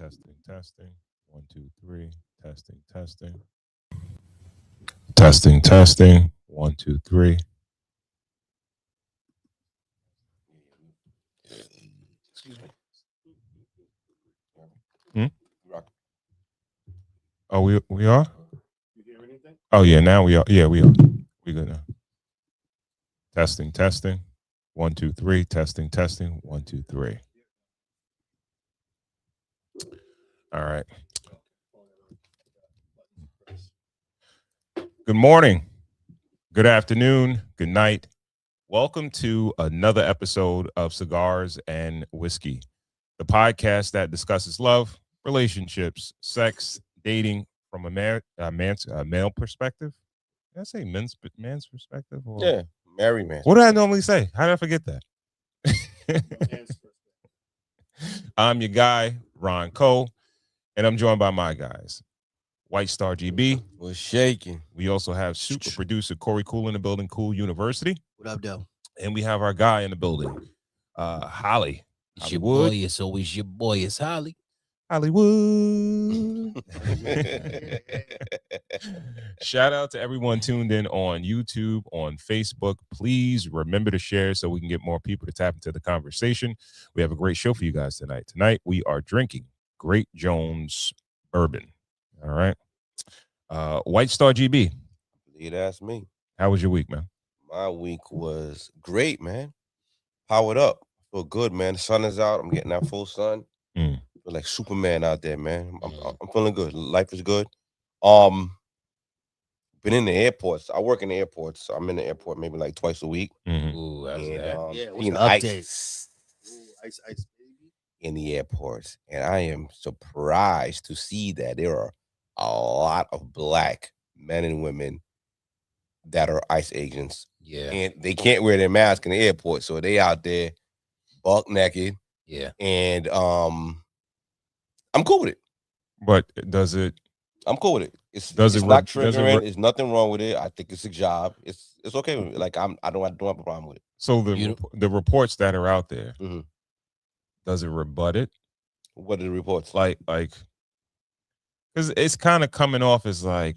Testing, testing. 1, 2, 3. Testing, testing. Testing, testing. 1, 2, 3. Excuse me. Hmm? Rock. Oh, we are? You hear anything? Oh yeah, now we are. Yeah, we are. We good now. Testing, testing. 1, 2, 3. Testing, testing. 1, 2, 3. All right. Good morning. Good afternoon. Good night. Welcome to another episode of Cigars and Whiskey, the podcast that discusses love, relationships, sex, dating from a male perspective. Did I say man's perspective? Or Yeah, married man. what did I normally say? How did I forget that? I'm your guy, Ron Cole, and I'm joined by my guys, White Star GB. Was shaking. We also have super producer Corey Cool in the building, Cool University. What up, though? And we have our guy in the building, Holly. It's your Hollywood. boy. It's always your boy. It's Holly. Hollywood. Shout out to everyone tuned in on YouTube, on Facebook. Please remember to share so we can get more people to tap into the conversation. We have a great show for you guys tonight. Tonight, we are drinking Great Jones Bourbon. All right. White Star GB. Lead ass me. How was your week, man? My week was great, man. Powered up. Feel good, man. The sun is out. I'm getting that full sun. Feel like Superman out there, man. I'm feeling good. Life is good. Been in the airports. I work in the airports, so I'm in the airport maybe like twice a week. Ooh, how's And, that? yeah, what's seeing the ice ice, baby. in the airports, and I am surprised to see that there are a lot of black men and women that are ICE agents. Yeah. And they can't wear their mask in the airport, so they out there buck naked. Yeah. And I'm cool with it. But does it? I'm cool with it. It's Does it's it not does it triggering. There's nothing wrong with it. I think it's a job. It's okay with me. Like I don't have a problem with it. So the reports that are out there, Mhm. does it rebut it? What are the reports? Like, because it's kind of coming off as like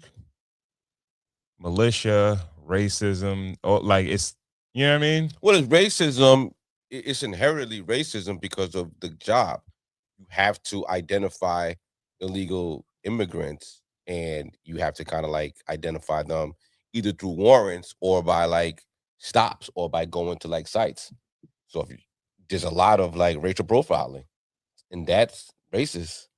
militia, racism, or like it's, you know what I mean? Well, it's racism. It's inherently racism because of the job. You have to identify illegal immigrants, and you have to kind of like identify them either through warrants or by like stops or by going to like sites. So there's a lot of like racial profiling, and that's racist.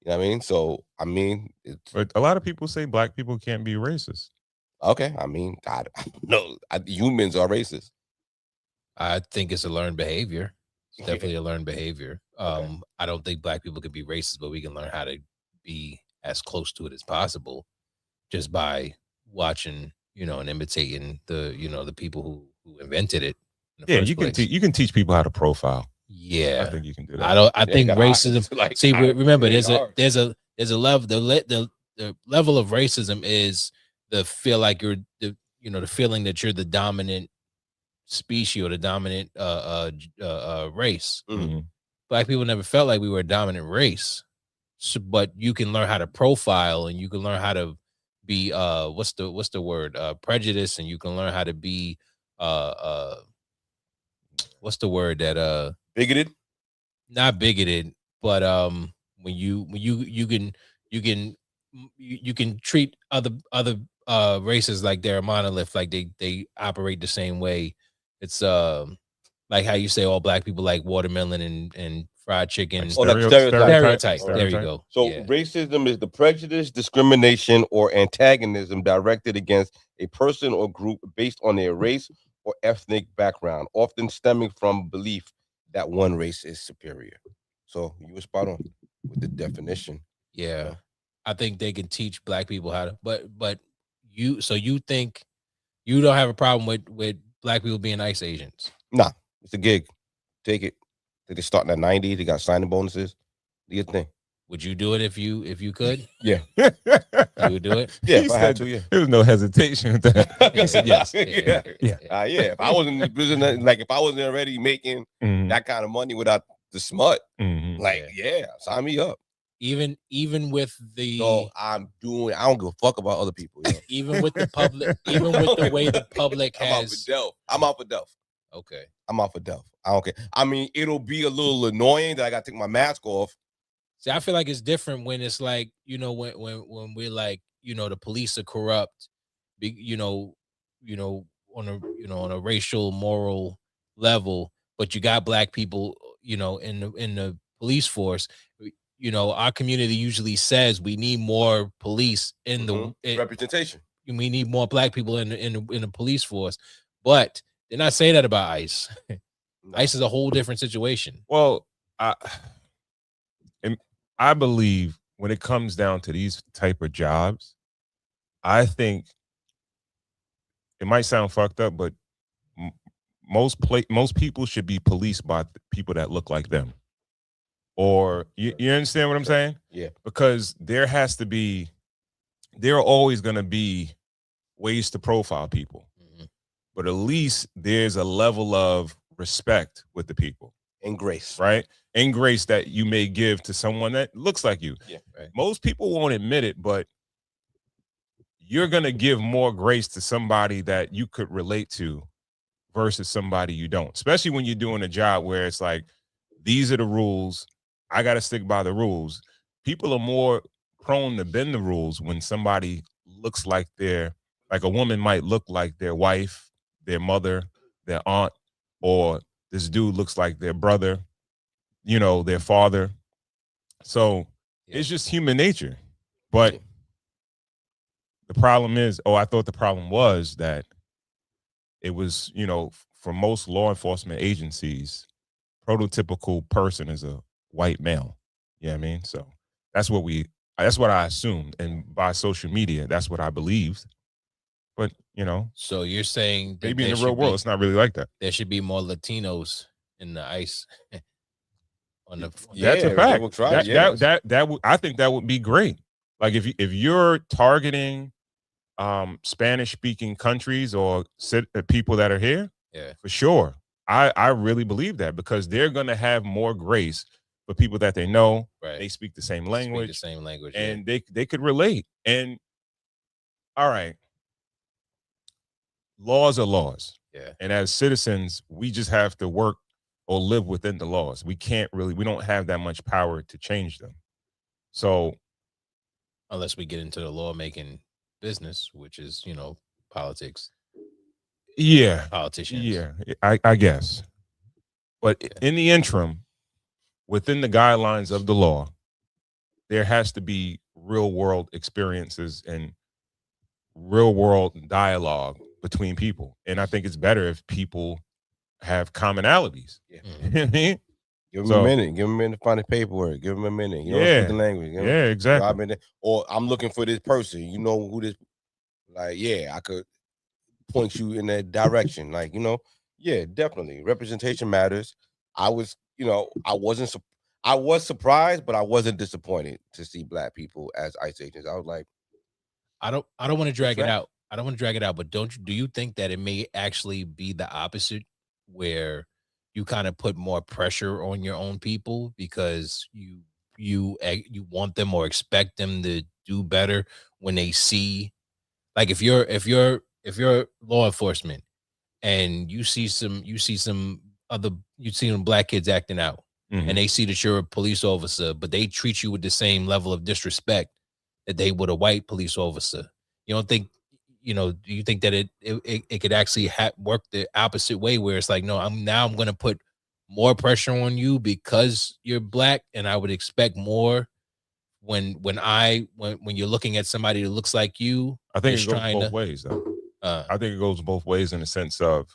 You know what I mean? So I mean, But a lot of people say black people can't be racist. okay. I mean, I don't know. Humans are racist. I think it's a learned behavior. It's definitely a learned behavior. Okay. I don't think black people can be racist, but we can learn how to be as close to it as possible just by watching, and imitating the people who invented it. Yeah, you can teach people how to profile. Yeah, I think you can do that. I think racism. Like, see, remember, it's there's a level. The level of racism is the feel like you're the feeling that you're the dominant species or the dominant race. Mm-hmm. Black people never felt like we were a dominant race. So, but you can learn how to profile, and you can learn how to be what's the word, prejudice, and you can learn how to be what's the word that bigoted. Not bigoted, but when you can treat other races like they're a monolith, like they operate the same way. It's like how you say all black people like watermelon and fried chicken. Stereotype. There you go. So racism is the prejudice, discrimination, or antagonism directed against a person or group based on their race or ethnic background, often stemming from belief that one race is superior. So you were spot on with the definition. Yeah. I think they can teach black people how to, but you think you don't have a problem with black people being ICE agents? Nah, it's a gig. Take it. They starting at 90. They got signing bonuses. Do your thing. Would you do it if you could? Yeah. You would do it? Yeah, if I had to, yeah. There was no hesitation with that. He said yes. Yeah. Yeah. If I wasn't in the business, like if I wasn't already making that kind of money without the smut, like, yeah, sign me up. Even with the So I don't give a fuck about other people. Yo. even with the public, even with the way the public I'm out for has. Delph. I'm out for Delph. Okay. I'm out for Delph. I don't care. I mean, it'll be a little annoying that I got to take my mask off. See, I feel like it's different when it's like, when we're like, the police are corrupt, on a racial, moral level, but you got black people, in the police force. Our community usually says we need more police in representation. We need more black people in the police force, but they're not saying that about ICE. No. ICE is a whole different situation. Well, I believe when it comes down to these type of jobs, I think it might sound fucked up, but most people should be policed by people that look like them. Or you understand what I'm saying? Yeah. Because there are always going to be ways to profile people. Mm-hmm. But at least there's a level of respect with the people. And grace. Right? And grace that you may give to someone that looks like you. Yeah. Right. Most people won't admit it, but you're going to give more grace to somebody that you could relate to versus somebody you don't. Especially when you're doing a job where it's like, these are the rules. I got to stick by the rules. People are more prone to bend the rules when somebody looks like like a woman might look like their wife, their mother, their aunt, or this dude looks like their brother, their father. So it's just human nature. But the problem is, I thought the problem was that it was, for most law enforcement agencies, prototypical person is a white male. You know what I mean? So that's what I assumed. And by social media, that's what I believed. But, So you're saying that maybe in the real world, it's not really like that. There should be more Latinos in the ICE. That's a fact. I think that would be great. Like if you're targeting Spanish speaking countries or people that are here, for sure. I really believe that because they're going to have more grace for people that they know. Right. They speak the same language. And yeah. they could relate. And all right. Laws are laws. Yeah. And as citizens, we just have to work or live within the laws. We don't have that much power to change them. So unless we get into the lawmaking business, which is, politics. Yeah. Politicians. Yeah, I guess. But in the interim, within the guidelines of the law, there has to be real world experiences and real world dialogue between people. And I think it's better if people have commonalities. Yeah. You know what I mean? Give them a minute. Give them a minute to find the paperwork. Give them a minute. You don't speak the language. Yeah, exactly. Or I'm looking for this person. You know who this? Like, I could point you in that direction. Like, definitely. Representation matters. I was surprised, but I wasn't disappointed to see black people as ICE agents. I was like, I don't want to drag it out. I don't want to drag it out, but do you think that it may actually be the opposite, where you kind of put more pressure on your own people because you want them or expect them to do better when they see, like if you're law enforcement and you see some black kids acting out, mm-hmm. and they see that you're a police officer, but they treat you with the same level of disrespect that they would a white police officer. You don't think, do you think that it could actually work the opposite way, where it's like, no, I'm going to put more pressure on you because you're black, and I would expect more when you're looking at somebody that looks like you? I think it goes both ways, though. I think it goes both ways in the sense of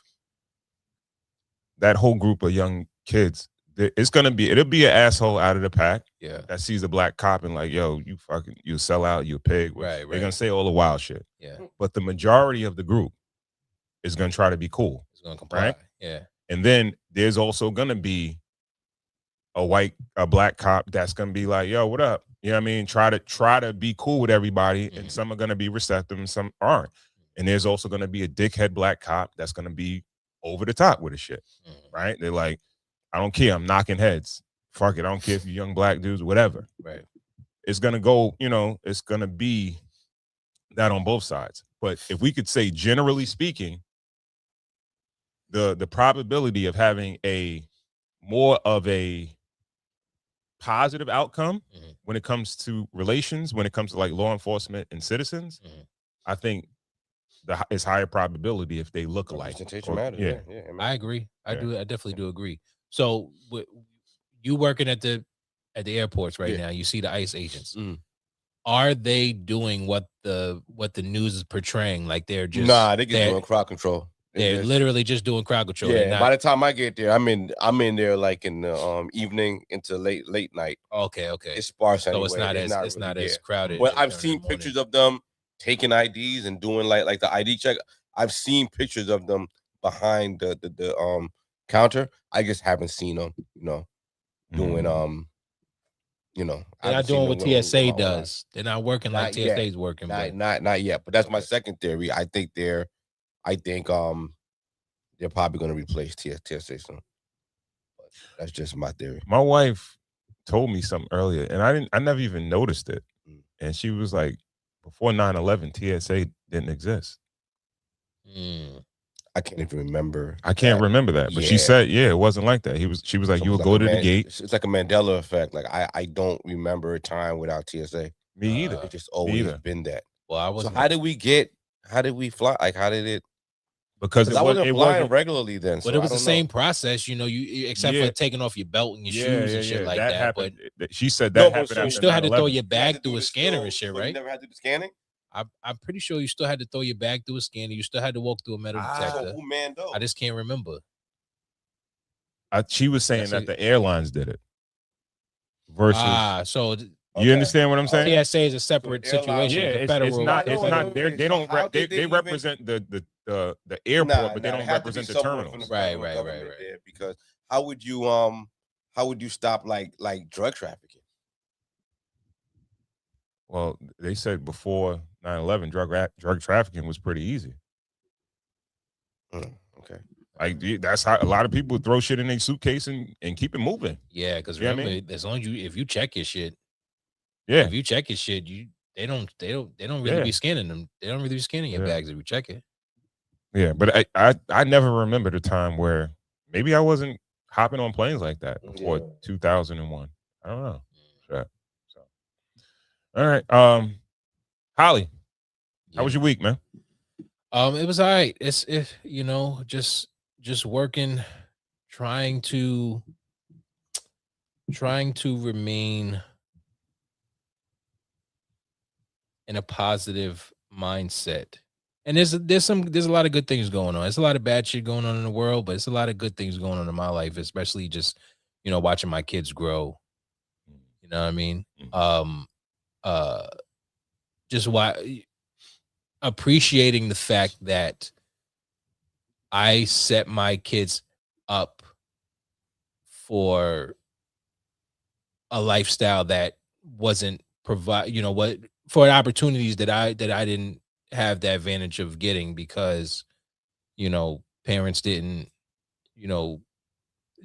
that whole group of young kids. It'll be an asshole out of the pack, that sees a black cop and like, yo, you sell out, you a pig. Right. They're gonna say all the wild shit. Yeah. But the majority of the group is gonna try to be cool. It's gonna comply. Right? Yeah. And then there's also gonna be a black cop that's gonna be like, yo, what up? You know what I mean? Try to be cool with everybody, mm-hmm. and some are gonna be receptive and some aren't. And there's also gonna be a dickhead black cop that's gonna be over the top with the shit. Mm-hmm. Right? They're like, I don't care. I'm knocking heads. Fuck it. I don't care if you're young black dudes, whatever. Right. it's gonna go, it's gonna be that on both sides. But if we could say, generally speaking, the probability of having a more of a positive outcome when it comes to relations, when it comes to like law enforcement and citizens, I think it's higher probability if they look alike. Representation matters. Yeah. I agree. I definitely do agree. So you working at the airports right now, you see the ICE agents. Are they doing what the news is portraying? Like they're just they get doing crowd control. They're literally just doing crowd control. Yeah. By the time I get there, I'm in there like in the evening into late night. Okay. It's sparse anyway. So it's not as crowded. Well, I've seen pictures of them taking IDs and doing like the ID check. I've seen pictures of them behind the counter. I just haven't seen them, doing they're not doing what TSA does. They're not working like TSA's working. Not yet. But that's my second theory. I think they're probably going to replace TSA soon. But that's just my theory. My wife told me something earlier, and I never even noticed it. And she was like, before 9/11, TSA didn't exist. I can't even remember. I can't remember that, but she said, it wasn't like that. She was like, you would go to the gate. It's like a Mandela effect. Like I don't remember a time without TSA. Me either. It's just always been that. Well, so how did we fly? Like, how did it? Because I wasn't flying regularly then. But it was the same process, you except for taking off your belt and your shoes and shit like that. Happened. But she said that happened. So you still had to throw your bag through a scanner and shit, right? You never had to do the scanning? I'm pretty sure you still had to throw your bag through a scanner. You still had to walk through a metal detector. I just can't remember. She was saying that the airlines did it. Versus. So you understand what I'm saying? TSA is a separate situation. It's not. They represent the airport, but they don't represent the terminals. Right. Because how would you stop like drug trafficking? Well, they said before 9/11, drug trafficking was pretty easy. Okay. Like that's how a lot of people throw shit in their suitcase and keep it moving. Yeah, because remember, as long as if you check your shit, they don't really be scanning them. They don't really be scanning your bags if you check it. Yeah, but I never remembered a time where maybe I wasn't hopping on planes like that before 2001. I don't know. Sure. So, all right, Holly, how was your week, man? It was all right. It's just working, trying to remain in a positive mindset. And there's a lot of good things going on. There's a lot of bad shit going on in the world, but it's a lot of good things going on in my life, especially just, watching my kids grow. You know what I mean? Just appreciating the fact that I set my kids up for a lifestyle that wasn't for opportunities that I didn't have the advantage of getting because, parents didn't,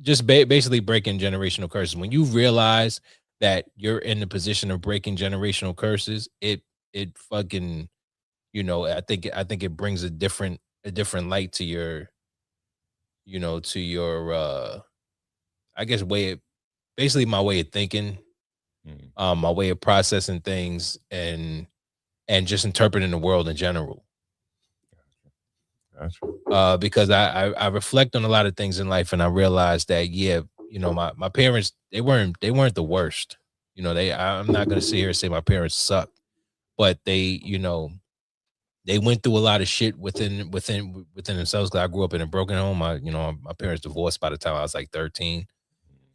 just basically breaking generational curses. When you realize that you're in the position of breaking generational curses, it fucking, I think it brings a different light to your, I guess basically my way of thinking, my way of processing things and just interpreting the world in general. Gotcha. Because I reflect on a lot of things in life and I realized that, my parents, they weren't the worst. I'm not going to sit here and say my parents suck, but they went through a lot of shit within themselves. Cause I grew up in a broken home. My parents divorced by the time I was like 13.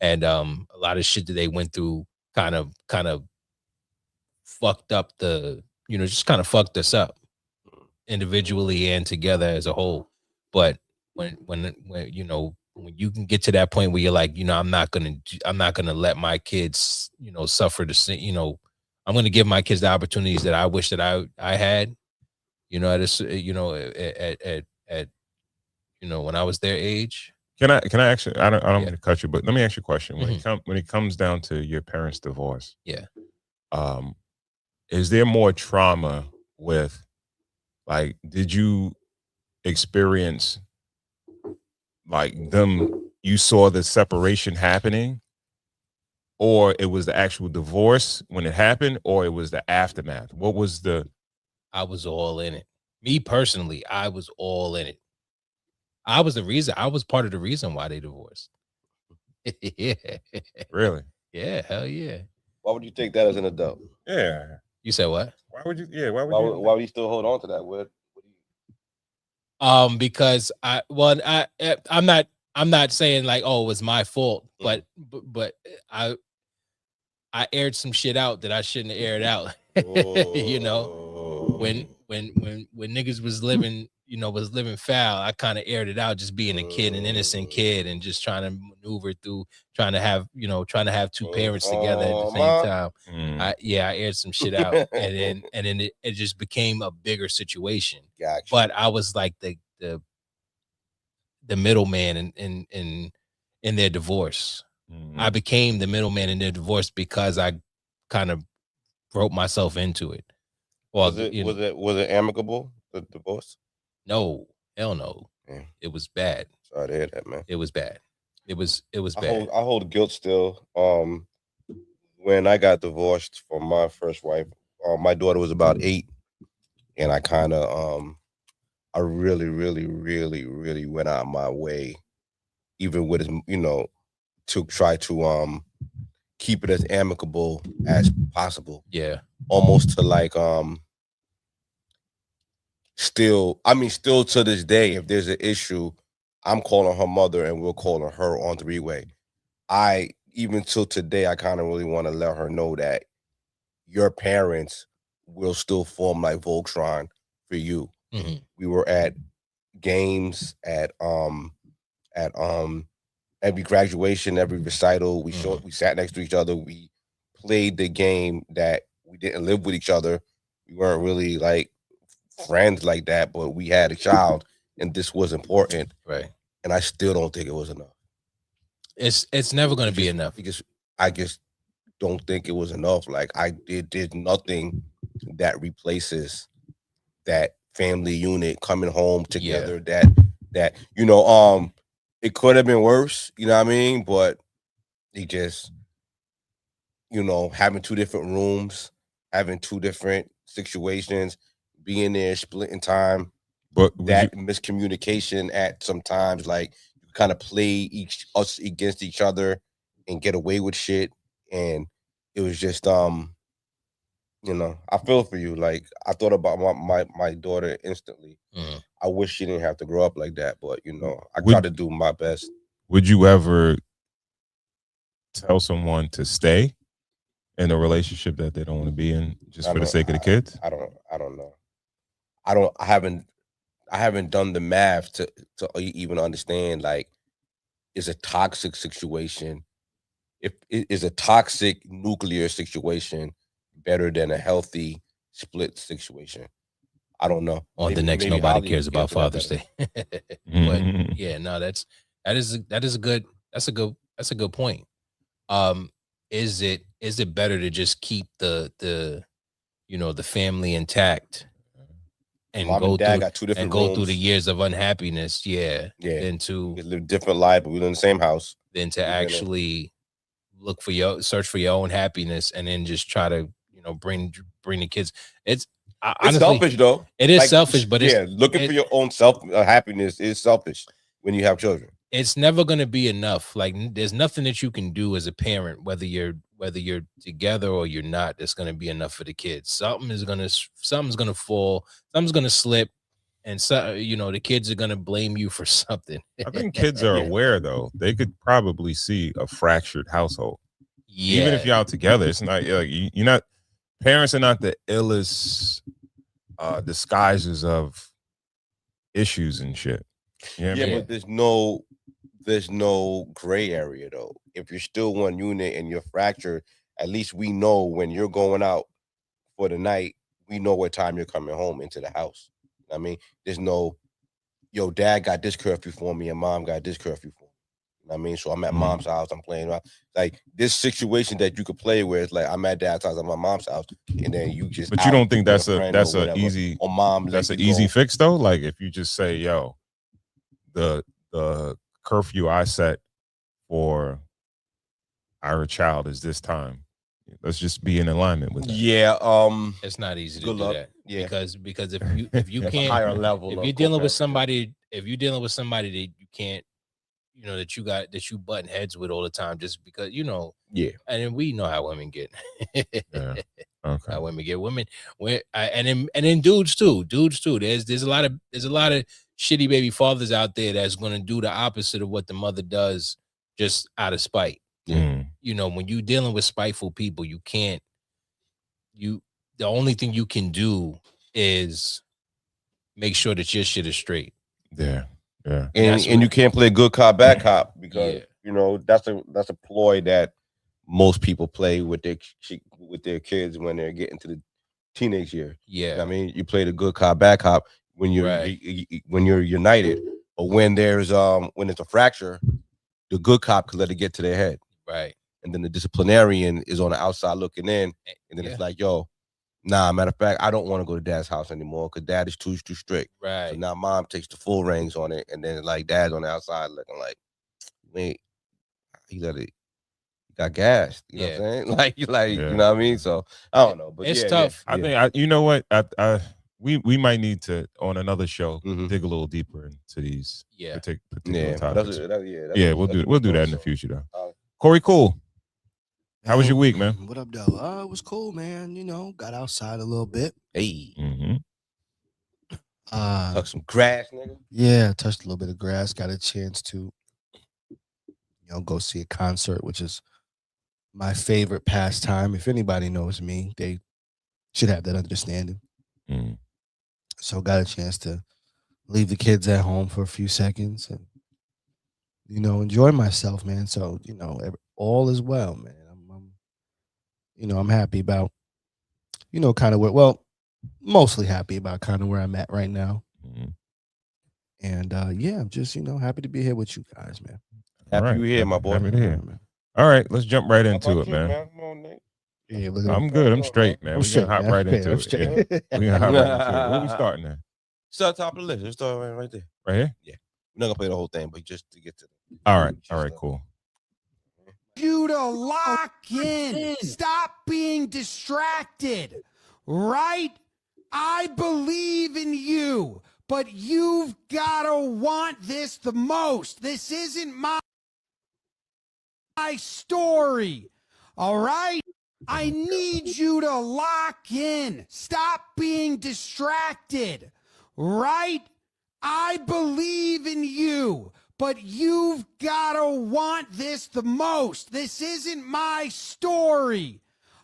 And a lot of shit that they went through kind of fucked up just kind of fucked us up individually and together as a whole. But when you can get to that point where you're like, I'm not gonna let my kids, suffer the same, I'm gonna give my kids the opportunities that I wish that I had, at when I was their age. Can I actually? I don't want to cut you, but let me ask you a question. When it comes down to your parents' divorce, um, is there more trauma with, like, did you experience like them, you saw the separation happening, or it was the actual divorce when it happened, or it was the aftermath? What was the I was all in it. Me personally, I was all in it. I was the reason. I was part of the reason why they divorced. Yeah. really? Yeah, hell yeah. Why would you take that as an adult? Yeah. You said what? Why would you? Yeah. Why would Why you? would, why would you still hold on to that? What Because I'm not saying like, oh, it was my fault, but I aired some shit out that I shouldn't have aired out. You know, when niggas was living, was living foul, I kind of aired it out, just being a kid, an innocent kid, and just trying to maneuver through, trying to have two parents together at the same time. Mm. I aired some shit out, and then it just became a bigger situation. Gotcha. But I was like the middleman in their divorce. Mhm. I became the middleman in their divorce because I kind of wrote myself into it. Well, was it amicable, the divorce? no, hell no. Yeah. It was bad. Sorry to hear that, man. It was bad. It was I bad. hold guilt still. When I got divorced from my first wife, my daughter was about 8, and I kind of I really, really, really, really went out of my way, even with to try to keep it as amicable as possible. Yeah. Almost to like still to this day, if there's an issue, I'm calling her mother and we're calling her on 3-way. I even till today, I kind of really want to let her know that your parents will still form like Voltron for you. Mm-hmm. We were at games, at every graduation, every recital. We sat next to each other. We played the game that we didn't live with each other. We weren't really like friends like that, but we had a child, and this was important. Right. And I still don't think it was enough. It's never going to be enough. I just don't think it was enough. Like there's nothing that replaces that family unit coming home together. Yeah. That it could have been worse. You know what I mean? But it just having 2 different rooms, having 2 different situations, being there, splitting time. But that miscommunication at sometimes, like you kind of play us against each other and get away with shit, and it was just I feel for you. Like I thought about my daughter instantly. Mm. I wish she didn't have to grow up like that, but I try to do my best. Would you ever tell someone to stay in a relationship that they don't want to be in just for the sake of the kids? I don't know. I haven't done the math to even understand, like, is a toxic situation, if it is a toxic nuclear situation better than a healthy split situation? I don't know. On the next, nobody cares about Father's Day. But yeah, no, that is a good point. Is it better to just keep the family intact and Mom go and Dad through got 2 different and go through rooms. the years of unhappiness? Yeah. Than We to live different lives, but we live in the same house. Than to actually search for your own happiness and then just try to bring the kids. It's honestly selfish though. It is selfish, but looking for your own happiness is selfish when you have children. It's never going to be enough. Like there's nothing that you can do as a parent, whether you're together or you're not, that's going to be enough for the kids. Something's going to fall, something's going to slip, and so the kids are going to blame you for something. I think kids are aware though. They could probably see a fractured household. Yeah. Even if y'all together, it's not like you're not. Parents are not the illest disguises of issues and shit. But there's no gray area though. If you're still one unit and you're fractured, at least we know when you're going out for the night, we know what time you're coming home into the house. I mean, there's no, yo, dad got this curfew for me and mom got this curfew for me. I mean, so I'm at Mhm. mom's house. I'm playing around. Like this situation that you could play where it's like I'm at dad's house at my mom's house, and then you just. But you don't think with that's a easy or mom that's let an you easy go. fix though? Like if you just say, yo, the curfew I set for our child is this time. Let's just be in alignment with that. Yeah, It's not easy to Good do luck. that. Yeah. because if you That's a can't, higher level. if of you're dealing with co-parenting. somebody, that you can't, that you button heads with all the time, just because Yeah. and then we know how women get. Yeah. Okay. How women get and then dudes too. There's a lot of shitty baby fathers out there that's going to do the opposite of what the mother does just out of spite. Mm. When you're dealing with spiteful people, the only thing you can do is make sure that your shit is straight. Yeah. Yeah. And you can't play good cop, bad cop because Yeah. that's a ploy that most people play with their kids when they're getting to the teenage year. Yeah. You know what I mean, you play the good cop, bad cop when you're Right. when you're united, but when there's when it's a fracture, the good cop could let it get to their head, Right. and then the disciplinarian is on the outside looking in, and then it's like, yo, nah, matter of fact, I don't want to go to dad's house anymore because dad is too strict. Right. So now mom takes the full reins on it, and then like dad's on the outside looking like, wait, he got gassed. You know what I'm saying? Like you know what I mean? So I don't know, but it's yeah, tough. Yeah. I think you know what? We might need to on another show Mhm. dig a little deeper into these particular topics. We'll do that in the future though. Corey, cool. How was your week, man? What up, though? It was cool, man. Got outside a little bit. Hey, Mm-hmm. touch some grass, nigga. Yeah, touched a little bit of grass. Got a chance to, go see a concert, which is my favorite pastime. If anybody knows me, they should have that understanding. Mm. So got a chance to leave the kids at home for a few seconds and, enjoy myself, man. So, all is well, man. I'm happy about, kind of mostly happy about kind of where I'm at right now. Mm. And I'm just, happy to be here with you guys, man. Happy you here, my boy. Happy to hear. All right, let's jump right into it, man. Come on, Nate. Yeah, look at I'm good. I'm straight, man. I'm We straight, can hop man. right Yeah, into I'm it. straight. Yeah. We can hop right into it. Where we starting at? Start top of the list. Let's start right there. Right here? Yeah. We're not gonna play the whole thing, but just to get to All right, cool. You to lock in. Stop being distracted. Right? I believe in you, but you've got to want this the most. This isn't my story. All right? I need you to lock in. Stop being distracted. Right? I believe in you, but you've got to want this the most. This isn't my story.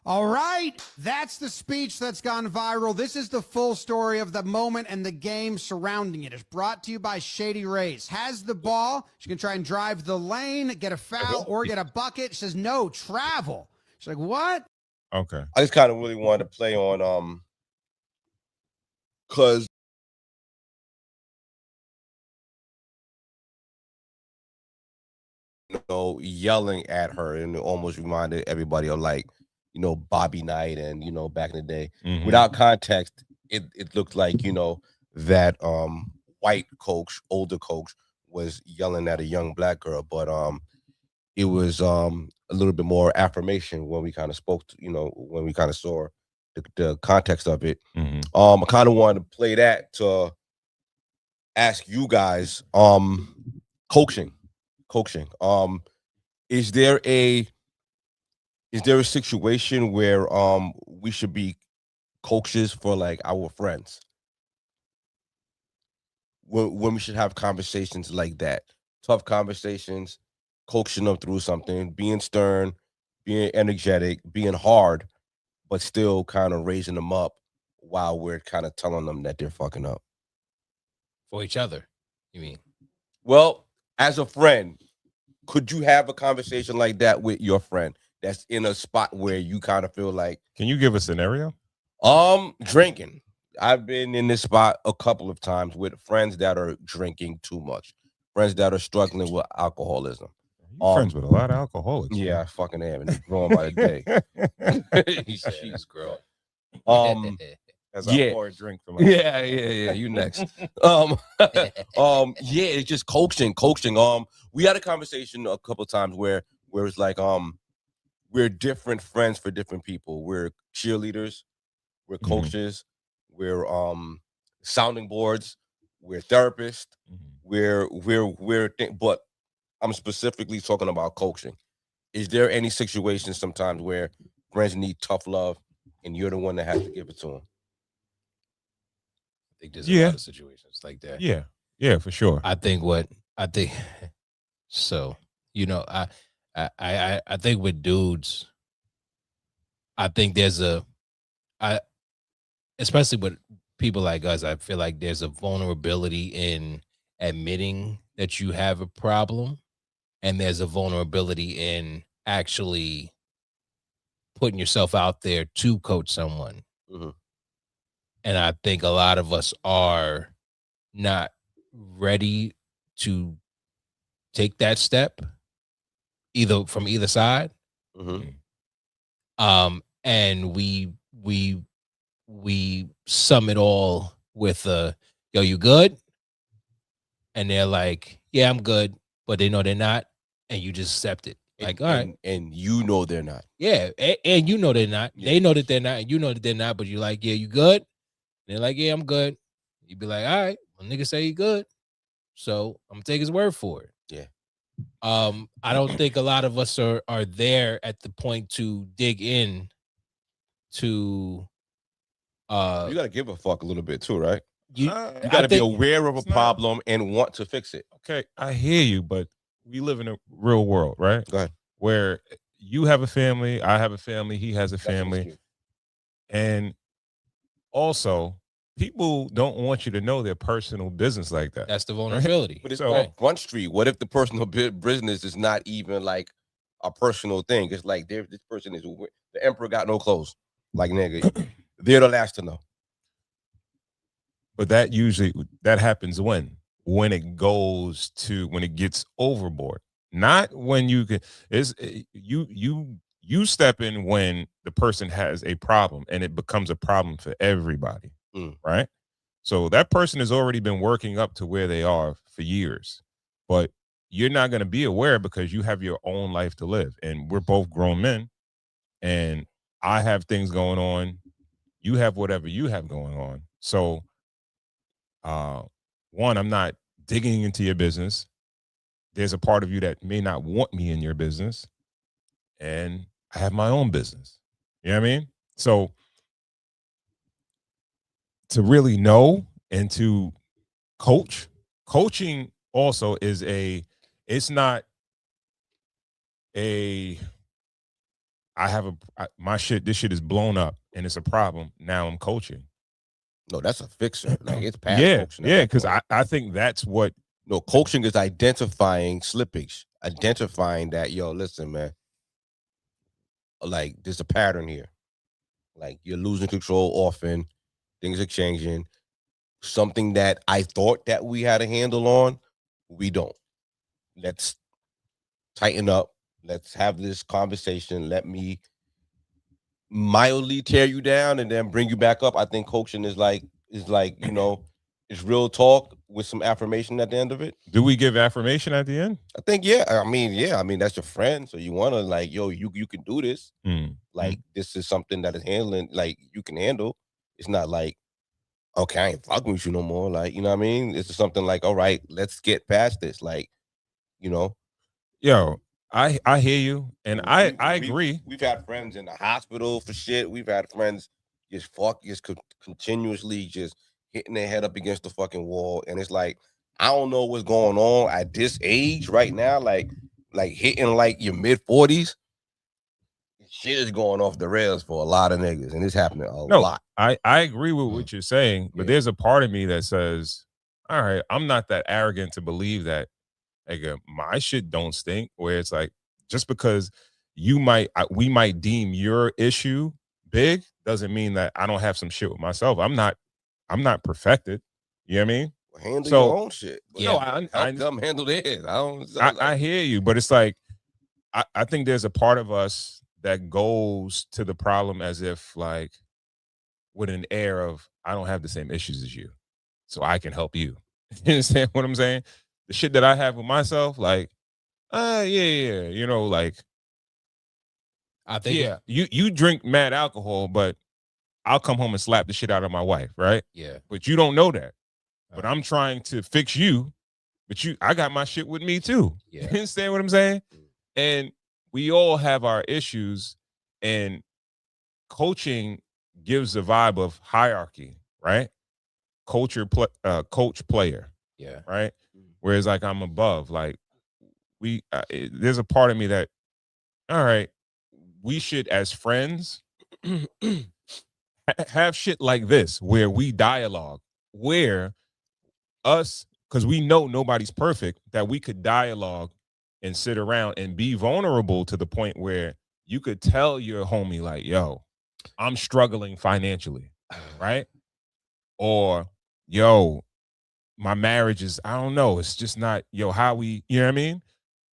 All right? That's the speech that's gone viral. This is the full story of the moment and the game surrounding it. It's brought to you by Shady Rays. Has the ball. She can try and drive the lane, get a foul, or get a bucket. She says, no, travel. She's like, what? Okay. I just kind of really wanted to play on because yelling at her, and it almost reminded everybody of like Bobby Knight and back in the day. Mhm. Without context, it looked like that white coach, older coach, was yelling at a young black girl, but it was a little bit more affirmation when we kind of spoke to, when we kind of saw the context of it. Mhm. I kind of wanted to play that to ask you guys, coaching. Is there a situation where we should be coaches for like our friends? When we should have conversations like that, tough conversations, coaching them through something, being stern, being energetic, being hard, but still kind of raising them up while we're kind of telling them that they're fucking up. For each other, you mean? Well, as a friend, could you have a conversation like that with your friend that's in a spot where you kind of feel like, Can you give a scenario? drinking? I've been in this spot a couple of times with friends that are drinking too much, friends that are struggling with alcoholism. You're friends with a lot of alcoholics. Yeah, I fucking am, and they're growing by the day. She's growing. As Yeah. I pour a drink for my Yeah. You next. Yeah, it's just coaching. We had a conversation a couple of times where it's like, we're different friends for different people. We're cheerleaders, we're Mhm. coaches, we're sounding boards, we're therapists, but I'm specifically talking about coaching. Is there any situations sometimes where friends need tough love and you're the one that has to give it to them? I think there's a Yeah. lot of situations like that. Yeah, for sure. I think so, you know, I think with dudes, I think especially with people like us, I feel like there's a vulnerability in admitting that you have a problem, and there's a vulnerability in actually putting yourself out there to coach someone. Mhm. And I think a lot of us are not ready to take that step, either from either side. Mhm. And we sum it all with yo, you good? And they're like, yeah, I'm good, but they know they're not, and you just accept it. Like, all right, And you know they're not. yeah, and you know they're not. Yeah. They know that they're not, and you know that they're not, but you're like, yeah, you good? And they're like, yeah, I'm good. You'd be like, all right, well, nigga say he good, so I'm gonna take his word for it. Yeah. I don't think a lot of us are there at the point to dig in to You gotta give a fuck a little bit too, right? you You gotta be aware of a it's not- problem and want to fix it. Okay, I hear you, but we live in a real world, right? Go ahead. Where you have a family, I have a family, he has a That's an family, excuse. and also people don't want you to know their personal business like that. that's the vulnerability. But it's So- on Front Street. What if the personal business is not even like a personal thing? It's like this person is the emperor got no clothes. Like, nigga, they're the last to know. But that happens when it gets overboard, not when you can. You step in when the person has a problem and it becomes a problem for everybody, right? So that person has already been working up to where they are for years, but you're not going to be aware because you have your own life to live, and we're both grown men, and I have things going on. You have whatever you have going on, so. One, I'm not digging into your business. There's a part of you that may not want me in your business, and I have my own business. You know what I mean? So to really know and to coaching also is it's not a, this shit is blown up and it's a problem. Now I'm coaching. No, that's a fixer. Like, it's past coaching. Yeah, because I think that's what. No, coaching is identifying slippage, identifying that, yo, listen, man, like, there's a pattern here. Like, you're losing control often. Things are changing. Something that I thought that we had a handle on, we don't. Let's tighten up. Let's have this conversation. Let me mildly tear you down and then bring you back up. I think coaching is like, you know, it's real talk with some affirmation at the end of it. Do we give affirmation at the end? I think, yeah. I mean, that's your friend. So you want to, like, yo, you can do this. Like, this is something that is handling, like, you can handle. It's not like, okay, I ain't fucking with you no more. Like, you know what I mean? It's just something like, all right, let's get past this. Like, you know. Yo, I hear you, and I agree. We've had friends in the hospital for shit. We've had friends just continuously just hitting their head up against the fucking wall. And it's like, I don't know what's going on at this age right now. Like hitting like your mid-40s. Shit is going off the rails for a lot of niggas, and it's happening a lot. I agree with what you're saying, but there's a part of me that says, all right, I'm not that arrogant to believe that, like, my shit don't stink, where it's like, just because we might deem your issue big doesn't mean that I don't have some shit with myself. I'm not perfected. You know what I mean? Handle your own shit. No, help them handle theirs. I hear you, but it's like, I think there's a part of us that goes to the problem as if like with an air of I don't have the same issues as you, so I can help you. You understand what I'm saying? The shit that I have with myself, like, yeah, you know, like, I think yeah, you drink mad alcohol, but I'll come home and slap the shit out of my wife, right? yeah. But you don't know that. But I'm trying to fix you, but I got my shit with me too. Yeah. You understand what I'm saying? And we all have our issues, and coaching gives a vibe of hierarchy, right? Coach player, Yeah. right? Whereas like I'm above, like there's a part of me that, all right, we should as friends have shit like this where we dialogue, where us, because we know nobody's perfect, that we could dialogue and sit around and be vulnerable to the point where you could tell your homie like, yo, I'm struggling financially, right? Or, yo, my marriage is, I don't know, it's just not, yo, how we, you know what I mean?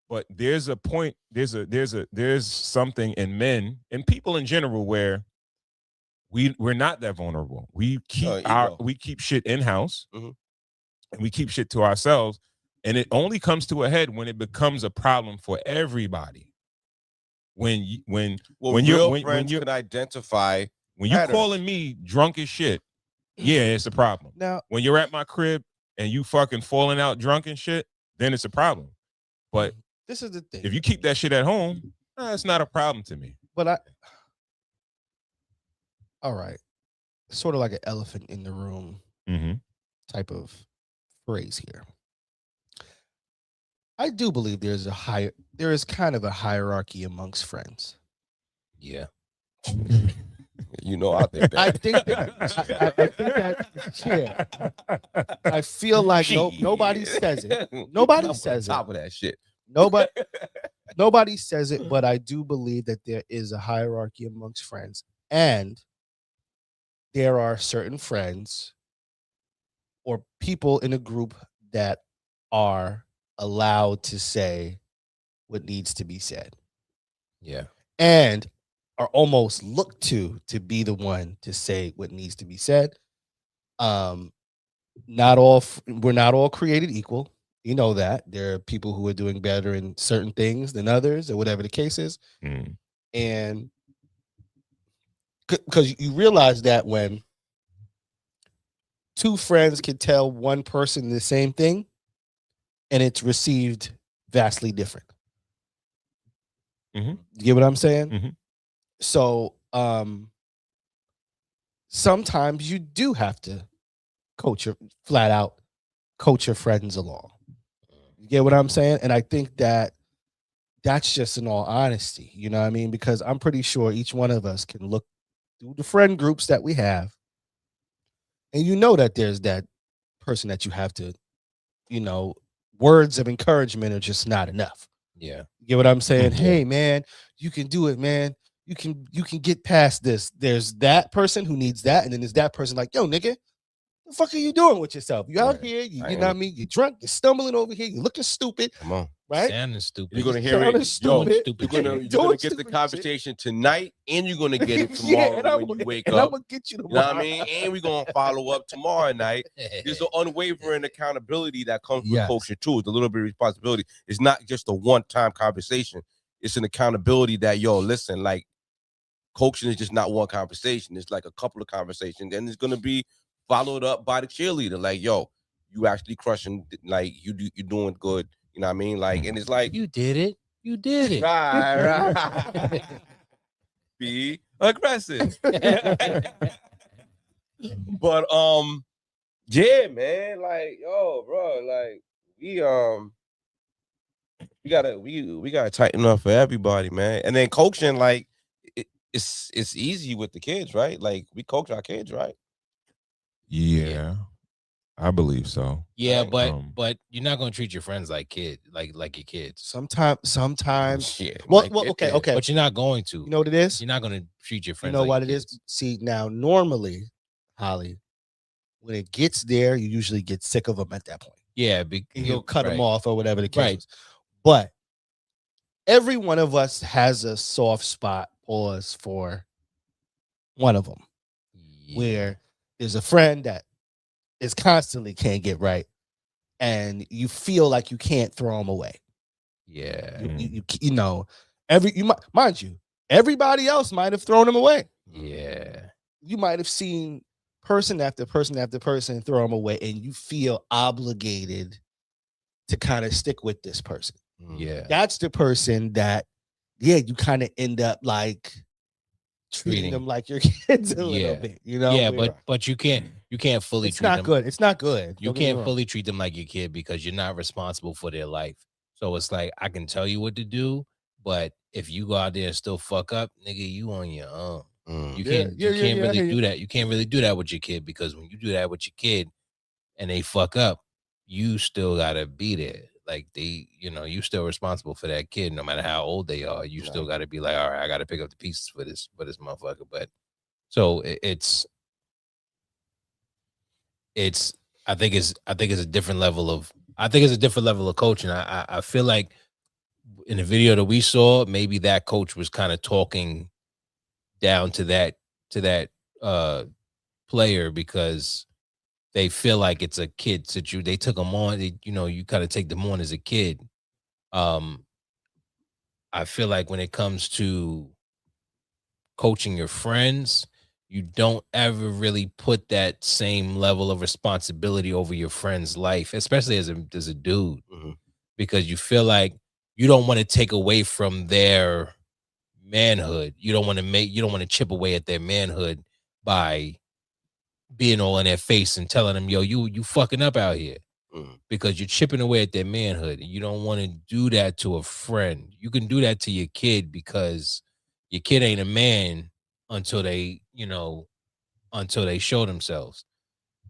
But there's a point, there's something in men and people in general where we're not that vulnerable. We keep shit in house, Mhm. and we keep shit to ourselves, and it only comes to a head when it becomes a problem for everybody. When real friends can identify when you patterns. calling me drunk as shit, yeah, it's a problem. Now, When you're at my crib and you fucking falling out drunk and shit, then it's a problem. But this is the thing. if you keep that shit at home, it's not a problem to me. But all right, sort of like an elephant in the room Mm-hmm. type of phrase here. I do believe there is kind of a hierarchy amongst friends. Yeah. You know, I think that. I think that I feel like nobody says it. Nobody I'm says on it. top of that shit. Nobody says it, but I do believe that there is a hierarchy amongst friends. And there are certain friends or people in a group that are allowed to say what needs to be said. Yeah. And are almost looked to be the one to say what needs to be said. We're not all created equal. You know that there are people who are doing better in certain things than others, or whatever the case is. And because you realize that when two friends can tell one person the same thing, and it's received vastly different. Mm-hmm. You get what I'm saying? Mm-hmm. So sometimes you do have to flat out coach your friends along. You get what I'm saying? And I think that that's just in all honesty, you know what I mean? Because I'm pretty sure each one of us can look through the friend groups that we have, and you know that there's that person that you have to, words of encouragement are just not enough. Yeah. You get what I'm saying? Mm-hmm. Hey man, you can do it, man. You can get past this. There's that person who needs that, and then there's that person like, yo, nigga, the fuck are you doing with yourself? You out here, you know what I mean? You're drunk, you're stumbling over here, you're looking stupid. Come on. Right? Sounding stupid. You're gonna hear Sounding it. stupid. You're gonna get the conversation tonight, and you're gonna get it tomorrow when you wake and up. I'm gonna get you You tomorrow. know what I mean? And we're gonna follow up tomorrow night. There's an unwavering accountability that comes with coaching too. It's a little bit of responsibility. It's not just a one-time conversation. It's an accountability that, listen, like coaching is just not one conversation. It's like a couple of conversations, and it's gonna be followed up by the cheerleader. Like, yo, you actually crushing, like you're doing good. You know what I mean? Like, and it's like You did it. You did it. right. Be aggressive. But yeah, man, like, yo, bro, like we gotta tighten up for everybody, man. And then coaching, like it's easy with the kids, right? Like we coach our kids, right? Yeah, I believe so. Yeah, Right. but you're not gonna treat your friends like your kids. Sometimes. Yeah. Well, like, okay. But you're not going to. You know what it is? You're not gonna treat your You friends. know like what it your is? kids. See, now normally, Holly, when it gets there, you usually get sick of them at that point. Yeah, And you'll cut them right. off or whatever the case Right. is. But every one of us has a soft spot, pause, for one of them, where there's a friend that is constantly can't get right, and you feel like you can't throw them away. Yeah. You know, mind you, everybody else might have thrown them away. Yeah. You might have seen person after person after person throw them away, and you feel obligated to kind of stick with this person. Yeah. That's the person that, you kind of end up like treating them like your kids a little bit, you know? Yeah, but you can't fully it's treat not them. good. It's not good. You can't fully treat them like your kid because you're not responsible for their life. So it's like I can tell you what to do, but if you go out there and still fuck up, nigga, you on your own. You can't really do that. You can't really do that with your kid, because when you do that with your kid and they fuck up, you still gotta be there. Like you still responsible for that kid, no matter how old they are. You still gotta be like, all right, I gotta pick up the pieces for this motherfucker. But so it's I think it's a different level of coaching. I feel like in the video that we saw, maybe that coach was kind of talking down to that player because they feel like it's a kid situation. They took them on. You kind of take them on as a kid. I feel like when it comes to coaching your friends, you don't ever really put that same level of responsibility over your friend's life, especially as a dude, because you feel like you don't want to take away from their manhood. You don't want to chip away at their manhood by being all in their face and telling them, yo, you fucking up out here, because you're chipping away at their manhood. And you don't want to do that to a friend. You can do that to your kid because your kid ain't a man until they show themselves.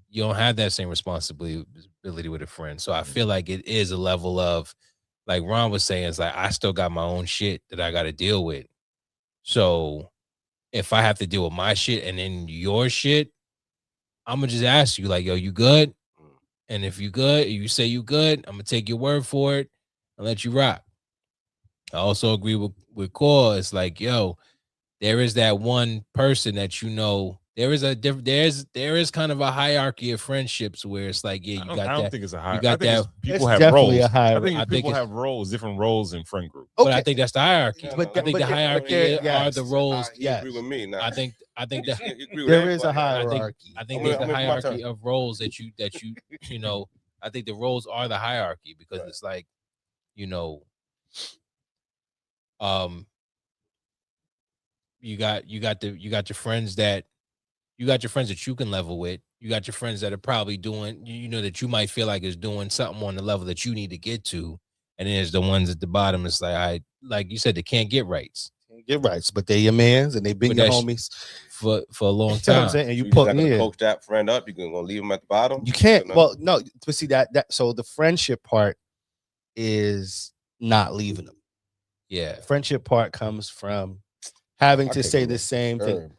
You don't have that same responsibility with a friend. So I feel like it is a level of, like Ron was saying, it's like I still got my own shit that I got to deal with. So if I have to deal with my shit and then your shit, I'm gonna just ask you, like, yo, you good? And if you good, you say you good, I'm gonna take your word for it and let you rock. I also agree with Core. It's like, yo, there is that one person that there is kind of a hierarchy of friendships where it's like, yeah, I don't think it's a hierarchy. I think people it's have definitely roles. a hierarchy. I think people have roles, different roles in friend group. But I think that's the hierarchy. But I think the hierarchy are the roles. He agree with me. Now. I think that there is a hierarchy. I think there's the hierarchy of roles that you I think the roles are the hierarchy, because it's like, you got your friends that you can level with. You got your friends that are probably doing, that you might feel like is doing something on the level that you need to get to. And then there's the ones at the bottom. It's like, like you said, they can't get rights. But they're your mans and they've been your homies for a long time. And you got to coach that friend up. You're gonna leave him at the bottom. You can't. Well, no, but see that so the friendship part is not leaving them. Yeah, the friendship part comes from having to say the same thing.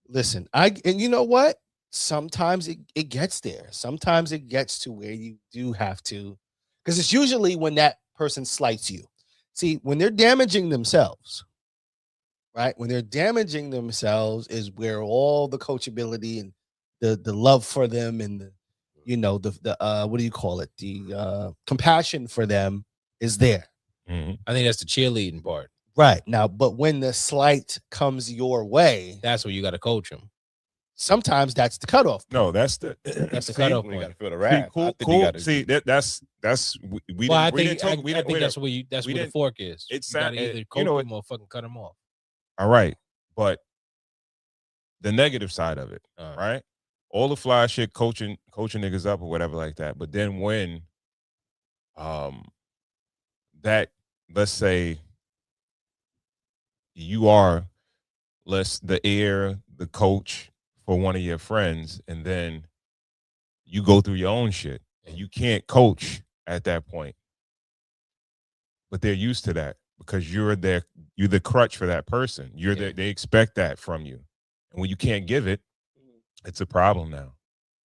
Listen, and you know what? Sometimes it gets there. Sometimes it gets to where you do have to, because it's usually when that person slights you. See, when they're damaging themselves, right? When they're damaging themselves is where all the coachability and the love for them and the what do you call it? The compassion for them is there. Mm-hmm. I think that's the cheerleading part. Right. Now, but when the slight comes your way, that's where you got to coach them. Sometimes that's the cutoff. No, that's the cutoff point. You got to feel the wrath. Cool. See, that's we. Well, I think that's where the fork is. It's you gotta either coach them or fucking cut them off. All right, but the negative side of it, right? All the fly shit, coaching niggas up or whatever like that. But then when, that, let's say, you are the coach for one of your friends, and then you go through your own shit and you can't coach at that point. But they're used to that because you're the crutch for that person. They expect that from you. And when you can't give it, it's a problem now.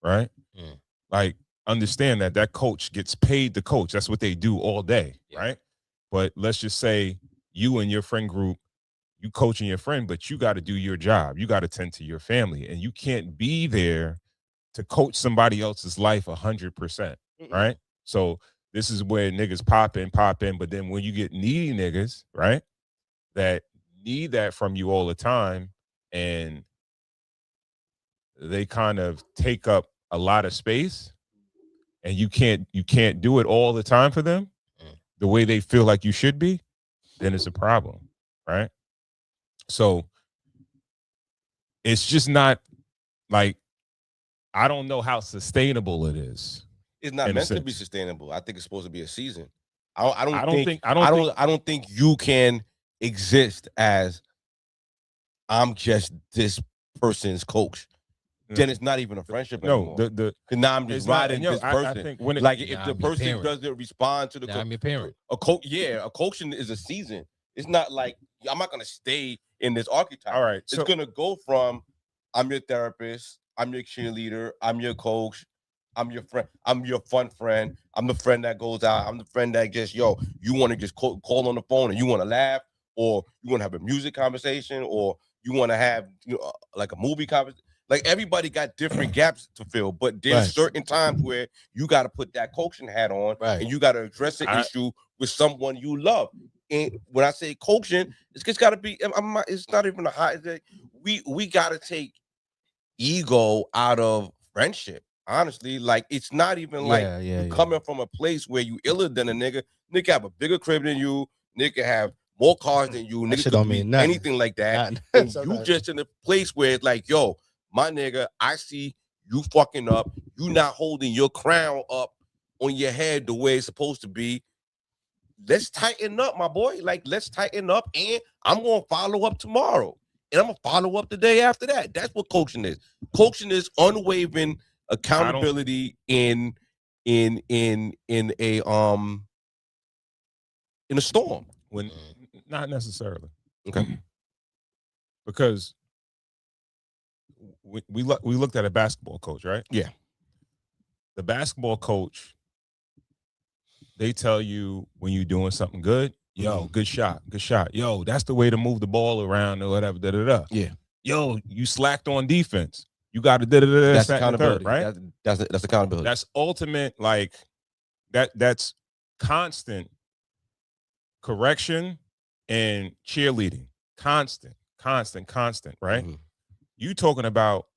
Right? Mm. Like, understand that coach gets paid to coach. That's what they do all day. Yeah. Right? But let's just say you and your friend group, you coaching your friend, but you got to do your job. You got to tend to your family, and you can't be there to coach somebody else's life 100%, right? So this is where niggas pop in, but then when you get needy niggas, right, that need that from you all the time, and they kind of take up a lot of space, and you can't do it all the time for them the way they feel like you should be, then it's a problem, right? So it's just not like, I don't know how sustainable it is. It's not in a meant to be sense. sustainable. I think it's supposed to be a season. I don't think you can exist as I'm just this person's coach. Then it's not even a friendship No, anymore. Now I'm just riding this person. I think when it, Like Nah, if the I'm your person parent. doesn't respond to the Now I'm your parent. a coaching is a season. It's not like I'm not gonna stay in this archetype. all right, It's so gonna go from I'm your therapist, I'm your cheerleader, I'm your coach, I'm your friend, I'm your fun friend, I'm the friend that goes out, I'm the friend that just you want to just call on the phone and you want to laugh, or you want to have a music conversation, or you want to have like a movie conversation. Like everybody got different gaps to fill, but there's Right. certain times where you got to put that coaching hat on, Right. and you got to address the issue with someone you love. And when I say coaching, it's got to be. It's not even a high. We got to take ego out of friendship. Honestly, like it's not even like you coming from a place where you iller than a nigga. Nigga have a bigger crib than you. Nigga have more cars than you. That Nigga shit don't could be mean nothing. anything like that. Not- And so you that- just in a place where it's like, yo, my nigga, I see you fucking up. You not holding your crown up on your head the way it's supposed to be. Let's tighten up, my boy. Like, let's tighten up, and I'm gonna follow up tomorrow, and I'm gonna follow up the day after that. That's what coaching is. Coaching is unwavering accountability in a storm. when not necessarily, Okay. because we looked at a basketball coach, right? Yeah. The basketball coach, they tell you when you're doing something good, yo, good shot. Yo, that's the way to move the ball around or whatever. Da da da. Yeah. Yo, you slacked on defense. You got to da da da. That's that, and the accountability, third, right? That's accountability. That's ultimate, like that's constant correction and cheerleading. Constant, right? Mhm. You talking about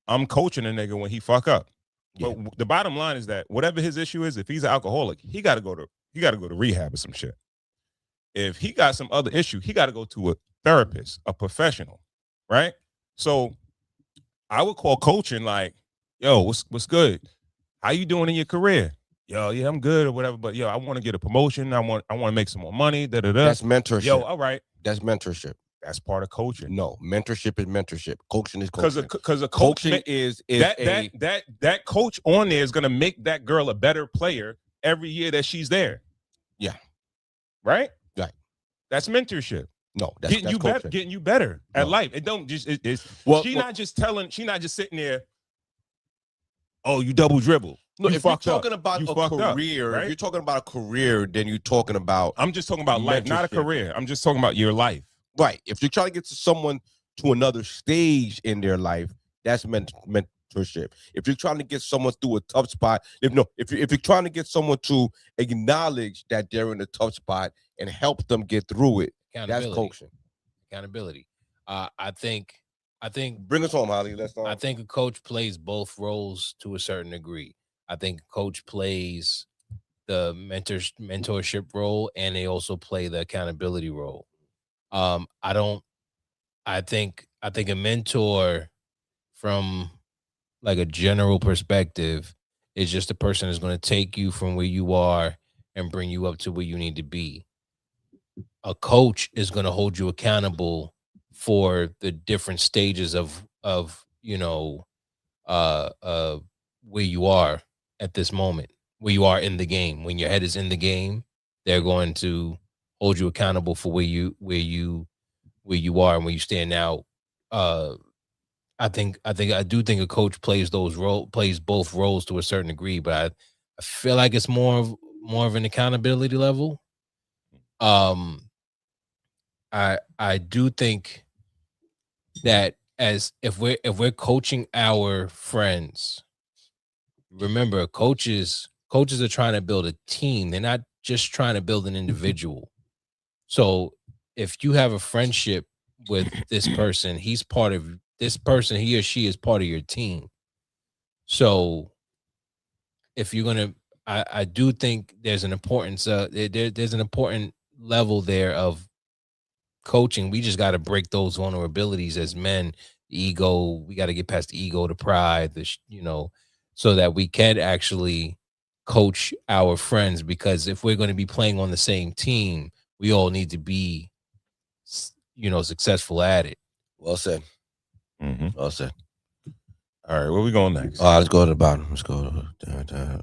I'm coaching a nigga when he fuck up. Yeah. But the bottom line is that whatever his issue is, if he's an alcoholic, he got to go to rehab or some shit. If he got some other issue, he got to go to a therapist, a professional, right? So I would call coaching like, yo, what's good? How you doing in your career? Yo, yeah, I'm good or whatever. But yo, I want to get a promotion. I want to make some more money. Da da da. That's mentorship. Yo, all right. That's mentorship. That's part of coaching. No, mentorship is mentorship. Coaching is coaching. Because a coach Coaching is that coach on there is gonna make that girl a better player every year that she's there. Yeah. Right? Right. That's mentorship. No, that's Getting you coaching. better, getting you better at No. life. It don't just it's Well, not just sitting there, oh, you double dribble. No, You if you're fucked up. talking about You a fucked up, career, right? if you're talking about a career, then you're talking about I'm just talking about life, not a mentorship. career. I'm just talking about your life. right. If you're trying to get to someone to another stage in their life, that's mentorship. If you're trying to get someone through a tough spot, if you're trying to get someone to acknowledge that they're in a tough spot and help them get through it, that's coaching. Accountability. I think Bring us home, Holly. I think a coach plays both roles to a certain degree. I think a coach plays the mentorship role, and they also play the accountability role. I think a mentor, from like a general perspective, is just a person that's going to take you from where you are and bring you up to where you need to be. A coach is going to hold you accountable for the different stages of where you are at this moment, where you are in the game. When your head is in the game, they're going to hold you accountable for where you are and where you stand now. I do think a coach plays both roles to a certain degree, but I feel like it's more of an accountability level. I do think that as if we're coaching our friends, remember coaches are trying to build a team. They're not just trying to build an individual. So if you have a friendship with this person, he's part of this person, he or she is part of your team. So if you're gonna, I do think there's an importance. There's an important level there of coaching. We just got to break those vulnerabilities as men. The ego, we got to get past the ego, the pride, so that we can actually coach our friends. Because if we're going to be playing on the same team, we all need to be, successful at it. Well said. Mhm. Well said. All right, where we going next? Let's go to the bottom. Let's go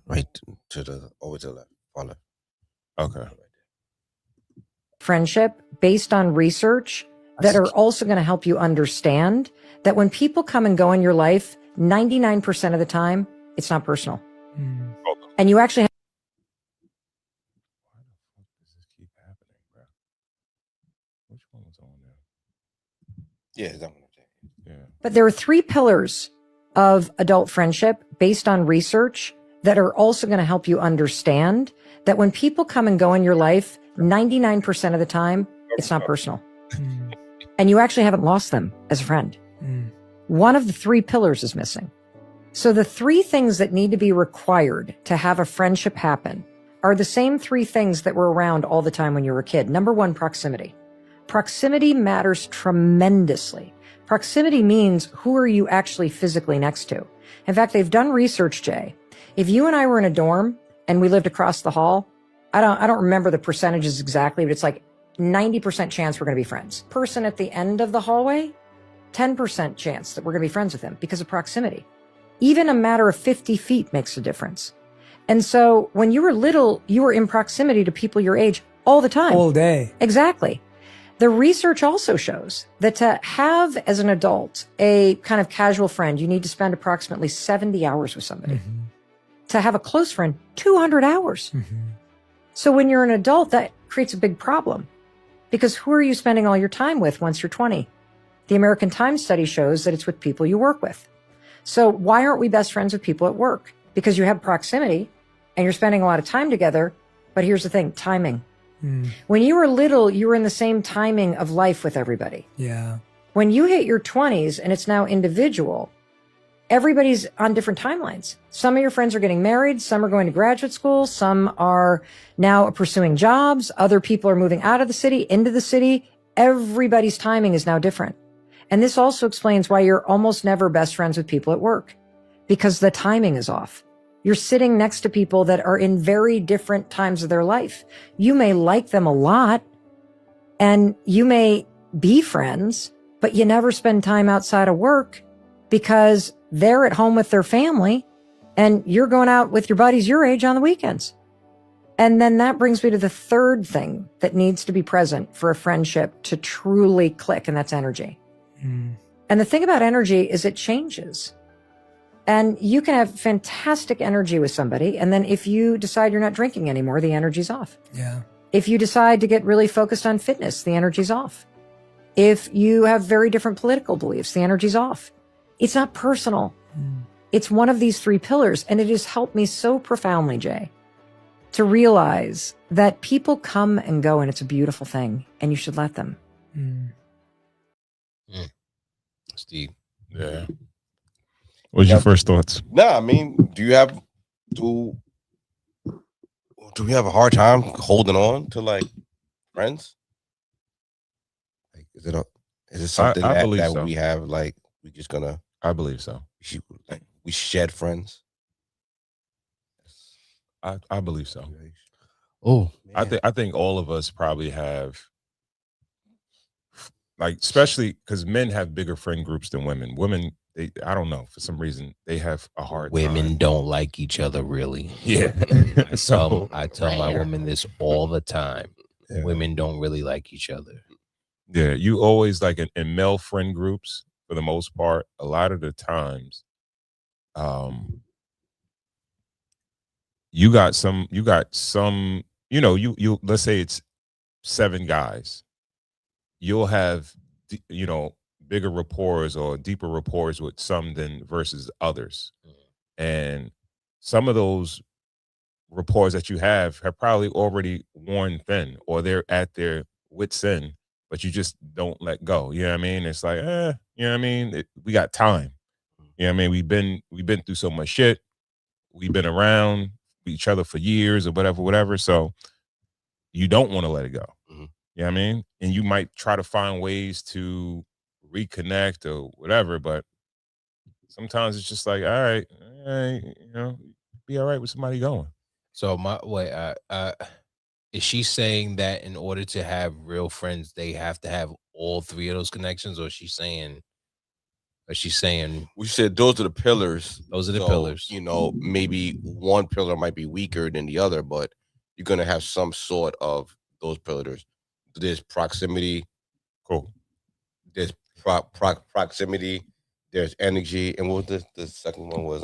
right to the over to the left. Far left. Okay. Friendship based on research that are also going to help you understand that when people come and go in your life, 99% of the time, it's not personal. And you actually have Why the fuck does this keep happening, bro? Which one was on there? Yeah, that one. Yeah. But there are 3 pillars of adult friendship based on research that are also going to help you understand that when people come and go in your life, 99% of the time, it's not personal. And you actually haven't lost them as a friend. One of the 3 pillars is missing. So the 3 things that need to be required to have a friendship happen are the same 3 things that were around all the time when you were a kid. Number 1, proximity. Proximity matters tremendously. Proximity means who are you actually physically next to? In fact, they've done research, Jay. If you and I were in a dorm and we lived across the hall, I don't remember the percentages exactly, but it's like 90% chance we're going to be friends. Person at the end of the hallway, 10% chance that we're going to be friends with him because of proximity. Even a matter of 50 feet makes a difference. And so when you were little, you were in proximity to people your age all the time. All day. Exactly. The research also shows that to have, as an adult, a kind of casual friend, you need to spend approximately 70 hours with somebody. To have a close friend, 200 hours. So when you're an adult, that creates a big problem. Because who are you spending all your time with once you're 20? The American Times study shows that it's with people you work with. So why aren't we best friends with people at work? Because you have proximity and you're spending a lot of time together. But here's the thing, timing. When you were little, you were in the same timing of life with everybody. Yeah. When you hit your 20s and it's now individual, everybody's on different timelines. Some of your friends are getting married. Some are going to graduate school. Some are now pursuing jobs. Other people are moving out of the city, into the city. Everybody's timing is now different. And this also explains why you're almost never best friends with people at work, because the timing is off. You're sitting next to people that are in very different times of their life. You may like them a lot and you may be friends, but you never spend time outside of work because they're at home with their family and you're going out with your buddies your age on the weekends. And then that brings me to the 3rd thing that needs to be present for a friendship to truly click, and that's energy. And the thing about energy is it changes. And you can have fantastic energy with somebody, and then if you decide you're not drinking anymore, the energy's off. Yeah. If you decide to get really focused on fitness, the energy's off. If you have very different political beliefs, the energy's off. It's not personal. It's one of these 3 pillars, and it has helped me so profoundly, Jay, to realize that people come and go, and it's a beautiful thing, and you should let them. Steve. Yeah. What's your first thoughts? Nah, I mean, do we have a hard time holding on to like friends? Like, is it something I that believe so. we have like we just gonna I believe so. we shed friends? I believe so. Oh, I think all of us probably have, like, especially because men have bigger friend groups than women. Women, I don't know, for some reason they have a hard Women time. don't like each other, really. Yeah. I tell my woman this all the time. Yeah. Women don't really like each other. Yeah, you always like in male friend groups, for the most part, a lot of the times, you got some, you let's say it's 7 guys. you'll have bigger rapport or deeper rapport with some than versus others. And some of those rapport that you have probably already worn thin, or they're at their wit's end, but you just don't let go. You know what I mean? It's like, you know what I mean? We got time. You know what I mean? We've been through so much shit. We've been around each other for years or whatever. So you don't want to let it go. Mm-hmm. You know what I mean? And you might try to find ways to reconnect or whatever, but sometimes it's just like, all right, be all right with somebody going. So is she saying that in order to have real friends, they have to have all three of those connections, or is she saying? We said those are the pillars. Those are the pillars. Maybe one pillar might be weaker than the other, but you're gonna have some sort of those pillars. There's proximity. Cool. There's proximity. There's energy, and what was the second one was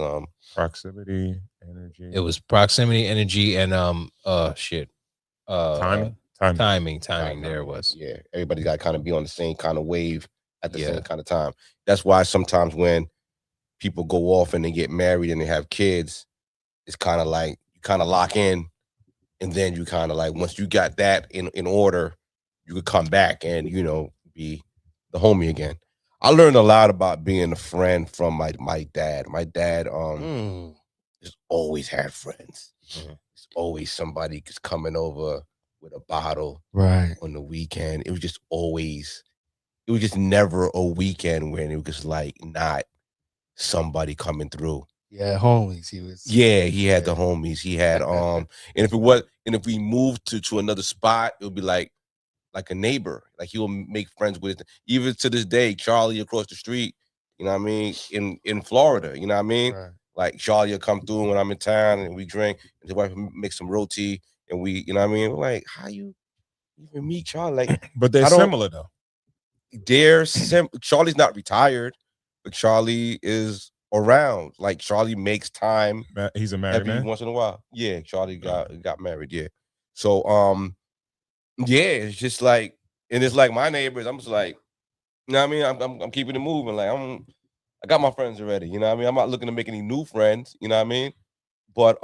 proximity, energy. It was proximity, energy, and timing. There it was. Yeah, everybody got to kind of be on the same kind of wave at the same kind of time. That's why sometimes when people go off and they get married and they have kids, it's kind of like you kind of lock in, and then you kind of like once you got that in order, you could come back and be the homie again. I learned a lot about being a friend from my dad. My dad just always had friends. It's always somebody just coming over with a bottle on the weekend. It was just never a weekend when it was just like not somebody coming through. Yeah, homies. He had the homies. He had and if we moved to another spot, it would be like a neighbor. Like he will make friends with it. Even to this day, Charlie across the street, you know what I mean, in Florida, you know what I mean? Right. Like Charlie will come through when I'm in town and we drink, and his wife makes some roti, and we, you know what I mean? We're like, how you even meet Charlie? Like, but they're similar though. Charlie's not retired, but Charlie is around. Like Charlie makes time. He's a married man once in a while. Yeah, Charlie got married. Yeah. So yeah, it's just like, and it's like my neighbors. I'm just like, you know what I mean? I'm keeping it moving. Like I got my friends already. You know what I mean? I'm not looking to make any new friends. You know what I mean? But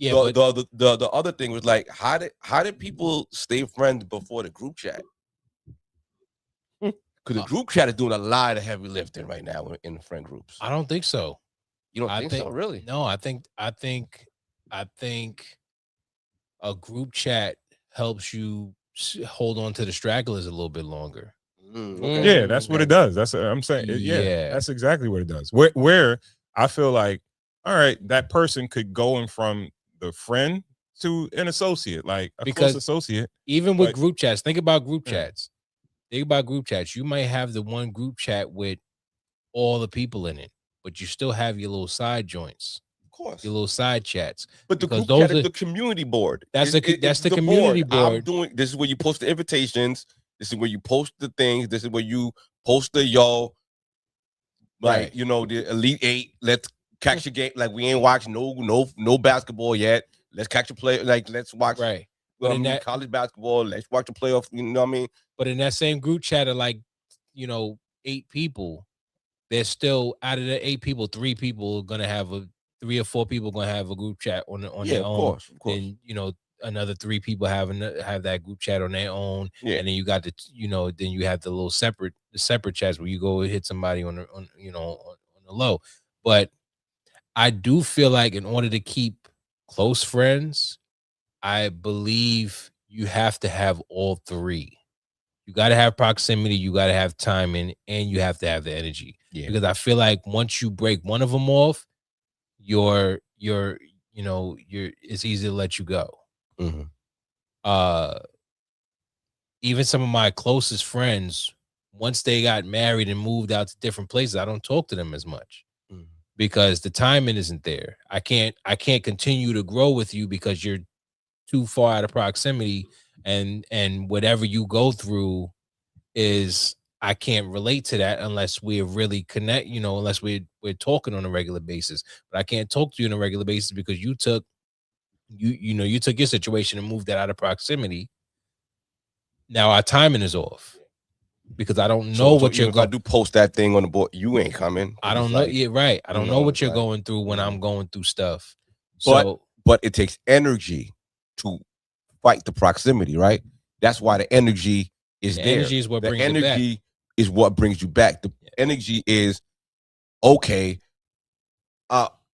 the other thing was like, how did people stay friends before the group chat? Because the group chat is doing a lot of heavy lifting right now in the friend groups. I don't think so. You don't think so, really? No, I think a group chat helps you hold on to the stragglers a little bit longer. Okay. Yeah, that's what it does. That's what I'm saying. Yeah, that's exactly what it does. Where I feel like, all right, that person could go in from the friend to an associate, like a close associate. Even with group chats, think about group chats. Think about group chats. You might have the one group chat with all the people in it, but you still have your little side joints. Of course. Your little side chats. But the group chat is the community board. That's the community board. This is where you post the invitations. This is where you post the things. This is where you post the the Elite Eight. Let's catch a game. Like we ain't watching no basketball yet. Let's catch a play. Like let's watch college basketball. Let's watch the playoff. You know what I mean? But in that same group chat of 8 people, there's still out of the 8 people, 3 people are gonna have 3 or 4 people gonna have a group chat on their own. Of course. And another 3 people have that group chat on their own. Yeah. And then you got then you have the little separate chats where you go hit somebody on the low. But I do feel like in order to keep close friends, I believe you have to have all 3. You got to have proximity, you got to have timing, and you have to have the energy. Yeah. Because I feel like once you break one of them off, it's easy to let you go. Mm-hmm. Even some of my closest friends, once they got married and moved out to different places, I don't talk to them as much because the timing isn't there. I can't continue to grow with you because you're too far out of proximity, and whatever you go through is I can't relate to that unless we really connect, unless we're talking on a regular basis. But I can't talk to you on a regular basis because you took your situation and moved that out of proximity. Now our timing is off. because I don't know So what even you're if I going. do post that thing on the board, you ain't coming. I It's don't know. like, Yeah, right. I you don't know, know what it's you're like, going through when you I'm know. going through stuff. But So but it takes energy to fight the proximity, right? That's why the energy is the there. energy is what The brings it back. energy is what brings you back. The energy is okay.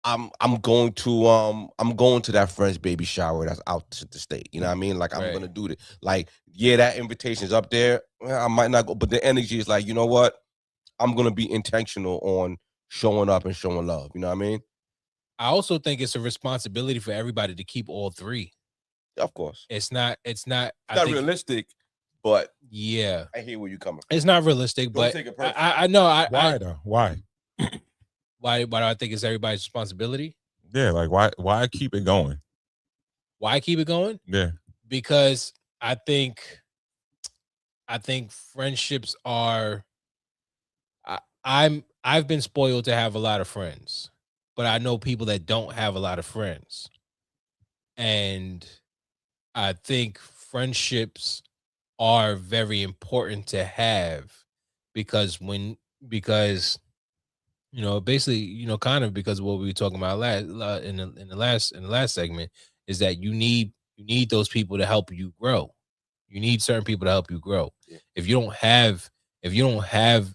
I'm going to that friend's baby shower that's out to the state. You know what I mean? Like I'm Right. gonna do it. Like, yeah, that invitation's up there. Well, I might not go, but the energy is like, you know what? I'm gonna be intentional on showing up and showing love. You know what I mean? I also think it's a responsibility for everybody to keep all three. Of course. It's not. It's I not think, realistic, but yeah, I hear where you're coming from. it's not realistic. Don't But take it personally. I know. Why though? Why? Why do I think it's everybody's responsibility? Yeah, like why keep it going? Why keep it going? Yeah. Because I think friendships are. I've been spoiled to have a lot of friends, but I know people that don't have a lot of friends, and I think friendships are very important to have because basically, kind of because of what we were talking about in the last segment is that you need those people to help you grow. You need certain people to help you grow. Yeah. If you don't have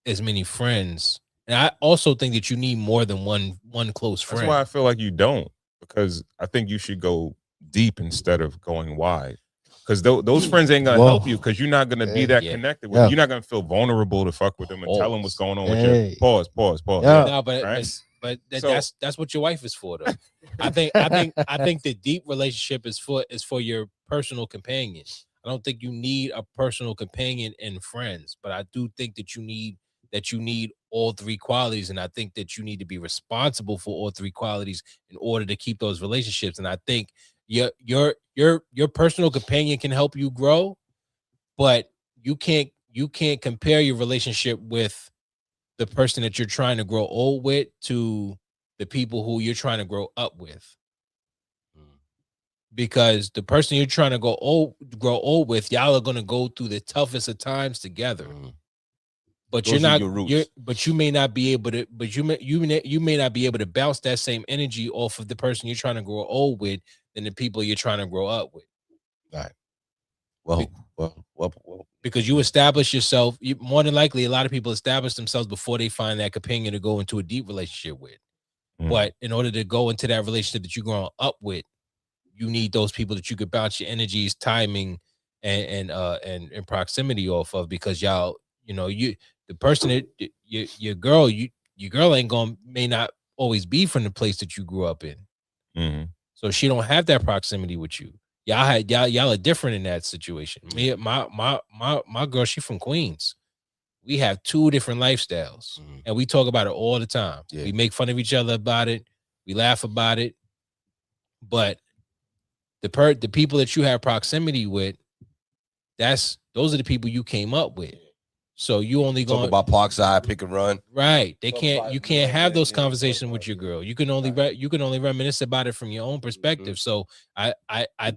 as many friends, and I also think that you need more than one close friend. That's why I feel like you don't, because I think you should go deep instead of going wide. Because those friends ain't gonna help you because you're not gonna be that connected with them. You're not gonna feel vulnerable to fuck with them and tell them what's going on with you. Pause. Yeah. No, but Right? that's what your wife is for, though. I think the deep relationship is for your personal companion. I don't think you need a personal companion and friends, but I do think that you need all three qualities, and I think that you need to be responsible for all three qualities in order to keep those relationships. And I think your personal companion can help you grow, but you can't compare your relationship with the person that you're trying to grow old with to the people who you're trying to grow up with. Because the person you're trying to grow old with, y'all are going to go through the toughest of times together. But Those are your roots. you may not be able to, you may not be able to bounce that same energy off of the person you're trying to grow old with than the people you're trying to grow up with. Right. Well. Because you establish yourself, more than likely, a lot of people establish themselves before they find that companion to go into a deep relationship with. But in order to go into that relationship that you're growing up with, you need those people that you could bounce your energies, timing, and proximity off of, because y'all, the person that your girl may not always be from the place that you grew up in. So she don't have that proximity with you. Y'all are different in that situation. Me, my girl, she from Queens. We have two different lifestyles, and we talk about it all the time. Yeah. We make fun of each other about it. We laugh about it. But the people that you have proximity with, those are the people you came up with. So you only talk about Parkside, pick and run. Right. You can't have those conversations with your girl. You can only reminisce about it from your own perspective. So I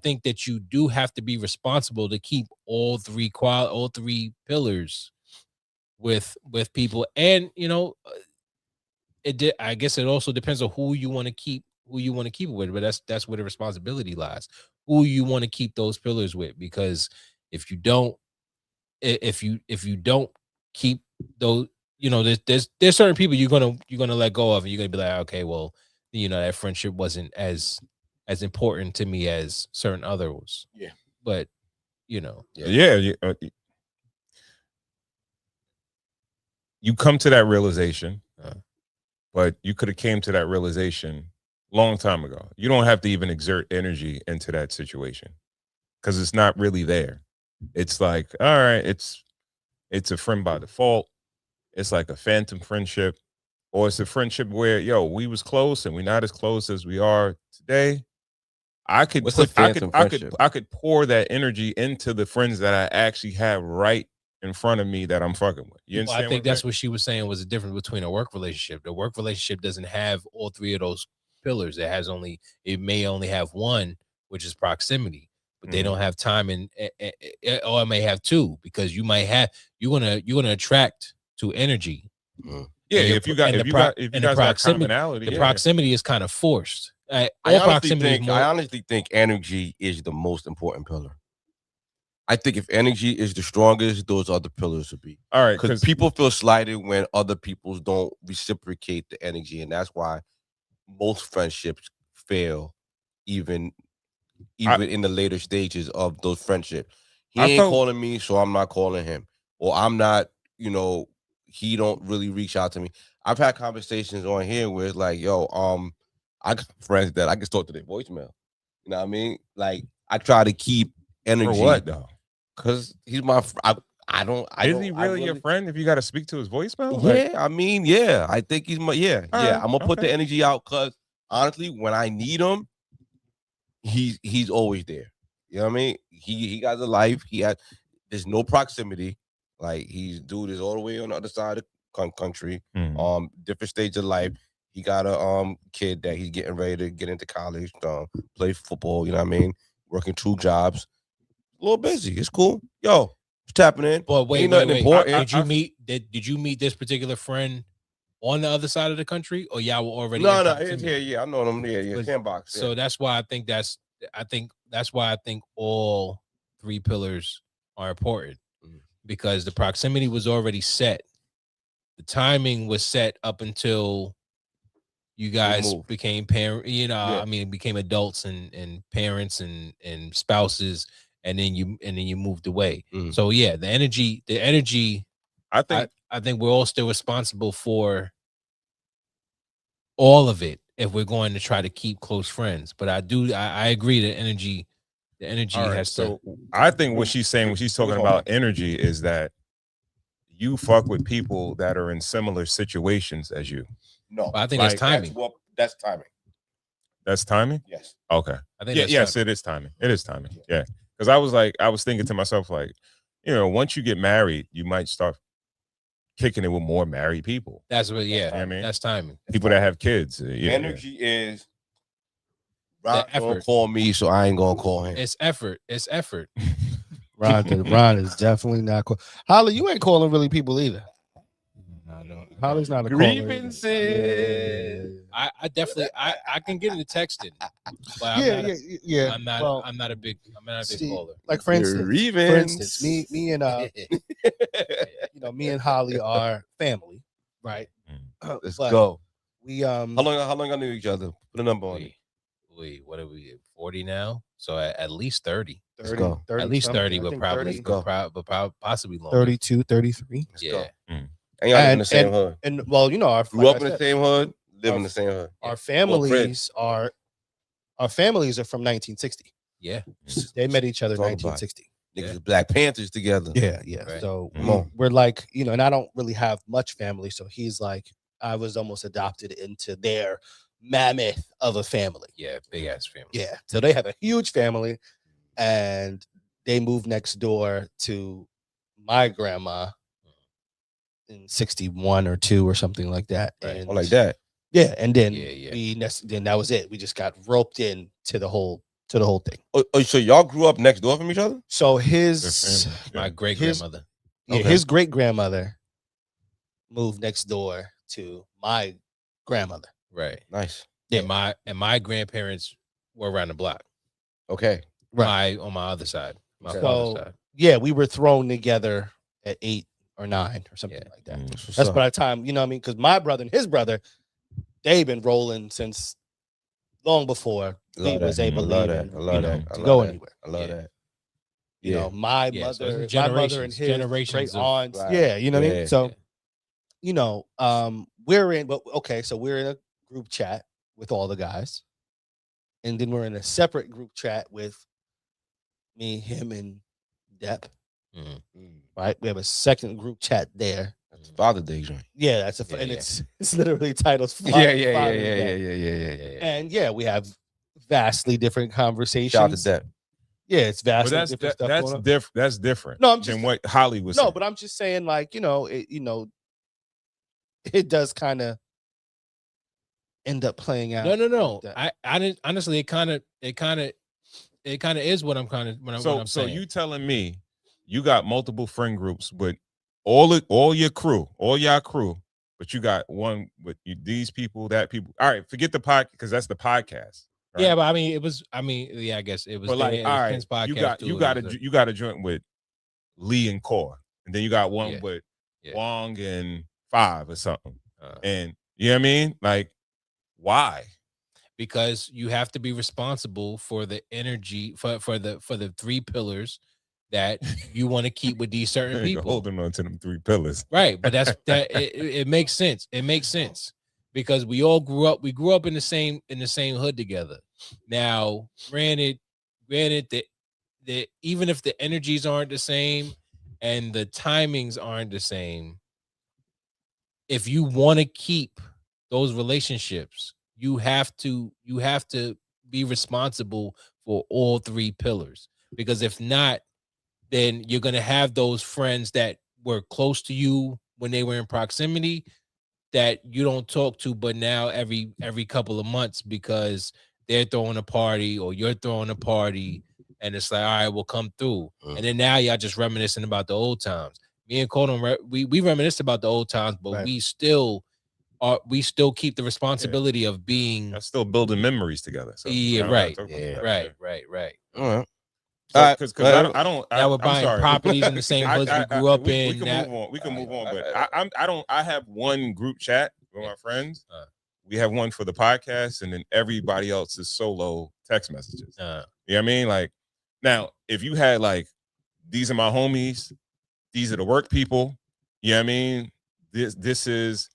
think that you do have to be responsible to keep all three pillars with people. And I guess it also depends on who you want to keep it with, but that's where the responsibility lies. Who you want to keep those pillars with, because if you don't keep those, there's certain people you're gonna let go of, and you're gonna be like, okay, well, that friendship wasn't as important to me as certain others. Yeah. But you come to that realization, but you could have came to that realization long time ago. You don't have to even exert energy into that situation because it's not really there. It's like, all right, it's a friend by default. It's like a phantom friendship, or it's a friendship where, we was close and we're not as close as we are today. I could pour that energy into the friends that I actually have right in front of me that I'm fucking with. I think that's what she was saying was the difference between a work relationship. The work relationship doesn't have all three of those pillars. It may only have one, which is proximity. but they don't have time, and or I may have two, because you're gonna attract to energy. Yeah, And if you guys got proximity, commonality, the yeah. proximity is kind of forced. I All proximity is more. honestly think energy is the most important pillar. I think if energy is the strongest, those other pillars will be. All right, Because people feel slighted when other people don't reciprocate the energy, and that's why most friendships fail, even in the later stages of those friendships. He ain't calling me, so I'm not calling him, or I'm not. He don't really reach out to me. I've had conversations on here where it's like, yo, I got friends that I can talk to their voicemail. You know what I mean? Like, I try to keep energy. For what though? Because he's my. Is he really your friend if you got to speak to his voicemail? Yeah, I mean, yeah. I think he's my. Yeah. I'm gonna put okay. the energy out because honestly, when I need him, he's always there. You know what I mean? He got a life. There's no proximity. Like, he's dude is all the way on the other side of the country. Different stage of life. He got a kid that he's getting ready to get into college, play football. You know what I mean? Working 2 jobs. A little busy. It's cool. Yo, tapping in. But wait. Important. Did you meet this particular friend on the other side of the country, or y'all were already? No, it's here. Yeah, I know them. Yeah, sandbox. Yeah. So that's why I think all 3 pillars are important, because the proximity was already set. The timing was set up until you guys became became adults and parents and spouses, and then you moved away. So yeah, the energy. I think we're all still responsible for all of it if we're going to try to keep close friends. But I agree that the energy has to. So I think what she's saying when she's talking about energy is that you fuck with people that are in similar situations as you. No, I think that's timing. That's timing. That's timing? Yes. Okay. I think yes, it is timing. It is timing. Yeah. Because I was thinking to myself, like, once you get married, you might start kicking it with more married people. That's what, You know what I mean? That's timing. People that have kids. Energy is Ron don't call me, so I ain't gonna call him. It's effort. Ron is definitely not cool. Holly, you ain't calling really people either. No. Holly's not a grievances. I definitely I can get into texting. But yeah. I'm not a big caller. Like for instance, me and me and Holly are family, right? Let's go. We how long I knew each other? Put a number on it. Wait, what are we 40 now? So at least 30. Let's go. 30 at least 30, but probably possibly longer. 32, 33. Yeah. And y'all live in the same hood. And well, our grew up in the same hood, live in the same hood. Our families are from 1960. Yeah. They met each other in 1960. Niggas Black Panthers together. Yeah. Right. So we're like, and I don't really have much family. So he's like, I was almost adopted into their mammoth of a family. Yeah, big ass family. Yeah. So they have a huge family, and they moved next door to my grandma in 61 or 2 or something like that. Right. And like that. Yeah. And then then that was it. We just got roped in to the whole thing. Oh, so y'all grew up next door from each other? So my great grandmother. His great grandmother moved next door to my grandmother. Right. Nice. Yeah. And my grandparents were around the block. Okay. Right. On my other side. My father's side. Yeah, we were thrown together at 8 or 9 or something like that. That's by the time, you know what I mean? Because my brother and his brother, they've been rolling since long before he was able to go anywhere. I love that. You know, my mother and his generations great aunts. Yeah, you know what I mean? So, we're in a group chat with all the guys. And then we're in a separate group chat with me, him, and Depp. Right? We have a second group chat there. That's Father's Day joint. Yeah, that's and it's literally titled Yeah. And we have vastly different conversations. Shout out to Depp. Yeah, it's vastly different stuff. That's different. No, I'm just than what Holly was saying. but I'm just saying, like, it does kind of end up playing out. No. I didn't honestly. It kind of it kind of is what I'm kind of what I'm So saying. you telling me you got multiple friend groups with all your crew, all y'all crew, but you got one with these people, that people. All right, forget the podcast because that's the podcast. Right? Yeah, but I mean, it was. I mean, yeah, I guess it was. But like, it all was right, Ken's podcast you got a joint with Lee and Core, and then you got one Yeah. with Yeah. Wong and Five or something. And you know what I mean? Like, why? Because you have to be responsible for the energy for the three pillars that you want to keep with these certain You're people. holding on to them three pillars, right? But that's that. It makes sense. It makes sense because we all grew up. We grew up in the same hood together. Now, granted, that even if the energies aren't the same and the timings aren't the same, if you want to keep those relationships, you have to be responsible for all three pillars, because if not, then you're going to have those friends that were close to you when they were in proximity that you don't talk to, but now every couple of months because they're throwing a party or you're throwing a party, and it's like, all right, we'll come through. And then now y'all just reminiscing about the old times. Me and Colton, we reminisce about the old times, but we still keep the responsibility of being. I'm still building memories together. So right. All right. Because I don't. Now we're buying sorry. properties in the same hoods we grew up in. We can move on. We can move on. But I don't. I have one group chat with my friends. We have one for the podcast, and then everybody else is solo text messages. You know what I mean? Like, now, if you had like, these are my homies, these are the work people. You know what I mean? This is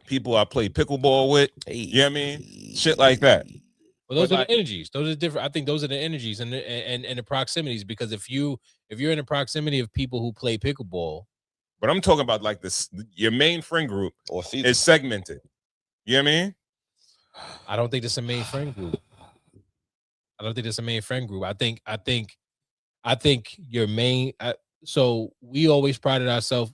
people I play pickleball with. You know what I mean? Shit like that. Well, those are the energies. Those are different. I think those are the energies and the proximities. Because if you're in the proximity of people who play pickleball, but I'm talking about like this, your main friend group is segmented. You know what I mean? I don't think it's a main friend group. I think your main. So we always prided ourselves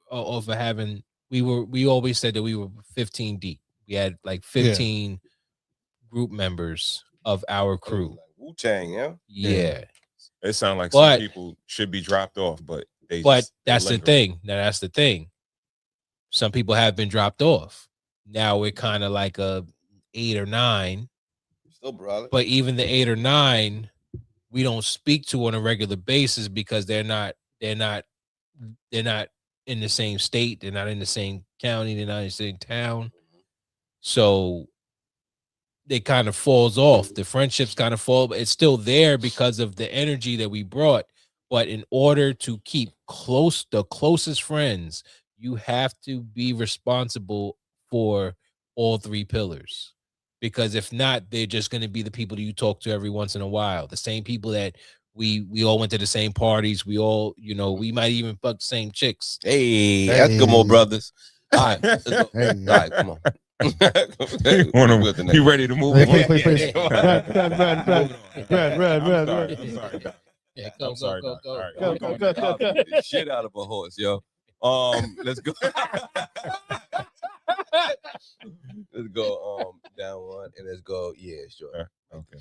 of having. We always said that we were 15 deep. We had like 15. Group members of our crew. Wu-Tang, yeah. It sounds like some people should be dropped off, but that's the thing. Now that's the thing. Some people have been dropped off. Now we're kind of like a 8 or 9. Still brother. But even the 8 or 9, we don't speak to on a regular basis because they're not in the same state. They're not in the same county. They're not in the same town. So it kind of falls off. The friendships kind of fall, but it's still there because of the energy that we brought. But in order to keep the closest friends, you have to be responsible for all three pillars. Because if not, they're just going to be the people that you talk to every once in a while. The same people that we all went to the same parties. We all, we might even fuck the same chicks. Hey, that's good, more brothers. All right, let's go. All right, come on. You ready to move on? Please. I'm sorry. Go. All right, Go. The shit out of a horse, yo. Let's go. Let's go down one and let's go. Yeah, sure. Okay.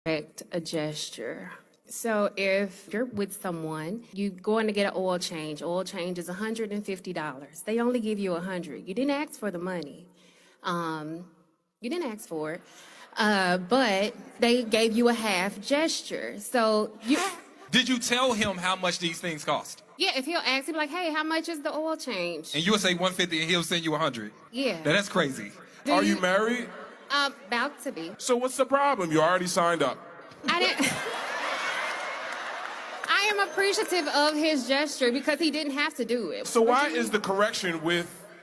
Correct a gesture. So if you're with someone, you going to get an oil change. Oil change is $150. They only give you $100. You didn't ask for the money. You didn't ask for it. But they gave you a half gesture. So you. Did you tell him how much these things cost? Yeah, if he'll ask, he'll be like, hey, how much is the oil change? And you'll say 150 and he'll send you 100. Yeah. Now, that's crazy. Are you married? About to be. So what's the problem? You already signed up. I am appreciative of his gesture because he didn't have to do it. So why is the correction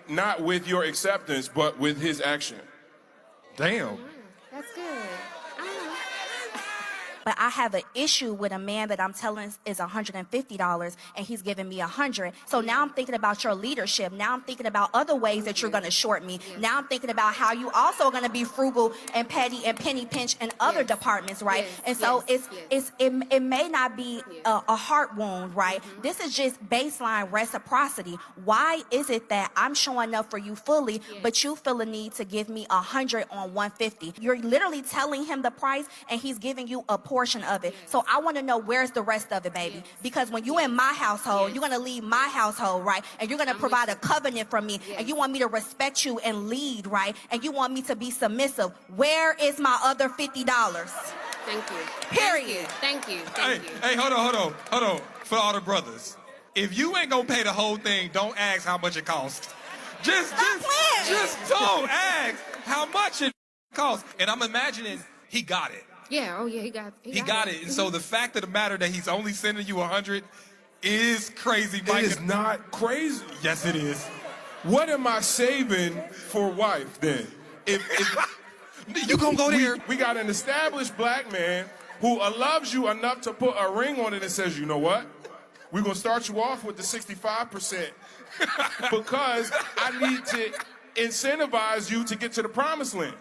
not with your acceptance, but with his action? Damn. That's good. But I have an issue with a man that I'm telling is $150 and he's giving me $100. So now I'm thinking about your leadership. Now I'm thinking about other ways that you're going to short me. Now I'm thinking about how you also are going to be frugal and petty and penny pinch in other departments, right? And so it may not be a heart wound, right? This is just baseline reciprocity. Why is it that I'm showing up for you fully, but you feel a need to give me 100 on 150? You're literally telling him the price and he's giving you a portion of it. So I want to know, where's the rest of it, baby? Because when you in my household, you're going to leave my household, right? And you're going to provide a covenant from me, and you want me to respect you and lead, right? And you want me to be submissive. Where is my other $50? Thank you. Period. Thank you. Hey, hold on. For all the brothers, if you ain't gonna pay the whole thing, don't ask how much it costs. Just don't ask how much it costs. And I'm imagining he got it. Yeah, oh yeah, he got it. And so the fact of the matter that he's only sending you 100 is crazy, Mike. It is not crazy. Yes, it is. What am I saving for wife then? If You gonna go there? we got an established black man who loves you enough to put a ring on it and says, you know what? We're gonna start you off with the 65% because I need to incentivize you to get to the promised land.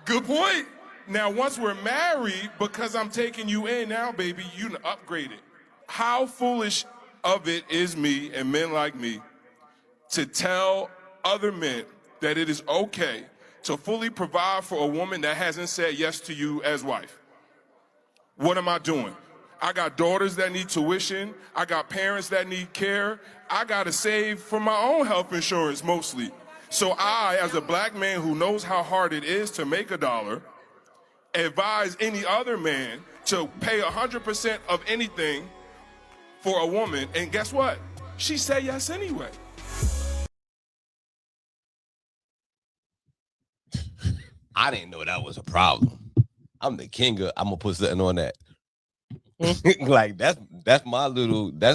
Good point. Now, once we're married, because I'm taking you in now, baby, you done upgraded. How foolish of it is me and men like me to tell other men that it is okay to fully provide for a woman that hasn't said yes to you as wife. What am I doing? I got daughters that need tuition. I got parents that need care. I got to save for my own health insurance mostly. So I, as a black man who knows how hard it is to make a dollar, advise any other man to pay 100% of anything for a woman. And guess what? She said yes anyway. I didn't know that was a problem. I'm the king of, I'm gonna put something on that. Like that's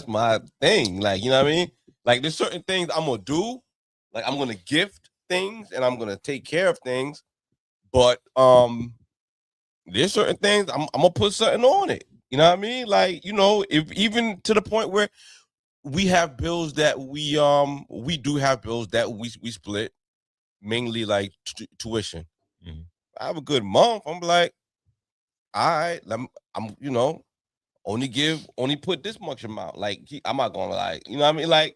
my thing. Like, you know what I mean? Like there's certain things I'm gonna do. Like I'm gonna gift things and I'm gonna take care of things. But there's certain things I'm gonna put something on it. You know what I mean? Like, you know, if even to the point where we have bills that we do have bills that we split, mainly like tuition. Mm-hmm. I have a good month. I'm like, all right, I'm you know, only put this much amount. Like I'm not gonna like, you know what I mean? Like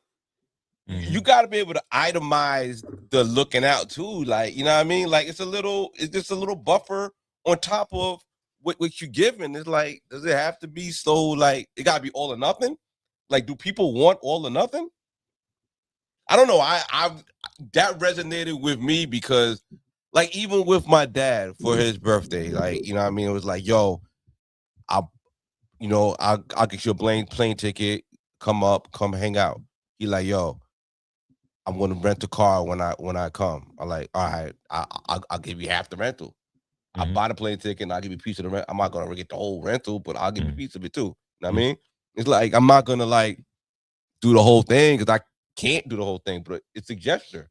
you gotta be able to itemize the looking out too. Like, you know what I mean? Like it's just a little buffer on top of what you're giving. It's like, does it have to be so like it gotta be all or nothing? Like, do people want all or nothing? I don't know. I that resonated with me because like even with my dad for his birthday, like, you know what I mean? It was like, yo, I'll get you a plane ticket, come hang out. He like, yo, I'm gonna rent a car when I come. I'm like, all right, I'll give you half the rental. I'll buy the plane ticket and I'll give you a piece of the rent. I'm not gonna get the whole rental, but I'll give you a piece of it too. You know what I mean? It's like I'm not gonna like do the whole thing because I can't do the whole thing, but it's a gesture.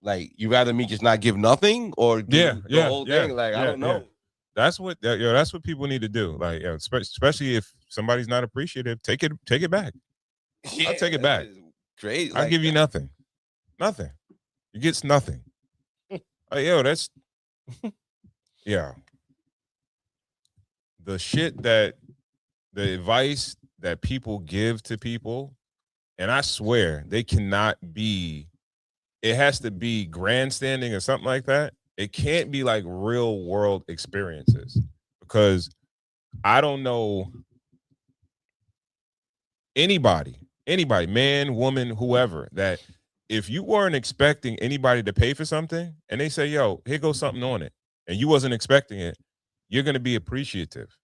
Like, you rather me just not give nothing or do the whole thing? Like, I don't know. Yeah. That's what that's what people need to do. Like, especially if somebody's not appreciative, take it back. I'll take it back. Great. I'll give you nothing. Nothing. You get nothing. That's yeah. The advice that people give to people, and I swear they cannot be, it has to be grandstanding or something like that. It can't be like real world experiences, because I don't know anybody, man, woman, whoever, that if you weren't expecting anybody to pay for something and they say, yo, here goes something on it, and you wasn't expecting it, you're going to be appreciative.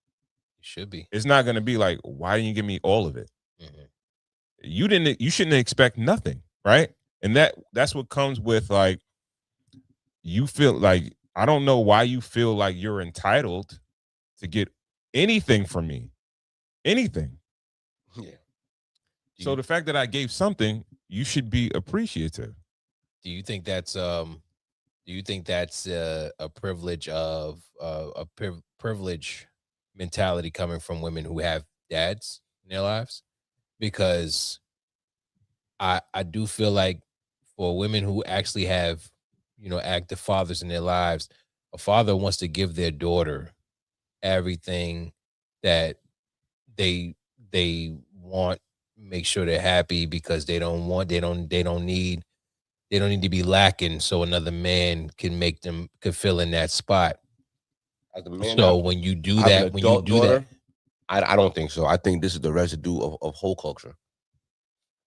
You should be. It's not going to be like, why didn't you give me all of it? You shouldn't expect nothing, right? And that's what comes with, like, you feel like, I don't know why you feel like you're entitled to get anything from me. Anything. Yeah. So the fact that I gave something, you should be appreciative. Do you think that's a privilege of privilege mentality coming from women who have dads in their lives, because I do feel like for women who actually have, active fathers in their lives, a father wants to give their daughter everything that they want, make sure they're happy, because they don't need to be lacking, so another man could fill in that spot. As a man, So when you do I have that, an when you adult do daughter, that, I don't think so. I think this is the residue of whole culture.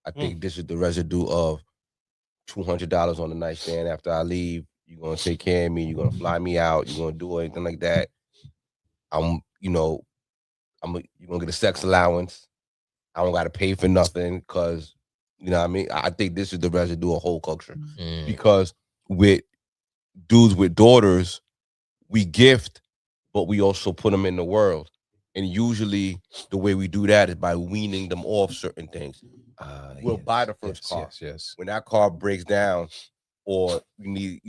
I think this is the residue of $200 on the nightstand after I leave. You're gonna take care of me. You're gonna fly me out. You're gonna do anything like that. You're gonna get a sex allowance. I don't gotta pay for nothing because, you know what I mean? I think this is the residue of whole culture. Because with dudes with daughters, we gift, but we also put them in the world. And usually the way we do that is by weaning them off certain things. We'll buy the first car. Yes. When that car breaks down, or you need,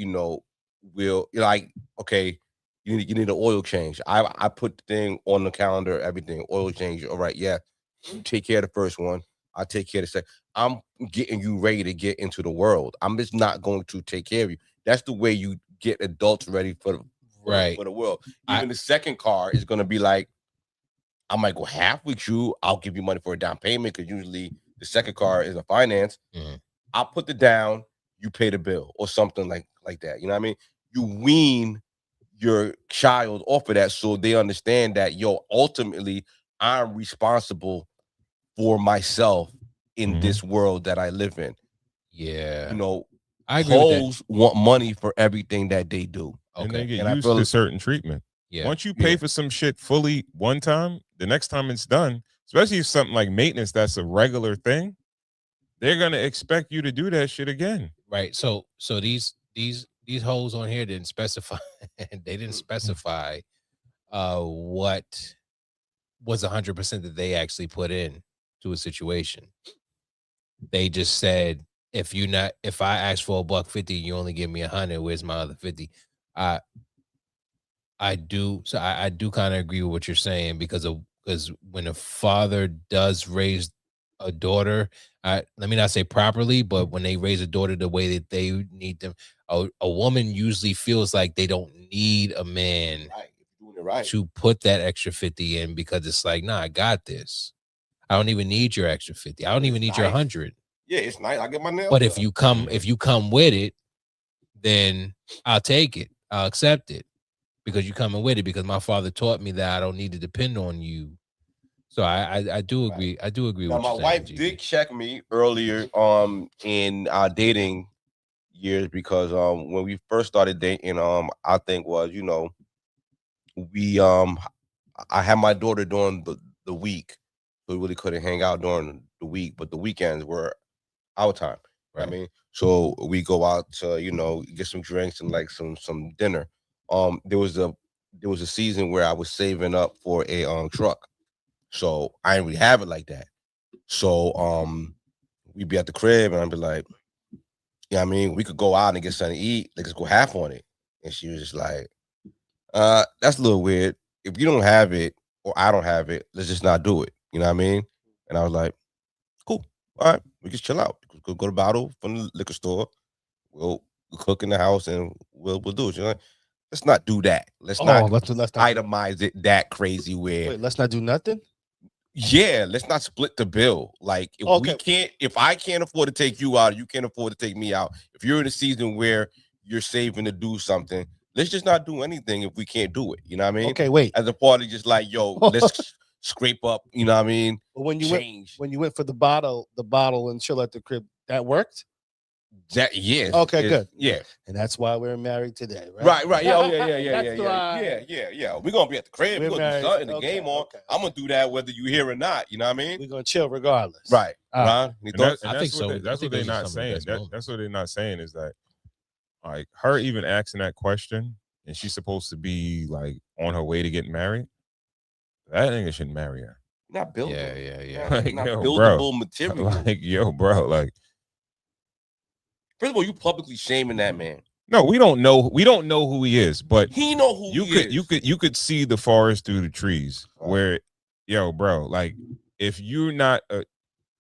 okay, you need an oil change. I put the thing on the calendar, everything, oil change. All right, yeah. You take care of the first one. I'll take care of the second. I'm getting you ready to get into the world. I'm just not going to take care of you. That's the way you get adults ready for the world. Even the second car is going to be like, I might go half with you. I'll give you money for a down payment, because usually the second car is a finance. I'll put the down, you pay the bill, or something like that. You know what I mean? You wean your child off of that, so they understand that, ultimately I'm responsible for myself in this world that I live in. Yeah. I agree hoes want money for everything that they do. And they get used to certain treatment. Yeah. Once you pay for some shit fully one time, the next time it's done, especially if something like maintenance that's a regular thing, they're gonna expect you to do that shit again. Right. So these hoes on here didn't specify. They didn't specify what was 100% that they actually put in to a situation. They just said, if I ask for $150, you only give me 100. Where's my other 50? I do kind of agree with what you're saying, because when a father does raise a daughter, let me not say properly, but when they raise a daughter the way that they need them, a woman usually feels like they don't need a man to put that extra 50 in, because it's like, nah, I got this. I don't even need your extra 50. I don't even need your 100. Yeah, it's nice. I get my nails. But if you come with it, then I'll take it. I'll accept it, because you're coming with it, because my father taught me that I don't need to depend on you. So I do agree. I do agree now, with my wife did check me earlier in our dating years, because when we first started dating, I think was, we I had my daughter during the week, so we really couldn't hang out during the week, but the weekends were our time. Right. I mean, so we go out to, get some drinks and like some dinner. There was a season where I was saving up for a truck, so I didn't really have it like that. So we'd be at the crib and I'd be like, I mean, we could go out and get something to eat. Let's go half on it. And she was just like, that's a little weird. If you don't have it or I don't have it, let's just not do it. You know what I mean? And I was like, cool. All right, we just chill out. Go to the bottle from the liquor store. We'll cook in the house and we'll do it. You know? Let's not do that. Let's not itemize it that crazy where. Wait, let's not do nothing? Yeah, let's not split the bill. Like, if I can't afford to take you out, you can't afford to take me out. If you're in a season where you're saving to do something, let's just not do anything if we can't do it. You know what I mean? Okay, wait. As a party, just like, yo, let's scrape up, you know what I mean? But when you went for the bottle and chill at the crib, that worked? Yes. Okay, good. Yeah. And that's why we're married today, right? Right. Yeah. We're gonna be at the crib. We're gonna do something, the game on. Okay. I'm gonna do that whether you here or not. You know what I mean? We're gonna chill regardless. Right. Ron, I think so. That's what they're not saying. That's what they're not saying is that, like, her even asking that question, and she's supposed to be like on her way to get married. That nigga shouldn't marry her. Not buildable. Yeah. Like, not buildable material. Like, yo, bro, like. First of all, you publicly shaming that man. No, we don't know. We don't know who he is, but He know who you could see the forest through the trees. Where, yo, bro, like if you're not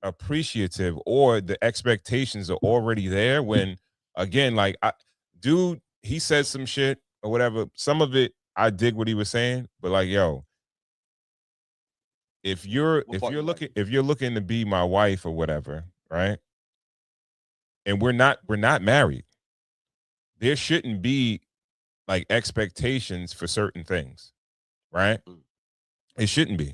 appreciative or the expectations are already there, when again, like, dude, he said some shit or whatever. Some of it, I dig what he was saying, but like, yo, if you're looking to be my wife or whatever, right? And we're not married, there shouldn't be like expectations for certain things, right? It shouldn't be.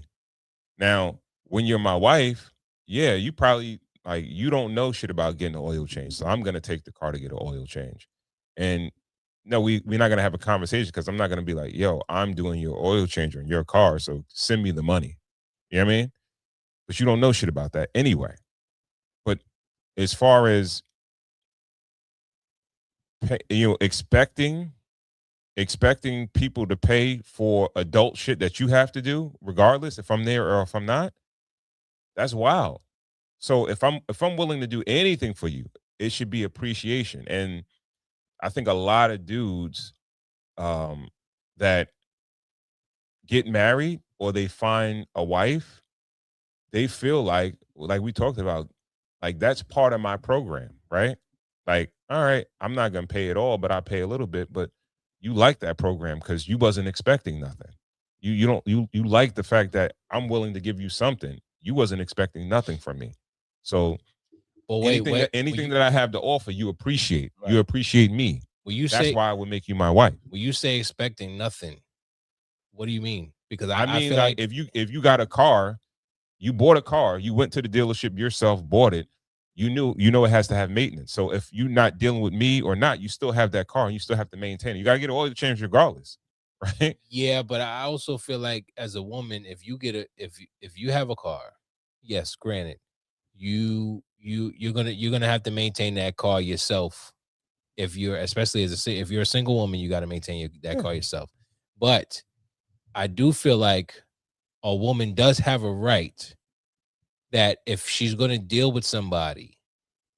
Now, when you're my wife, yeah, you probably like you don't know shit about getting an oil change, so I'm gonna take the car to get an oil change. And no, we're not gonna have a conversation because I'm not gonna be like, yo, I'm doing your oil change on your car, so send me the money. You know what I mean? But you don't know shit about that anyway. But as far as expecting people to pay for adult shit that you have to do, regardless if I'm there or if I'm not, that's wild. So if I'm willing to do anything for you, it should be appreciation. And I think a lot of dudes that get married or they find a wife, they feel like we talked about, like that's part of my program, right? Like, all right, I'm not gonna pay it all, but I pay a little bit. But you like that program because you wasn't expecting nothing. You like the fact that I'm willing to give you something. You wasn't expecting nothing from me. So anything that I have to offer, you appreciate. Right. You appreciate me. That's why I would make you my wife. When you say expecting nothing, what do you mean? Because I mean, feel like if you got a car, you bought a car, you went to the dealership yourself, bought it. You know it has to have maintenance. So if you're not dealing with me or not, you still have that car and you still have to maintain it. You gotta get an oil change regardless, right? Yeah, but I also feel like as a woman, if you have a car, yes, granted, you're gonna have to maintain that car yourself. If you're if you're a single woman, you got to maintain that car yourself. But I do feel like a woman does have a right that if she's going to deal with somebody,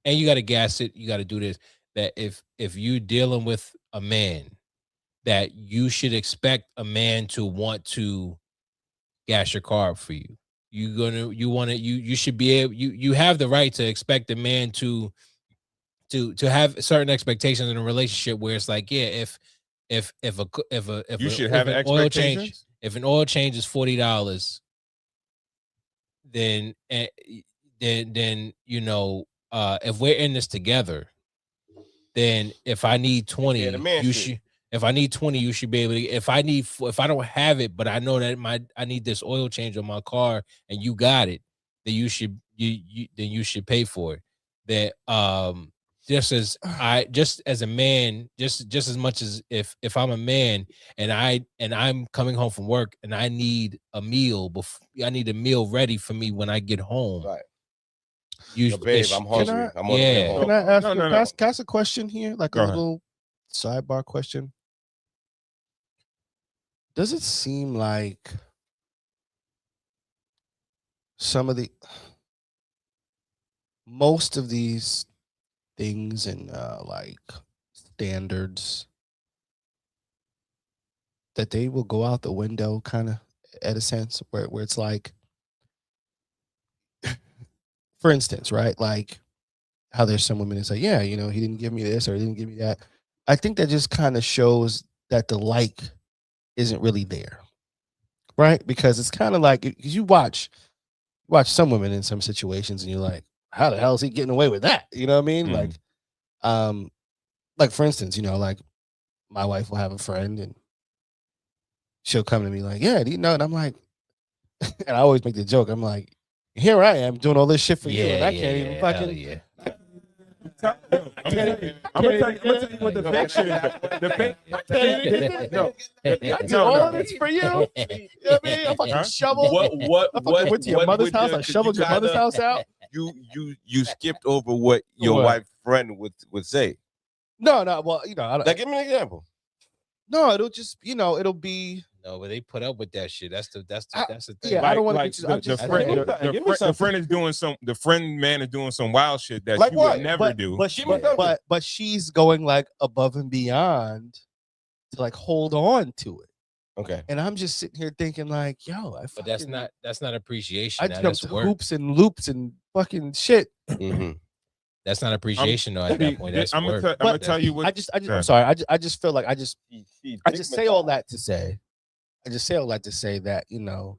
and you got to gas it, you got to do this, that if you're dealing with a man, that you should expect a man to want to gas your car up for you. You should be able, you have the right to expect a man to have certain expectations in a relationship where it's like, yeah, if you should have expectations. If an oil change is $40, then if we're in this together, then if I need 20, if I need 20, you should be able to. If I don't have it, but I know that I need this oil change on my car, and you got it, then you should pay for it. That just as a man, just as much as if I'm a man and I'm coming home from work and I need a meal ready for me when I get home. Right. Babe, I'm hungry. I'm on the way home. Can I ask can I ask a question here? Like a little sidebar question. Does it seem like most of these things and like standards that they will go out the window kind of at a sense where it's like, for instance, right? Like how there's some women that say, yeah, he didn't give me this or he didn't give me that. I think that just kind of shows that the like isn't really there, right? Because it's kind of like, because you watch some women in some situations and you're like, how the hell is he getting away with that? You know what I mean? Mm-hmm. Like for instance, like my wife will have a friend and she'll come to me like, yeah, do you know? And I'm like, and I always make the joke. I'm like, here I am doing all this shit for you, and I can't even fucking. Yeah. I'm gonna tell you what the picture is. I do all of this for you. You know what I mean? I fucking shovel. What went to your mother's house? I shoveled your mother's house out. You skipped over what your wife's friend would say. No. Well, like, give me an example. No, it'll just, it'll be No, but they put up with that shit. That's the thing. Yeah, I don't want to like get you. the friend is doing the friend man is doing some wild shit that Like you what? would never do. But she's going like above and beyond to like hold on to it. Okay. And I'm just sitting here thinking like, yo, But that's not appreciation. I That's jumped work. hoops and loops and fucking shit. Mm-hmm. That's not appreciation though. At that point, that's work. I'm gonna tell you what. I'm sorry. I just feel like I just say all that to say. I just say all that to say that you know,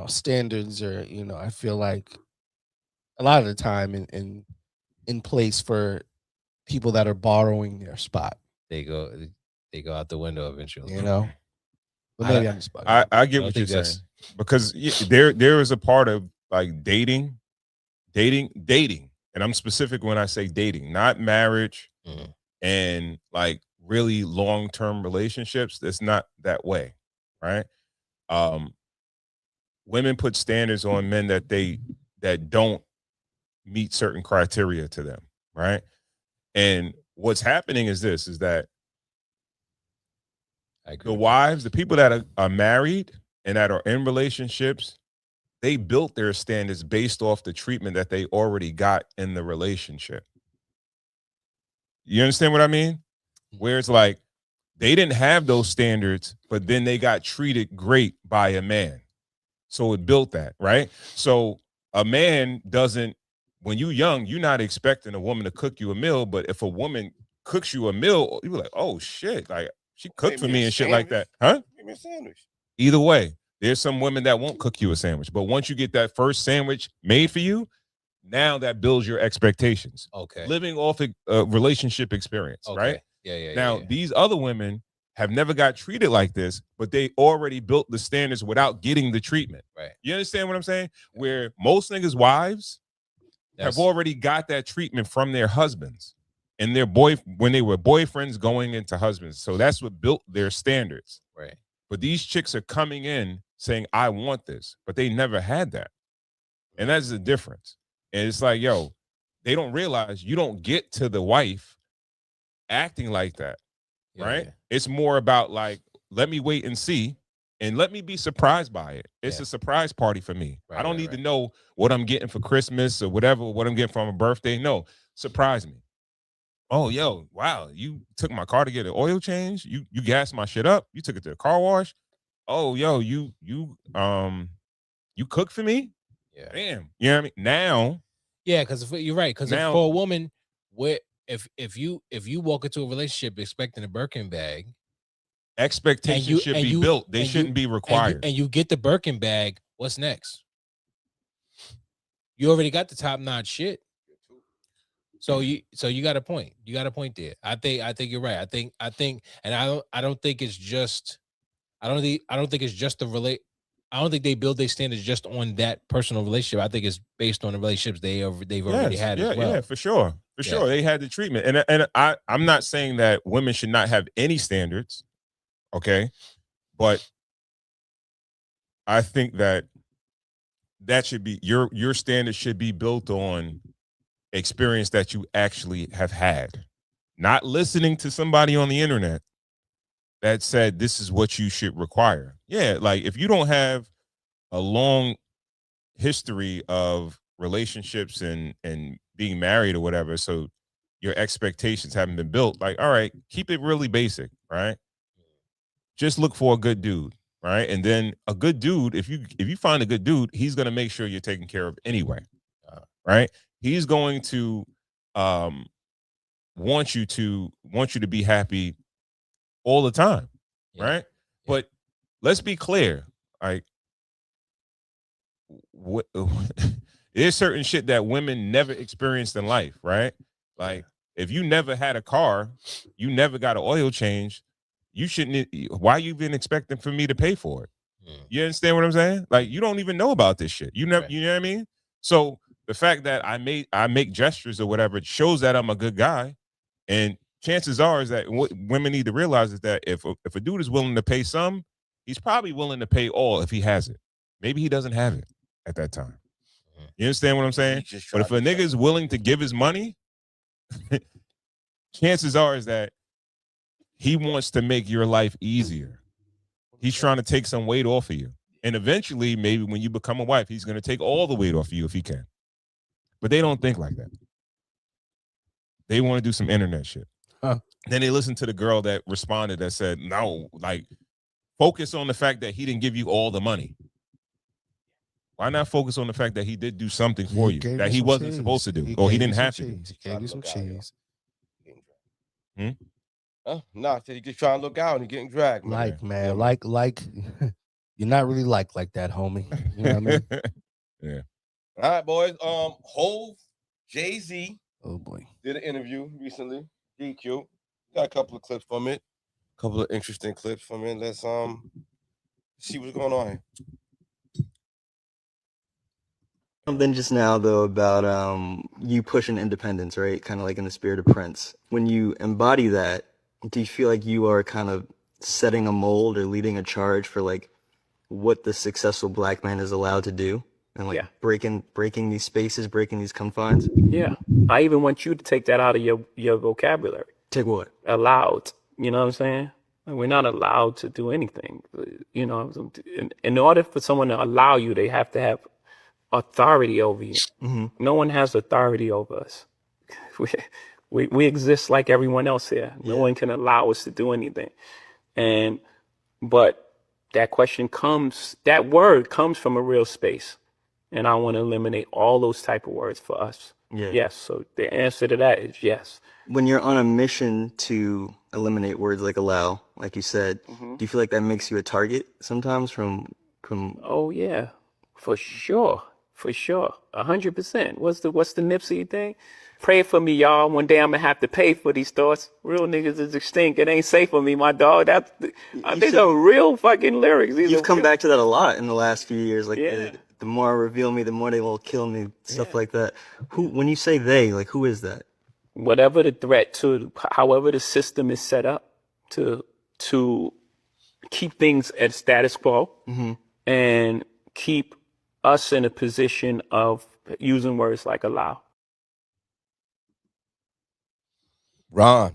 standards are I feel like a lot of the time in place for people that are borrowing their spot. They go out the window eventually. But maybe I'm just bugging. I get what you're saying because there is a part of like dating, and I'm specific when I say dating, not marriage and like really long-term relationships. That's not that way, right? Women put standards on men that don't meet certain criteria to them, right? And what's happening is that the wives, the people that are married and that are in relationships, they built their standards based off the treatment that they already got in the relationship. You understand what I mean? Where it's like they didn't have those standards, but then they got treated great by a man. So it built that, right? So a man doesn't, when you're young, you're not expecting a woman to cook you a meal, but if a woman cooks you a meal, you're like, oh shit, like she cooked for me and shit like that. Huh? Give me a sandwich. Either way, there's some women that won't cook you a sandwich, but once you get that first sandwich made for you, now that builds your expectations. Okay. Living off a relationship experience, right? Yeah. Now, these other women have never got treated like this, but they already built the standards without getting the treatment. Right. You understand what I'm saying? Where most niggas' wives have already got that treatment from their husbands and when they were boyfriends going into husbands. So that's what built their standards. Right. But these chicks are coming in saying, I want this, but they never had that. And that's the difference. And it's like, yo, they don't realize you don't get to the wife acting like that, right? Yeah. It's more about like, let me wait and see, and let me be surprised by it. It's a surprise party for me. I don't need to know what I'm getting for Christmas or whatever, what I'm getting for my birthday. No, surprise me. Oh, yo, wow, you took my car to get an oil change. You gassed my shit up. You took it to the car wash. Oh, yo, you cook for me. Yeah. Damn. You know what I mean? Now. Yeah, because you're right. Because for a woman, if you walk into a relationship expecting a Birkin bag, expectations should be built. They shouldn't be required. And you get the Birkin bag, what's next? You already got the top notch shit. So you got a point. You got a point there. I think you're right. I think, and I don't think it's just. I don't think it's just I don't think they build their standards just on that personal relationship. I think it's based on the relationships they've already had as well. Yeah, for sure. Sure. They had the treatment. And I'm not saying that women should not have any standards. Okay. But I think that should be your standards should be built on experience that you actually have had. Not listening to somebody on the internet that said this is what you should require. Yeah, like if you don't have a long history of relationships and being married or whatever, so your expectations haven't been built, like, all right, keep it really basic, right? Just look for a good dude, right? And then a good dude, if you find a good dude, he's going to make sure you're taken care of anyway, right? He's going to want you to be happy all the time, right? But let's be clear, like there's certain shit that women never experienced in life, right? Like if you never had a car, you never got an oil change, you shouldn't. Why you been expecting for me to pay for it? You understand what I'm saying? Like you don't even know about this shit. You know what I mean? So the fact that I make gestures or whatever, it shows that I'm a good guy. And chances are is that what women need to realize is that if a dude is willing to pay some, he's probably willing to pay all if he has it. Maybe he doesn't have it at that time. You understand what I'm saying? But if a nigga is willing to give his money, chances are is that he wants to make your life easier. He's trying to take some weight off of you. And eventually, maybe when you become a wife, he's going to take all the weight off of you if he can. But they don't think like that. They want to do some internet shit. Huh. Then they listen to the girl that responded that said, no, like, focus on the fact that he didn't give you all the money. Why not focus on the fact that he did do something for you that he wasn't supposed to do, or he didn't have to do? He gave you some cheese. Nah, he's just trying to look out and he's getting dragged, man. Like, man, like you're not really like that, homie. You know what I mean? Yeah. All right, boys. Hove, Jay-Z. Oh boy. Did an interview recently. DQ. Got a couple of clips from it. A couple of interesting clips from it. Let's see what's going on here. Something just now though about you pushing independence, right? Kind of like in the spirit of Prince. When you embody that, do you feel like you are kind of setting a mold or leading a charge for like what the successful black man is allowed to do, and like breaking these spaces, breaking these confines? Yeah, I even want you to take that out of your vocabulary. Take what? Allowed. You know what I'm saying? Like, we're not allowed to do anything. You know, in order for someone to allow you, they have to have authority over you. Mm-hmm. No one has authority over us. We exist like everyone else here. No one can allow us to do anything. But that word comes from a real space. And I want to eliminate all those type of words for us. Yeah. Yes. So the answer to that is yes. When you're on a mission to eliminate words like allow, like you said, do you feel like that makes you a target sometimes from? Oh yeah, for sure. 100%. What's the Nipsey thing? Pray for me, y'all. One day I'm gonna have to pay for these thoughts. Real niggas is extinct. It ain't safe for me, my dog. These are real fucking lyrics. You've come back to that a lot in the last few years. Like the more I reveal me, the more they will kill me. Stuff like that. When you say they, like who is that? Whatever the threat to, however the system is set up to keep things at status quo and keep us in a position of using words like allow. Ron.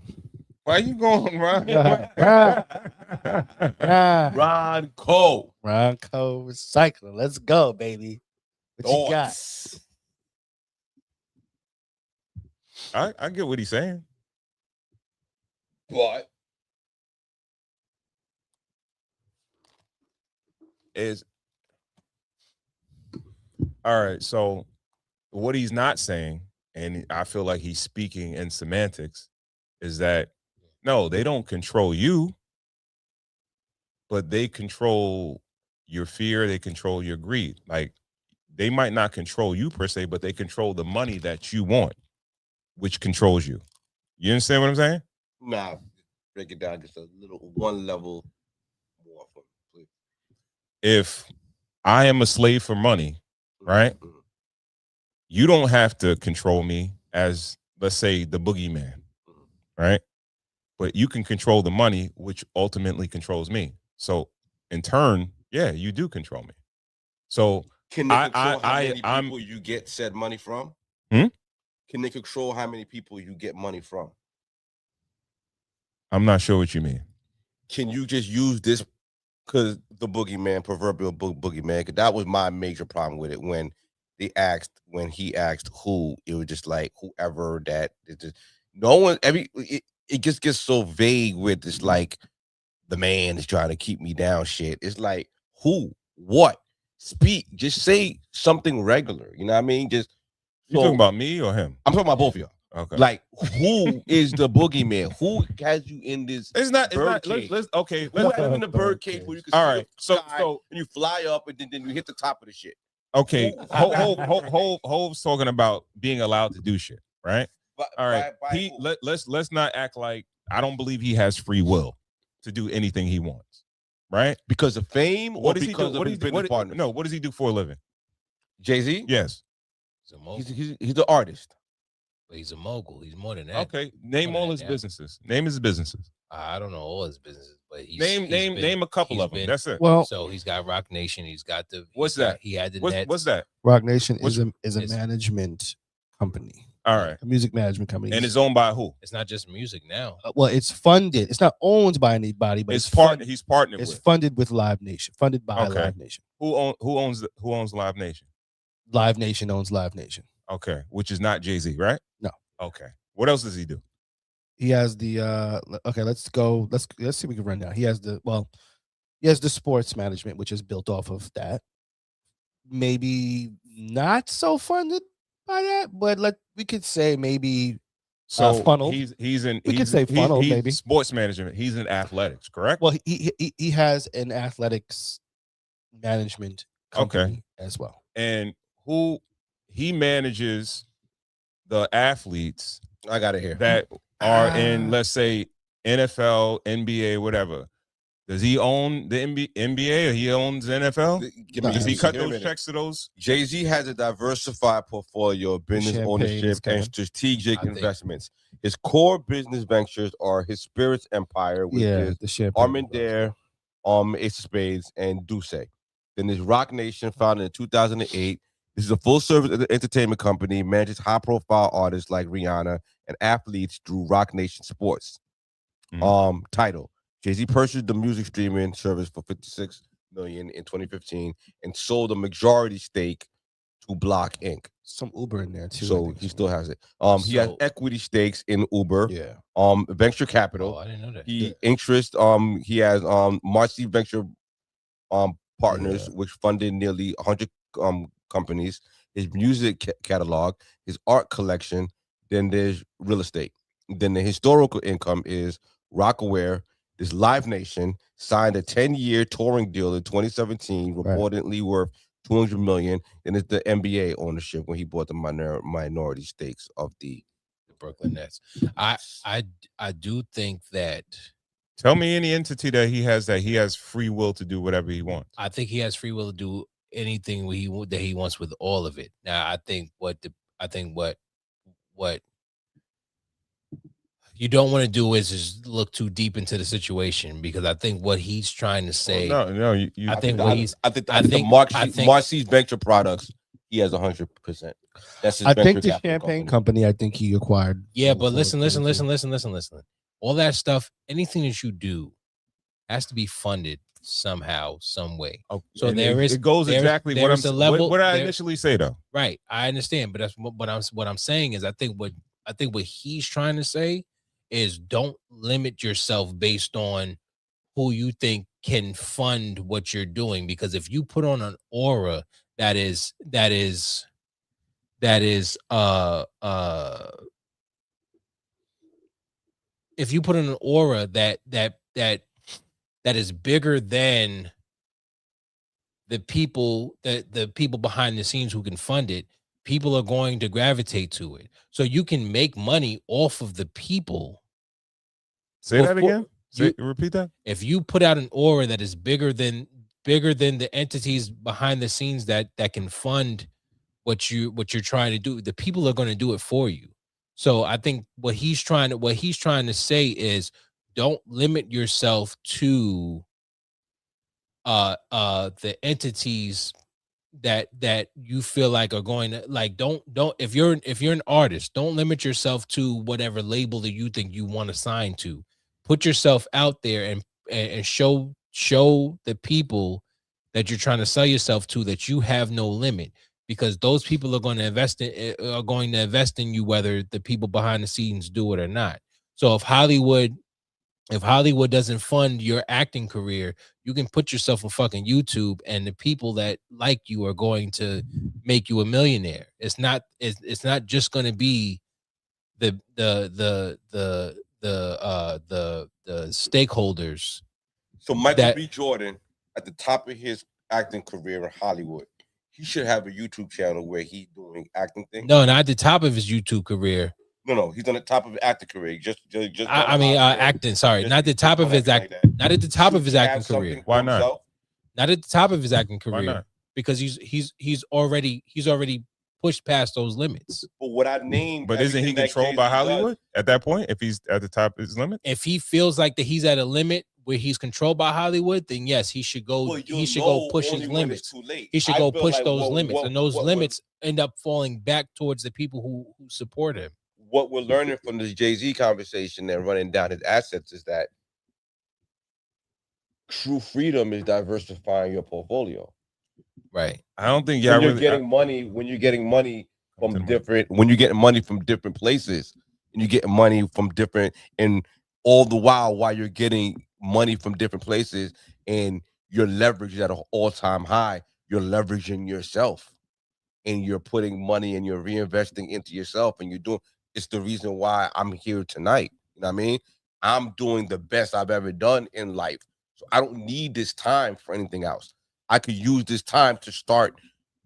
Why you going, Ron? Ron Cole. Ron Cole recycling. Let's go, baby. What you got? I get what he's saying. What? All right, so what he's not saying, and I feel like he's speaking in semantics, is that no, they don't control you, but they control your fear, they control your greed. Like, they might not control you per se, but they control the money that you want, which controls you. You understand what I'm saying? Nah, break it down just a little, one level more for me, please. If I am a slave for money, right? You don't have to control me as, let's say, the boogeyman, right? But you can control the money, which ultimately controls me. So in turn, yeah, you do control me. So can they control how many people you get said money from? Can they control how many people you get money from? I'm not sure what you mean. Can you just use this? Because the boogeyman, proverbial boogeyman, because that was my major problem with it. When he asked who, it was just like whoever that. It just, no one. It just gets so vague with this, like the man is trying to keep me down. Shit. It's like who, what, speak. Just say something regular. You know what I mean? Just. You talking about me or him? I'm talking about both of y'all. Okay. Like, who is the boogeyman? Who has you in this? It's not. Cage? Let's okay. Who has you in the bird cage where you can all see right. the sky and you fly up and then you hit the top of the shit. Okay. Hove's talking about being allowed to do shit, right? All right. Let's not act like I don't believe he has free will to do anything he wants, right? Because of fame, or because of his business partner? No. What does he do for a living? Jay-Z? Yes. He's an artist. But he's a mogul. He's more than that. Okay. Name all his businesses. Name his businesses. I don't know all his businesses, but he's name a couple of them. That's it. Well, so he's got Rock Nation. He's got the. What's that? He had the What's that? Rock Nation is a management company. All right. A music management company. And it's owned by who? It's not just music now. Well, it's funded. It's not owned by anybody, but He's partnered it's with. funded with Live Nation. Funded by Okay. Live Nation. Who owns Live Nation? Live Nation owns Live Nation. Okay, which is not Jay-Z, right? No. Okay. What else does he do? He has the okay, let's see if we can run down. He has the sports management, which is built off of that. Maybe not so funded by that, but we could say maybe funnel. We could say funnel, he's maybe. Sports management. He's in athletics, correct? Well, he has an athletics management company as well. And who he manages the athletes I got it here. that are in, let's say, NFL, NBA, whatever. Does he own the NBA or he owns the NFL? Does he cut those checks to those? Jay-Z has a diversified portfolio of business ownership and strategic investments. His core business ventures are his Spirits Empire, which is the Armandare, Ace of Spades, and Duce. Then there's Rock Nation, founded in 2008. This is a full-service entertainment company, manages high-profile artists like Rihanna and athletes through Rock Nation Sports. Title: Jay-Z purchased the music streaming service for $56 million in 2015 and sold a majority stake to Block Inc. Some Uber in there too. So he still has it. He has equity stakes in Uber. Yeah. Venture capital. Oh, I didn't know that. He has Marcy Venture partners, which funded nearly 100 companies. His music catalog, his art collection. Then there's real estate. Then the historical income is Rockaware. This Live Nation signed a 10-year touring deal in 2017, reportedly worth $200 million. And it's the NBA ownership when he bought the minority stakes of the Brooklyn Nets. I do think that. Tell me any entity that he has free will to do whatever he wants. I think he has free will to do anything that he wants with all of it. Now, I think what you don't want to do is just look too deep into the situation, because I think what he's trying to say. I think Marcy's venture products, he has 100%. That's his. I think the champagne company. I think he acquired. Yeah, but listen. All that stuff, anything that you do, has to be funded somehow, some way. So it goes exactly what I initially say though. Right, I understand, but that's what I'm saying is I think what he's trying to say is don't limit yourself based on who you think can fund what you're doing, because if you put on an aura that is if you put in an aura that is bigger than the people behind the scenes who can fund it, people are going to gravitate to it. So you can make money off of the people. Say that again. Repeat that. If you put out an aura that is bigger than the entities behind the scenes that can fund what you're trying to do, the people are going to do it for you. So I think what he's trying to say is don't limit yourself to the entities that you feel like are going to, like, don't if you're an artist, don't limit yourself to whatever label that you think you want to sign to. Put yourself out there and show the people that you're trying to sell yourself to that you have no limit, because those people are going to invest in you, whether the people behind the scenes do it or not. So if Hollywood doesn't fund your acting career, you can put yourself on fucking YouTube, and the people that like you are going to make you a millionaire. It's not just going to be the stakeholders. So Michael B. Jordan, at the top of his acting career in Hollywood, he should have a YouTube channel where he's doing acting things. No, not at the top of his YouTube career. No, he's on the top of his acting career. Acting. Sorry, not the top of his act. Not at the top of his acting career. Why not? Not at the top of his acting career. Why not? Because he's already pushed past those limits. But what I named, but isn't he controlled by Hollywood at that point? If he's at the top of his limit, if he feels like that he's at a limit where he's controlled by Hollywood, then yes, he should go. Well, He should go push his limits. Too late. He should I go feel push like those limits, and those what limits end up falling back towards the people who support him. What we're learning from this Jay-Z conversation and running down his assets is that true freedom is diversifying your portfolio. Right. I don't think When you're getting money from different places, and you get money from different, and all the while you're getting money from different places, and your leverage is at an all-time high, you're leveraging yourself, and you're putting money and you're reinvesting into yourself, and it's the reason why I'm here tonight. You know what I mean? I'm doing the best I've ever done in life. So I don't need this time for anything else. I could use this time to start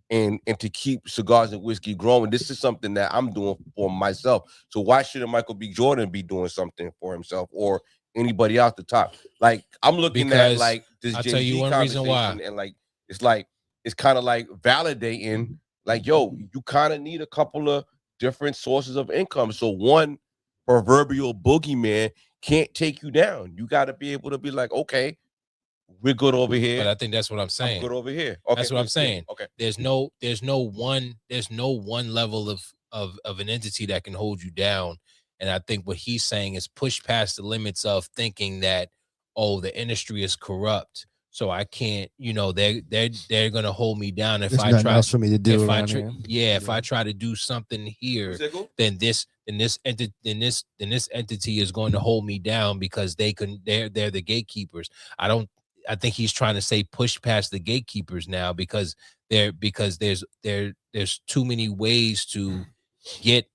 and to keep Cigars and Whiskey growing. This is something that I'm doing for myself. So why shouldn't Michael B. Jordan be doing something for himself, or anybody out the top? Like, I'm looking at like this Jay-Z conversation, and like it's kind of like validating, like, yo, you kind of need a couple of different sources of income. So one proverbial boogeyman can't take you down. You got to be able to be like, okay, we're good over here. But I think that's what I'm saying. I'm good over here. Okay, that's what I'm saying. Okay. There's no one level of an entity that can hold you down. And I think what he's saying is push past the limits of thinking that, oh, the industry is corrupt, so I can't, they're gonna hold me down if I try else for me to do. If I try to do something here, then this entity is going to hold me down because they're the gatekeepers. I think he's trying to say push past the gatekeepers now because there's too many ways to get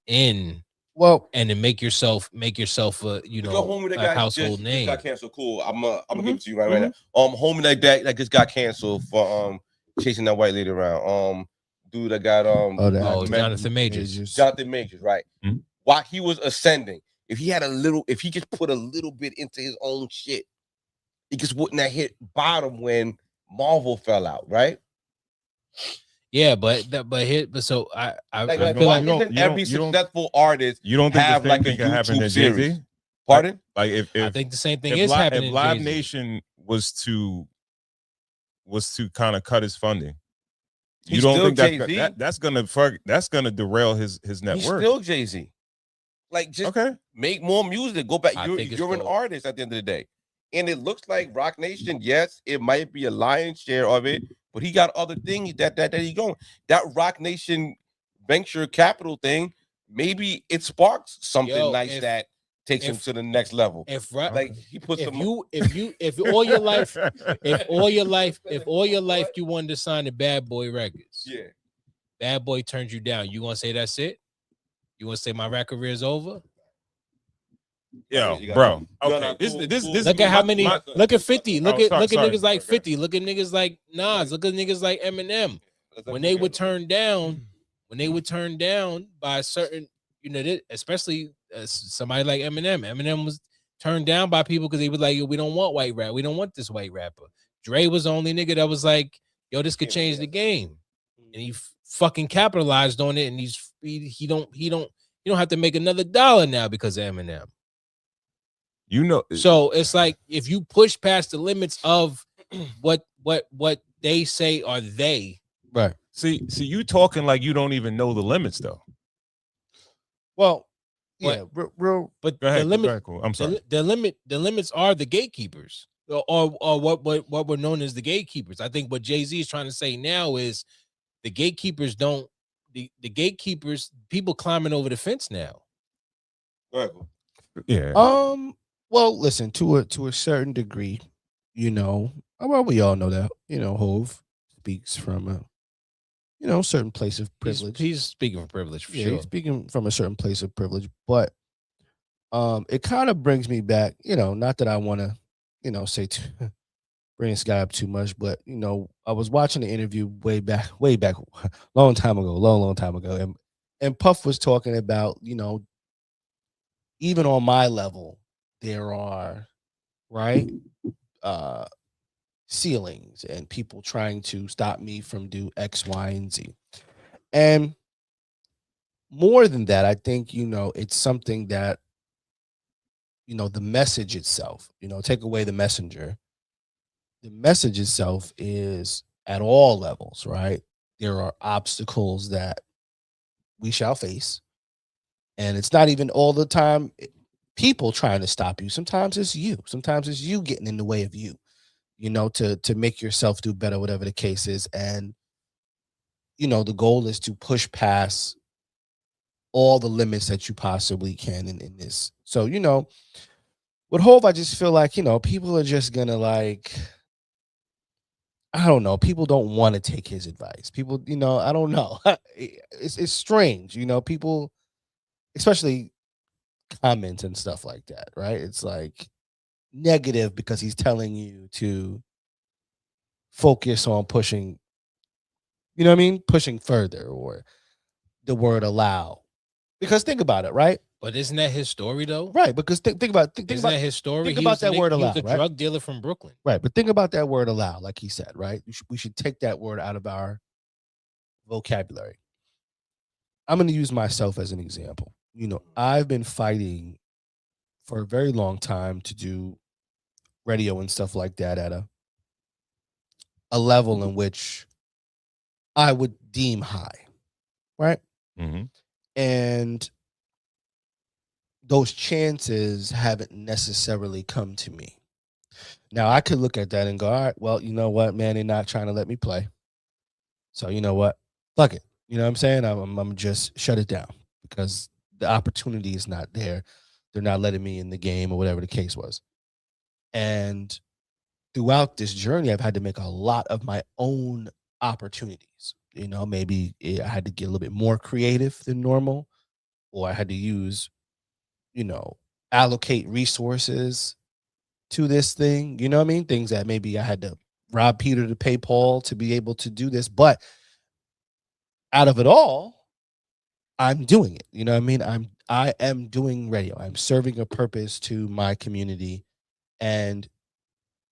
in. Well, and then make yourself a a household name. Got canceled. Cool. I'm gonna give it to you right now. Homie like that just got canceled for chasing that white lady around. Dude that got Jonathan Majors. Jonathan Majors, right? Mm-hmm. While he was ascending, if he just put a little bit into his own shit, he just wouldn't have hit bottom when Marvel fell out, right? Yeah, but so I feel like every successful artist you don't think have the same thing can happen to Jay-Z? Pardon? Like if I think the same thing is happening. If Live Nation was to kind of cut his funding, you don't think that's gonna derail his net He's worth? Still Jay-Z. Like, just make more music. Go back. You're an artist at the end of the day. And it looks like Rock Nation, yes, it might be a lion's share of it, but he got other things that he's going. That Rock Nation venture capital thing, maybe it sparks something that takes him to the next level. If all your life you wanted to sign to Bad Boy Records, yeah, Bad Boy turns you down, you gonna say that's it? You want to say my rap career is over? Yo, bro. Okay. This look at how many. Look at 50. Look at niggas like 50. Look at niggas like Nas. Look at niggas like Eminem. When they were turned down by certain, especially somebody like Eminem. Eminem was turned down by people because they were like, yo, we don't want white rap. We don't want this white rapper. Dre was the only nigga that was like, yo, this could change the game, and he fucking capitalized on it. And he don't have to make another dollar now because of Eminem. So it's like if you push past the limits of what they say are they. Right. See, you talking like you don't even know the limits though. Well, yeah, real. But go ahead, the limit. go ahead, cool. I'm sorry. The limits are the gatekeepers, or what were known as the gatekeepers. I think what Jay-Z is trying to say now is the gatekeepers don't. The gatekeepers, people climbing over the fence now. Go ahead. Yeah. Well, listen, to a certain degree, well, we all know that, Hove speaks from a, certain place of privilege. He's speaking from privilege, for yeah, sure. He's speaking from a certain place of privilege, but it kind of brings me back, not that I want to, say bring this guy up too much, but I was watching an interview way back, long time ago, and Puff was talking about, even on my level, there are ceilings and people trying to stop me from do X, Y, and Z. And more than that, I think, it's something that the message itself, take away the messenger. The message itself is at all levels, right? There are obstacles that we shall face. And it's not even all the time people trying to stop you. Sometimes it's you. Sometimes it's you getting in the way of you, to make yourself do better, whatever the case is. And, the goal is to push past all the limits that you possibly can in this. So, with Hove, I just feel like, people are just gonna like, I don't know. People don't want to take his advice. People, I don't know. It's strange, people, especially comments and stuff like that, right? It's like negative because he's telling you to focus on pushing, you know what I mean? Pushing further or the word allow. Because think about it, right? But isn't that his story though? Right. Because think about Isn't that his story? Think He about was the that word He was allow, a right? drug dealer from Brooklyn. Right. But think about that word allow, like he said, right? We should take that word out of our vocabulary. I'm going to use myself as an example. I've been fighting for a very long time to do radio and stuff like that at a level in which I would deem high, right? Mm-hmm. And those chances haven't necessarily come to me. Now, I could look at that and go, all right, well, you know what, man, they're not trying to let me play. So, you know what? Fuck it. You know what I'm saying? I'm just shut it down because the opportunity is not there. They're not letting me in the game or whatever the case was. And throughout this journey, I've had to make a lot of my own opportunities. Maybe I had to get a little bit more creative than normal, or I had to use, allocate resources to this thing. You know what I mean? Things that maybe I had to rob Peter to pay Paul to be able to do this. But out of it all, I'm doing it. You know what I mean? I am doing radio. I'm serving a purpose to my community. And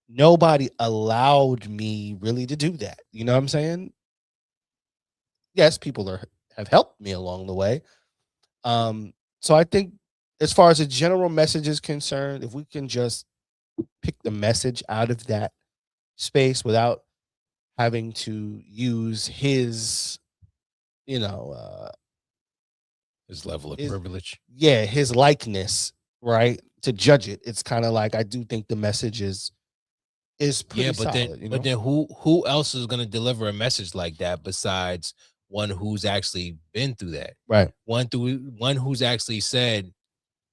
nobody allowed me really to do that. You know what I'm saying? Yes, people have helped me along the way. So I think as far as the general message is concerned, if we can just pick the message out of that space without having to use his, His level of privilege. Yeah, his likeness, right, to judge it. It's kind of like I do think the message is pretty solid. But then who else is going to deliver a message like that besides one who's actually been through that? Right. One who's actually said,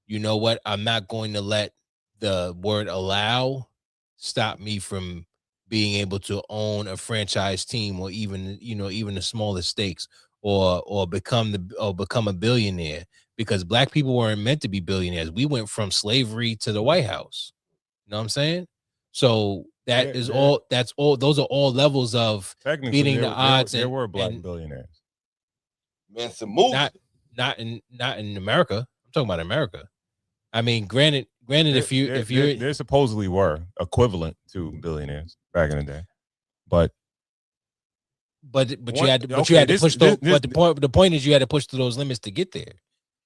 you know what, I'm not going to let the word allow stop me from being able to own a franchise team or even the smallest stakes or become a billionaire, because black people weren't meant to be billionaires. We went from slavery to the White House. You know what I'm saying? So those are all levels of beating the odds. There were black billionaires. Man, some moves. Not in America. I'm talking about America. I mean, granted, there supposedly were equivalent to billionaires back in the day, but you had to push those. But the point is, you had to push through those limits to get there.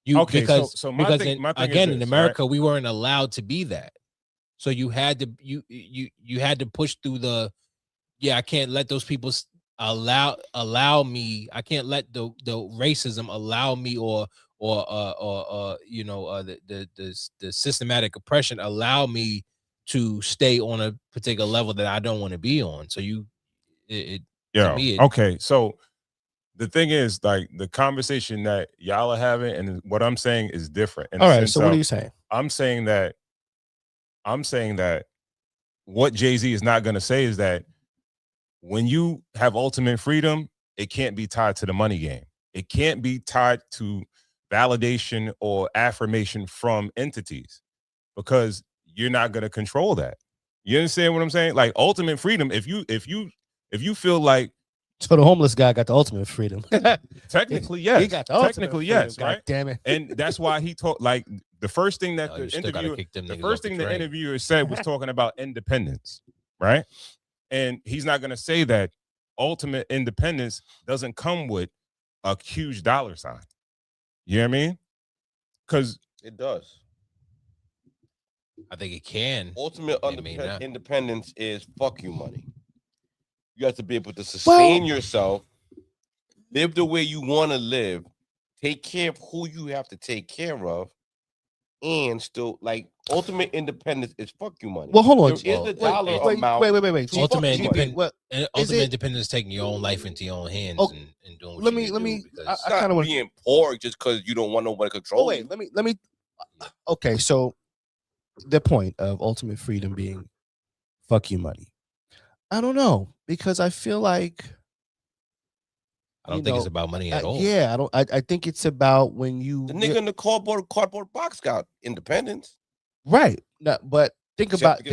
Because in America, right? We weren't allowed to be that. So you had to you had to push through the. Yeah, I can't let those people allow me. I can't let the racism allow me or the systematic oppression allow me to stay on a particular level that I don't want to be on. So okay. So the thing is, like, the conversation that y'all are having and what I'm saying is different. All right. So what are you saying? I'm saying that what Jay-Z is not going to say is that when you have ultimate freedom, it can't be tied to the money game. It can't be tied to validation or affirmation from entities, because you're not going to control that. You understand what I'm saying? Like, ultimate freedom, if you feel like, so the homeless guy got the ultimate freedom. Technically, yes. He got the ultimate freedom, yes, God right? damn it. And that's why he talked, like, the first thing that the interviewer said was talking about independence, right? And he's not going to say that ultimate independence doesn't come with a huge dollar sign. You know what I mean? Because it does. I think it can. Ultimate It may not. independence is fuck you money. You have to be able to sustain yourself, live the way you want to live, take care of who you have to take care of, and still like ultimate independence is fuck you money. Well, hold on. There is a dollar amount. Wait. Ultimate fuck you money. ultimate independence is taking your own life into your own hands and doing what let you me need let to me. do because It's not being poor just because you don't want nobody to control. Wait, let me. Okay, so the point of ultimate freedom being fuck you money. I don't know because I feel like I don't think it's about money at all. Yeah, I don't. I think it's about when you the nigga in the cardboard box got independence. Right. No, but think about this.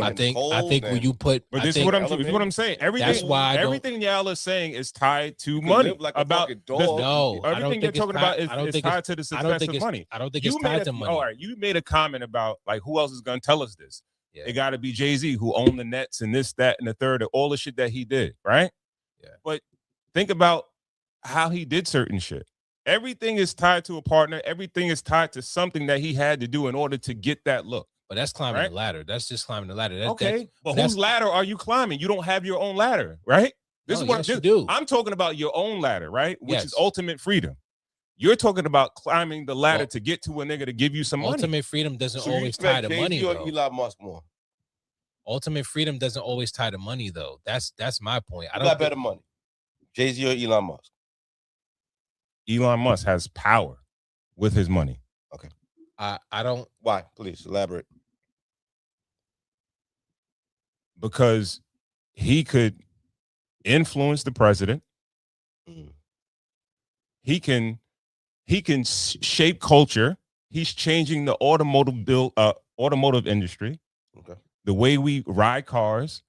I think when you put. But this is what I'm saying. Everything. That's why everything y'all are saying is tied to money. Like about no, everything you're talking about is tied to the success of money. I don't think it's tied to money. All right, you made a comment about like who else is gonna tell us this? Yeah. It got to be Jay-Z who owned the Nets and this, that, and the third, and all the shit that he did, right? Yeah. But think about how he did certain shit. Everything is tied to a partner. Everything is tied to something that he had to do in order to get that look. But that's climbing the ladder. That's just climbing the ladder. But whose ladder are you climbing? You don't have your own ladder, right? This is what you do. I'm talking about your own ladder, right? Which is ultimate freedom. You're talking about climbing the ladder to get to a nigga to give you some money. Ultimate freedom doesn't always tie to money, or though. Elon Musk more? Ultimate freedom doesn't always tie to money, though. That's my point. I Who don't got better money, Jay-Z or Elon Musk? Elon Musk has power with his money. Okay. I don't. Why? Please elaborate. Because he could influence the president. He can shape culture. He's changing the automotive industry. Okay. The way we ride cars.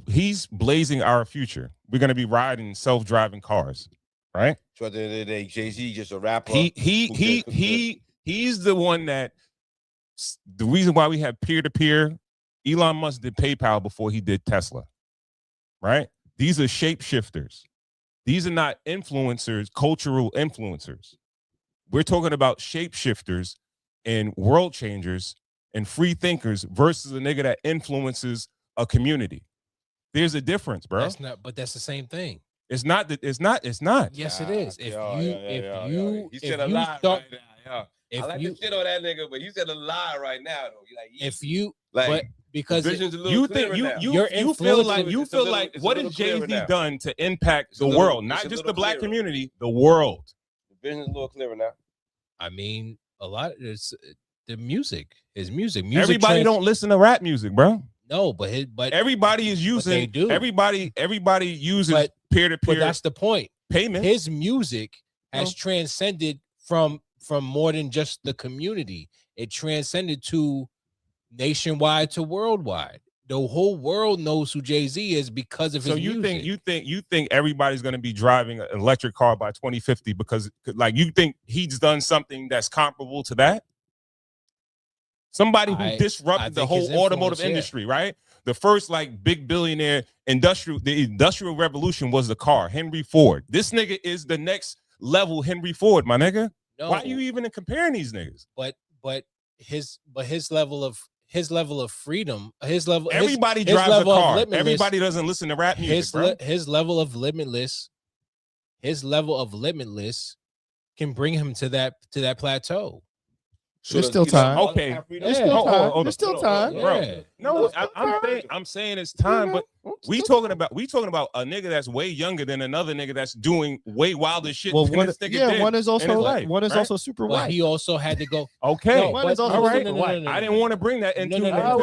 He's blazing our future. We're gonna be riding self-driving cars, right? So at the end of the day, Jay-Z just a rapper. He's the one that the reason why we have peer-to-peer. Elon Musk did PayPal before he did Tesla, right? These are shapeshifters. These are not influencers, cultural influencers. We're talking about shapeshifters and world changers and free thinkers versus a nigga that influences a community. There's a difference, bro. That's not, but that's the same thing. It's not that. It's not. Yes, it is. He said a lie start, right now. if I like you, to shit on that nigga, but he said a lie right now though. But because you think you feel like what has Jay-Z done to impact the world, not just the black community, the world? The vision's a little clearer now. I mean, a lot. It's the music. His music. Everybody don't listen to rap music, bro. No, but everybody is using. They do. Everybody uses peer-to-peer. But that's the point. Payment. His music has transcended from more than just the community. It transcended to nationwide to worldwide. The whole world knows who Jay-Z is because of his music. You think everybody's going to be driving an electric car by 2050 because like you think he's done something that's comparable to that? Somebody who disrupted the whole automotive industry, right? The first like big billionaire the industrial revolution was the car, Henry Ford. This nigga is the next level Henry Ford, my nigga. No. Why are you even comparing these niggas? But his level of freedom, everybody drives a car. Everybody doesn't listen to rap music, bro. His level of limitless can bring him to that plateau. There's still time. Okay. There's still time. There's still time, bro. No, I'm saying it's time, but we talking about a nigga that's way younger than another nigga that's doing way wilder shit. Well, one is also super white. But he also had to go. Okay, one is also all right. No. I didn't want to bring that into.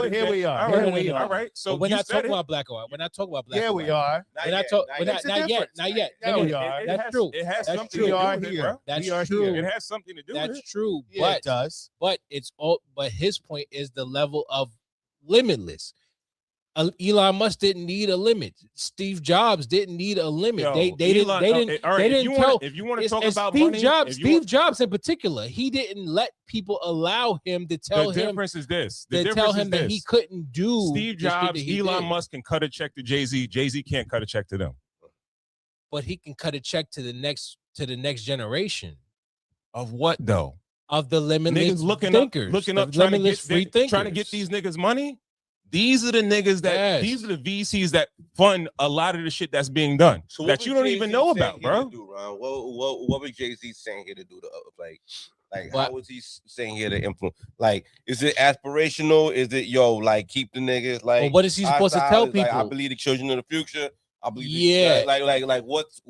Here we are. All right. So we're not talking about black or white. We're not talking about black. Yeah, we are. Not yet. Yeah, we are. That's true. It has something to do with it, bro. That's true. It has something to do with it. That's true. But it does. But it's all. But his point is the level of limitless. Elon Musk didn't need a limit. Steve Jobs didn't need a limit. They didn't. If you want to talk about money, Steve Jobs in particular, he didn't let people allow him to tell him. The difference is this. That he couldn't do. Steve Jobs, Elon Musk can cut a check to Jay-Z. Jay-Z can't cut a check to them. But he can cut a check to the next generation. Of what though? of the limitless Niggas looking thinkers, looking the up, trying to limitless get free thinkers. trying to get these niggas money. These are the niggas that Yes. these are the VCs that fund a lot of the shit that's being done So that you don't even know about, bro. What was Jay-Z saying here to do? Like What? how was he saying here to influence? Like, is it aspirational? Is it like keep the niggas like? Well, what is he supposed to eyes tell out? It's like, I people? believe the children of the future. I believe. Yeah. Like what's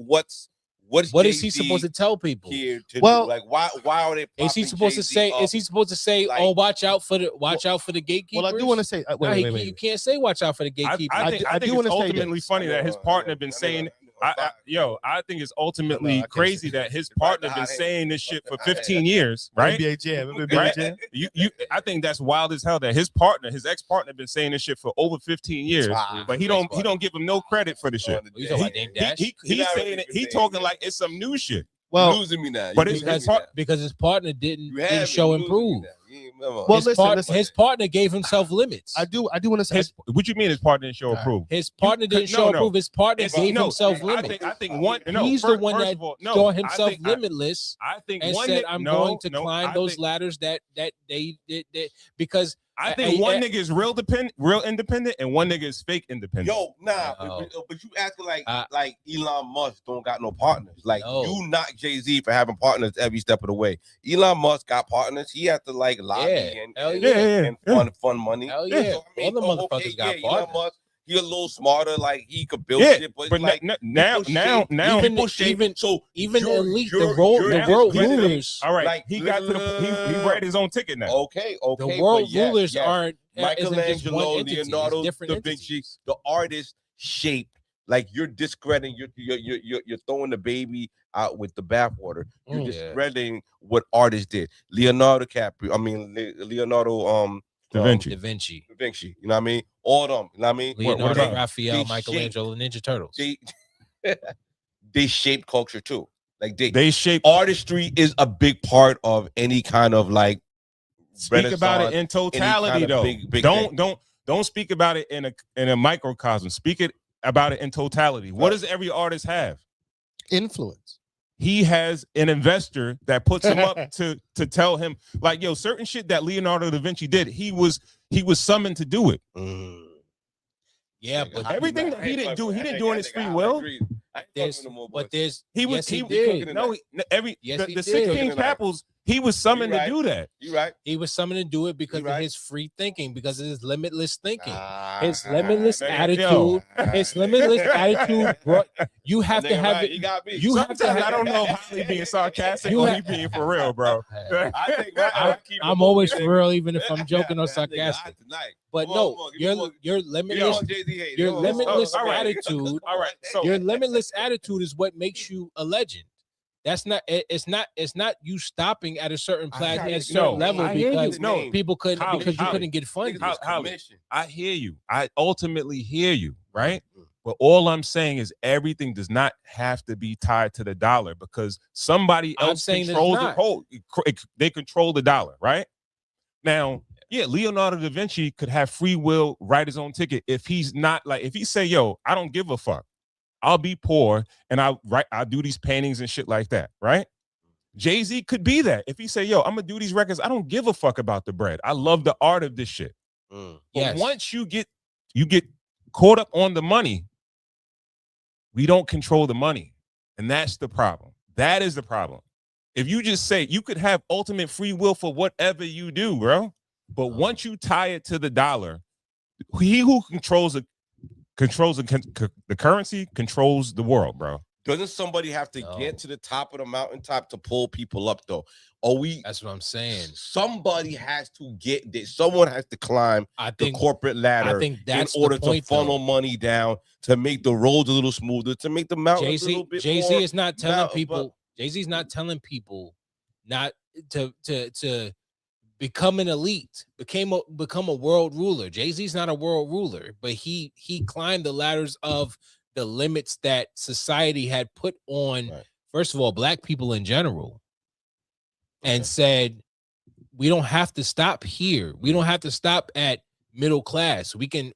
What is he supposed to tell people? here to Well, do? Like why are they? Is he propping supposed to Jay-Z say? up? Is he supposed to say? like- oh, watch out for the gatekeepers. Well, I do want to say, wait, You wait. can't say watch out for the gatekeepers. I think I do it's wanna say ultimately this. funny that his partner been saying. I think it's ultimately can't crazy say that his partner been saying this shit for 15 years, right? NBA Jam. Right? I think that's wild as hell that his ex-partner, been saying this shit for over 15 years, but he don't give him no credit for the shit. You talking about Dame Dash? He's saying it. He talking like it's some new shit. Well, losing me now. But You it's losing his me part now. because his partner didn't You have show been losing me improve. now. You ain't- come on. Well, his, listen. his partner gave himself limits. I do want to say. What you mean his partner didn't show approval? His partner didn't no, show no. approve. His partner It's- gave no, himself limits. I think one. No, He's first, the one first that of all, no, saw I himself think- limitless I think and one said, nigga- "I'm no, going to no, climb I those think- ladders that they because." I think one nigga is real independent, and one nigga is fake independent. Yo, nah, No. but you acting like Uh, like Elon Musk don't got no partners. Like No. you knock Jay-Z for having partners every step of the way. Elon Musk got partners. He has to like lobby Yeah. Hell and, yeah. and fund money. Hell yeah. So, All the motherfuckers got Elon partners. Musk, he a little smarter. Like he could build Yeah, shit, but but like now, people shape. So even you're- elite, you're- the world you're rulers. all right, like, he got to the he read his own ticket now. Okay, The but world yes, rulers yes. aren't isn't just one Michelangelo, entity, it's Leonardo different da Vinci, entities. the artist shaped. Like you're discrediting, you're throwing the baby out with the bathwater. You're Yeah. discrediting what artists did. Leonardo DiCaprio, Leonardo Da Vinci. Da Vinci, Da Vinci. You know what I mean? All of them. You know what I mean? Leonardo, about- Raphael, they Michelangelo, and Ninja Turtles. They shaped culture too. Like They shape. artistry is a big part of any kind of like Speak about it in Renaissance, totality, kind of though. big Don't speak about it in a microcosm. Speak about it in totality. What does every artist have? influence. He has an investor that puts him up to tell him, like, yo, certain shit that Leonardo da Vinci did, he was summoned to do it. Yeah, but Everything that he didn't do, he didn't do in his free will. there's He was yes, he he did. no he, every Yes, the he 16 did. chapels, he was summoned You to right. do that. You right? He was summoned to do it because You of right. his free thinking, because of his limitless thinking, Ah, his limitless nigga, attitude. His limitless attitude, bro. You have to have it. You got me. You have to Sometimes have. I don't know if he being sarcastic You or ha- he being for real, bro. I think I keep I'm it always moving, for nigga. real, even if I'm joking or sarcastic. Tonight. But Come on, no, come on, give me more. your Give me limitless, more Jay-Z hate. your Come on, limitless all right. attitude, All right, so your limitless attitude is what makes you a legend. That's not. It's not you stopping at a certain got at a it. certain No, level I hear you. because No, people couldn't Holly, because you Holly. couldn't get funded. Niggas was Holly. commissioned. I hear you. I ultimately hear you, right? But all I'm saying is everything does not have to be tied to the dollar, because somebody I'm else saying there's controls not. they control the dollar, right? Now, yeah, Leonardo da Vinci could have free will, write his own ticket. If he's not like, if he say, yo, I don't give a fuck, I'll be poor and I'll do these paintings and shit like that, right? Jay-Z could be that. If he say, yo, I'm gonna do these records, I don't give a fuck about the bread. I love the art of this shit. But Yes. once you get caught up on the money, we don't control the money. And that's the problem. That is the problem. If you just say you could have ultimate free will for whatever you do, bro. But once you tie it to the dollar, he who controls the currency controls the world, bro. Doesn't somebody have to No. get to the top of the mountaintop to pull people up, though? Or That's what I'm saying. somebody has to get there. Someone has to climb I the think corporate ladder I think that's in order the point, to funnel though. money down, to make the roads a little smoother, to make the mountains a little bit Jay-Z more. is not telling mountain, people. Jay-Z's not telling people not to become an elite, become a world ruler. Jay-Z's not a world ruler, but he climbed the ladders of the limits that society had put on, Right. first of all, black people in general, and said, we don't have to stop here. We don't have to stop at middle class. We can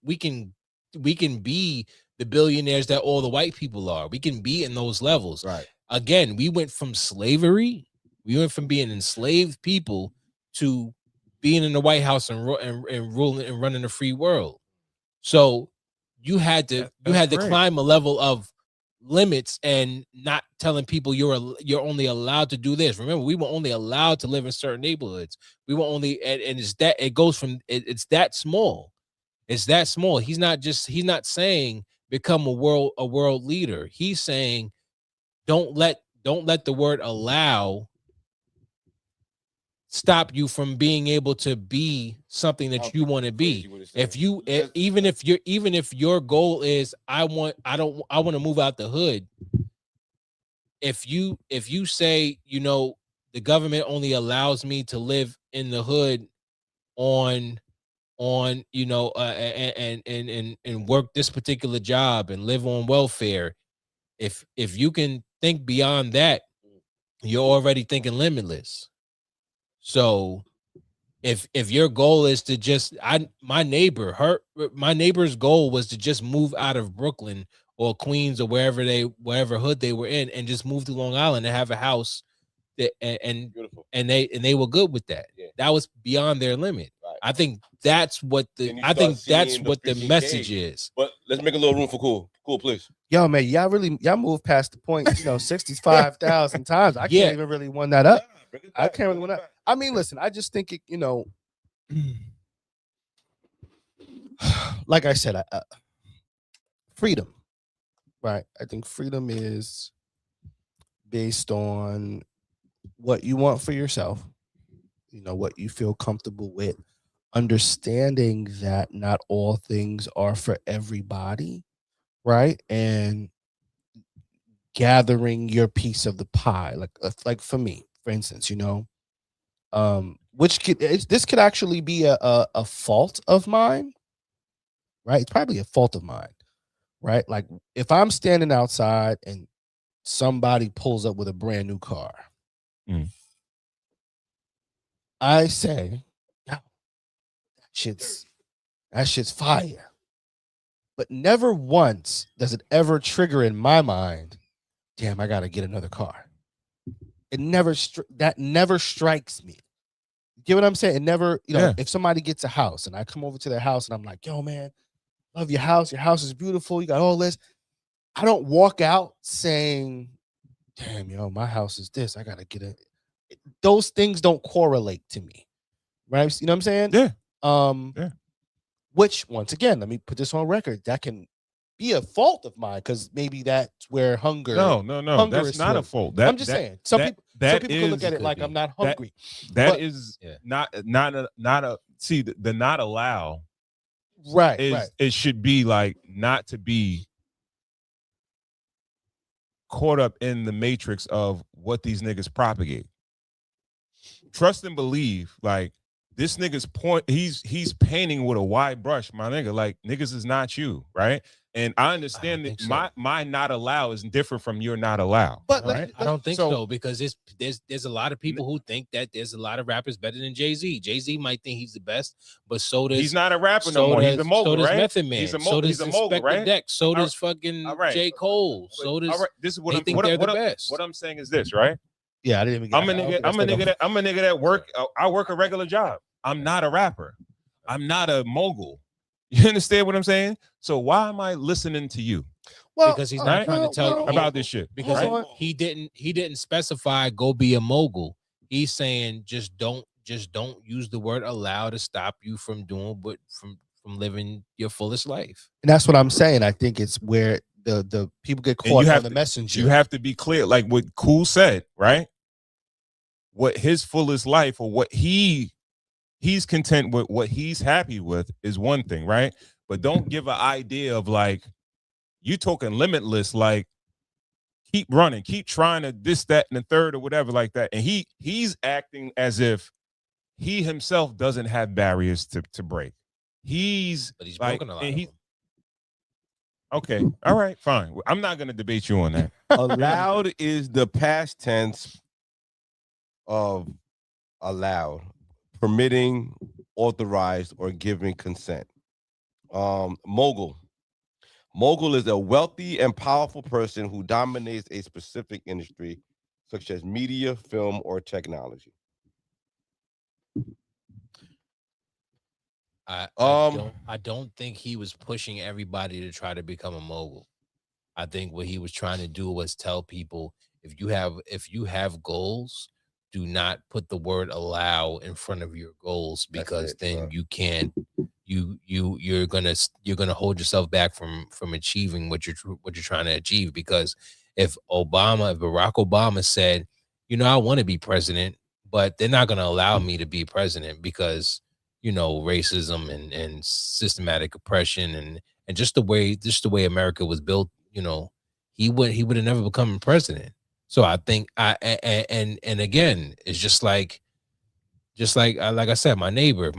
be the billionaires that all the white people are. We can be in those levels. Right. Again, we went from slavery We went from being enslaved people to being in the White House and ruling and running a free world. So you had to climb a level of limits and not telling people you're only allowed to do this. Remember, we were only allowed to live in certain neighborhoods. We were only and it's that it goes from it's that small. It's that small. He's not saying become a world leader. He's saying don't let the word allow stop you from being able to be something that you want to be. If you even if your goal is I want to move out the hood. If you say, you know, the government only allows me to live in the hood on you know and work this particular job and live on welfare, if you can think beyond that, you're already thinking limitless. So if your goal is to just my neighbor's goal was to just move out of Brooklyn or Queens or wherever hood they were in and just move to Long Island and have a house that, and they were good with that. Yeah. That was beyond their limit. Right. I think that's what the message is. But let's make a little room for cool, please. Yo, man, y'all moved past the point, 65,000 times. I can't even really one that up. I can't really one that. I mean, listen, I just think it, like I said, freedom, right? I think freedom is based on what you want for yourself, what you feel comfortable with, understanding that not all things are for everybody, right? And gathering your piece of the pie, like for me, for instance, this could actually be a fault of mine, right? It's probably a fault of mine, right? Like if I'm standing outside and somebody pulls up with a brand new car, I say, "Yo, that shit's fire." But never once does it ever trigger in my mind, damn, I gotta get another car. It never strikes me. You get what I'm saying? It never, if somebody gets a house and I come over to their house and I'm like, yo, man, love your house. Your house is beautiful. You got all this. I don't walk out saying, damn, my house is this. I gotta get it. Those things don't correlate to me. Right? You know what I'm saying? Yeah. Which, once again, let me put this on record. That can be a fault of mine because maybe that's where hunger. No, that's not a fault. I'm just saying. Some people can look at it like I'm not hungry. That is not a see the not allow. Right. It should be like not to be caught up in the matrix of what these niggas propagate. Trust and believe, like this nigga's point, he's painting with a wide brush, my nigga. Like niggas is not you, right? And I understand that my not allow is different from your not allow. But right? I don't think so because there's a lot of people who think that there's a lot of rappers better than Jay-Z. Jay-Z might think he's the best, but so does he's not a rapper no more. He's a mogul, so does right? Method Man. He's a mogul, right? Deck. So does fucking J. Cole. So does this is what they think they're the best. What I'm saying is this, right? Yeah, I didn't even. I'm a nigga that work. I work a regular job. I'm not a rapper. I'm not a mogul. You understand what I'm saying? So why am I listening to you? Well, because he's not trying to tell about this shit. Because he didn't specify go be a mogul. He's saying just don't use the word allow to stop you from doing from living your fullest life. And that's what I'm saying. I think it's where the people get caught on the messenger. You have to be clear, like what Cool said, right? What his fullest life or what he's content with, what he's happy with is one thing, right? But don't give an idea of like you talking limitless, like keep running, keep trying to this, that, and the third or whatever like that. And he's acting as if he himself doesn't have barriers to break. But he's like, broken a lot of them. Okay, all right, fine. I'm not gonna debate you on that. Allowed is the past tense of allowed, permitting, authorized, or giving consent. Mogul is a wealthy and powerful person who dominates a specific industry, such as media, film, or technology? I don't think he was pushing everybody to try to become a mogul. I think what he was trying to do was tell people, if you have goals, do not put the word allow in front of your goals, because then you can't you're gonna hold yourself back from achieving what you're trying to achieve. Because if Barack Obama said, I want to be president, but they're not gonna allow me to be president because racism and systematic oppression and just the way America was built, he would have never become president. So I think and again, it's just like I said, my neighbor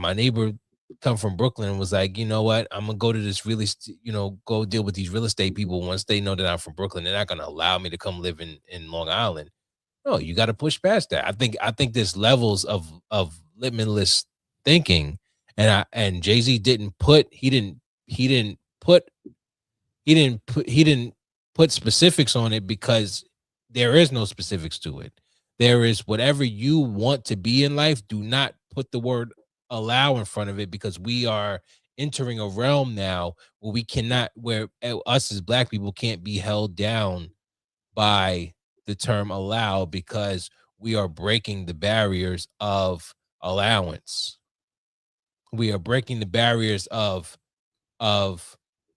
come from Brooklyn and was like, you know what, I'm gonna go to this go deal with these real estate people. Once they know that I'm from Brooklyn, they're not gonna allow me to come live in Long Island. No, you got to push past that. I think there's levels of limitless thinking, and Jay-Z didn't put specifics on it, because there is no specifics to it. There is whatever you want to be in life. Do not put the word allow in front of it, because we are entering a realm now where us as Black people can't be held down by the term allow, because we are breaking the barriers of allowance. We are breaking the barriers of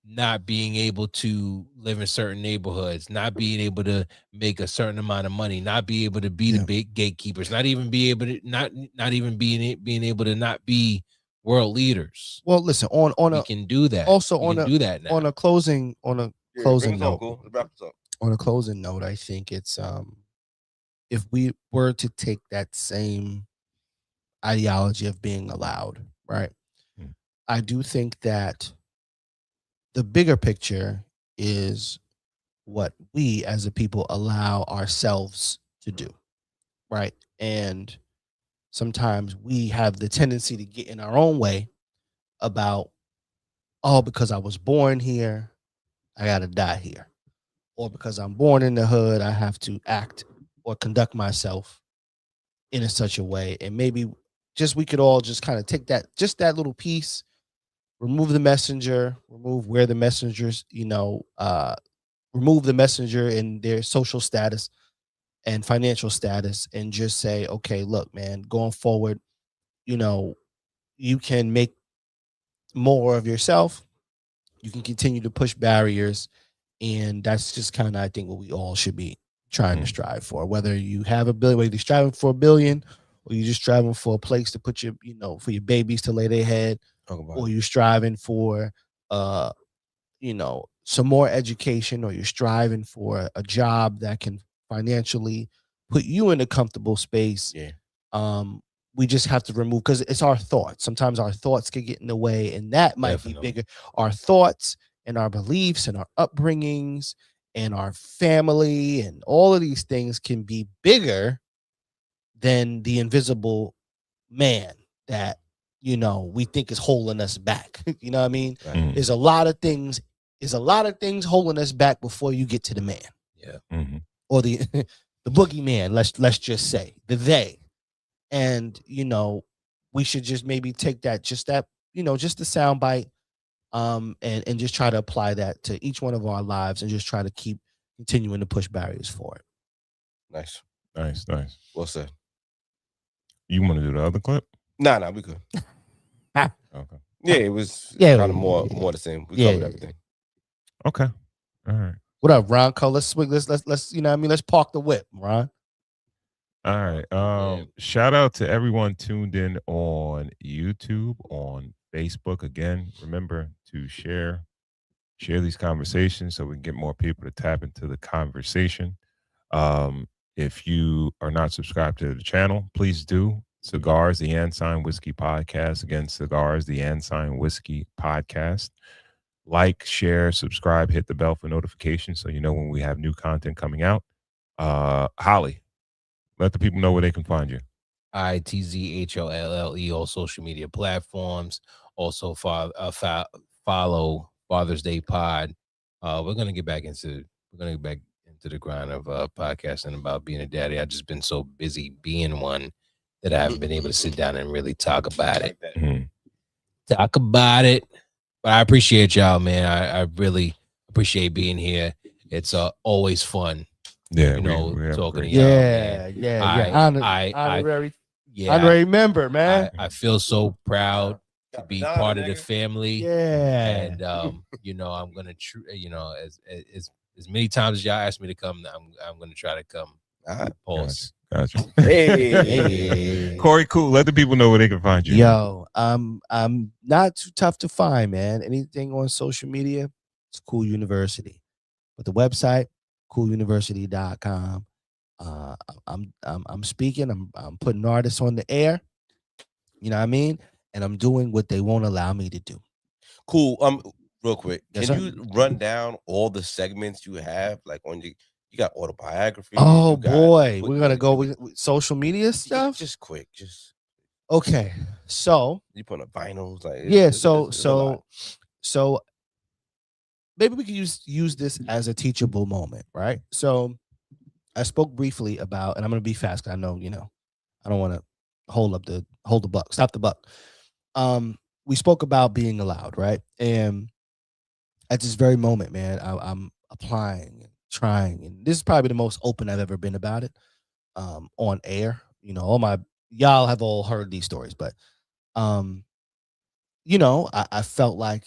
not being able to live in certain neighborhoods, not being able to make a certain amount of money, not be able to be the big gatekeepers, not even be able to not even being able to not be world leaders. Well, listen, we can do that. Also, we can do that now. On a closing note, Cool. Let's wrap this up. On a closing note, I think it's if we were to take that same ideology of being allowed, right? I do think that the bigger picture is what we as a people allow ourselves to do, right? And sometimes we have the tendency to get in our own way about, because I was born here, I got to die here. Or because I'm born in the hood, I have to act or conduct myself in such a way. And maybe we could all just kind of take that little piece, remove the messenger, remove where the messengers, remove the messenger in their social status and financial status, and just say, okay, look, man, going forward, you can make more of yourself. You can continue to push barriers. And that's just kind of, I think, what we all should be trying to strive for. Whether you have $1 billion, whether you're striving for $1 billion, or you're just striving for a place to put your, for your babies to lay their head, or you're striving for, some more education, or you're striving for a job that can financially put you in a comfortable space. We just have to remove, because it's our thoughts. Sometimes our thoughts can get in the way, and that might be bigger. Our thoughts and our beliefs and our upbringings and our family and all of these things can be bigger than the invisible man that, we think is holding us back. You know what I mean? Right. There's a lot of things holding us back before you get to the man. Yeah. Or the the boogeyman, let's just say, the they. And, we should just maybe take just the sound bite, and just try to apply that to each one of our lives, and just try to keep continuing to push barriers for it. Nice. Well said. You want to do the other clip? Nah, we good. Okay. Yeah, it was Yeah, kind of more the same. We covered everything. Okay. All right. What up, Ron Cole? Let's let's park the whip, Ron. All right. Shout out to everyone tuned in on YouTube, on Facebook. Again, remember to share these conversations so we can get more people to tap into the conversation. If you are not subscribed to the channel, please do. Cigars, the Ensign Whiskey Podcast. Again, Cigars, the Ensign Whiskey Podcast. Like, share, subscribe, hit the bell for notifications so you know when we have new content coming out. Holly, let the people know where they can find you. ITZHOLLE, all social media platforms. Also follow Father's Day Pod. We're gonna get back into to the grind of podcasting about being a daddy. I've just been so busy being one that I haven't been able to sit down and really talk about it. Talk about it. But I appreciate y'all, man. I really appreciate being here. It's always fun. Yeah, you know, we have talking to great y'all. Yeah, man. yeah. Honorary, honorary member, man. I feel so proud to be part of the family. Yeah. And I'm gonna as many times as y'all ask me to come, I'm gonna try to come. Pause. Gotcha. Hey. Corey, cool. Let the people know where they can find you. Yo, I'm not too tough to find, man. Anything on social media, it's Cool University. But the website, cooluniversity.com. I'm speaking. I'm putting artists on the air. You know what I mean? And I'm doing what they won't allow me to do. Cool. Real quick, Yes, can sir. you run down all the segments you have, like on you got autobiography? Oh you got, boy, we're gonna go with social media stuff. Just quick, just okay. So you put on vinyls, like yeah. it's a lot. So maybe we can use this as a teachable moment, right? So I spoke briefly about, and I'm gonna be fast because I know I don't want to hold the buck, stop the buck. We spoke about being allowed, right? And at this very moment, man, I'm applying and trying, and this is probably the most open I've ever been about it on air. Y'all have all heard these stories, but I felt like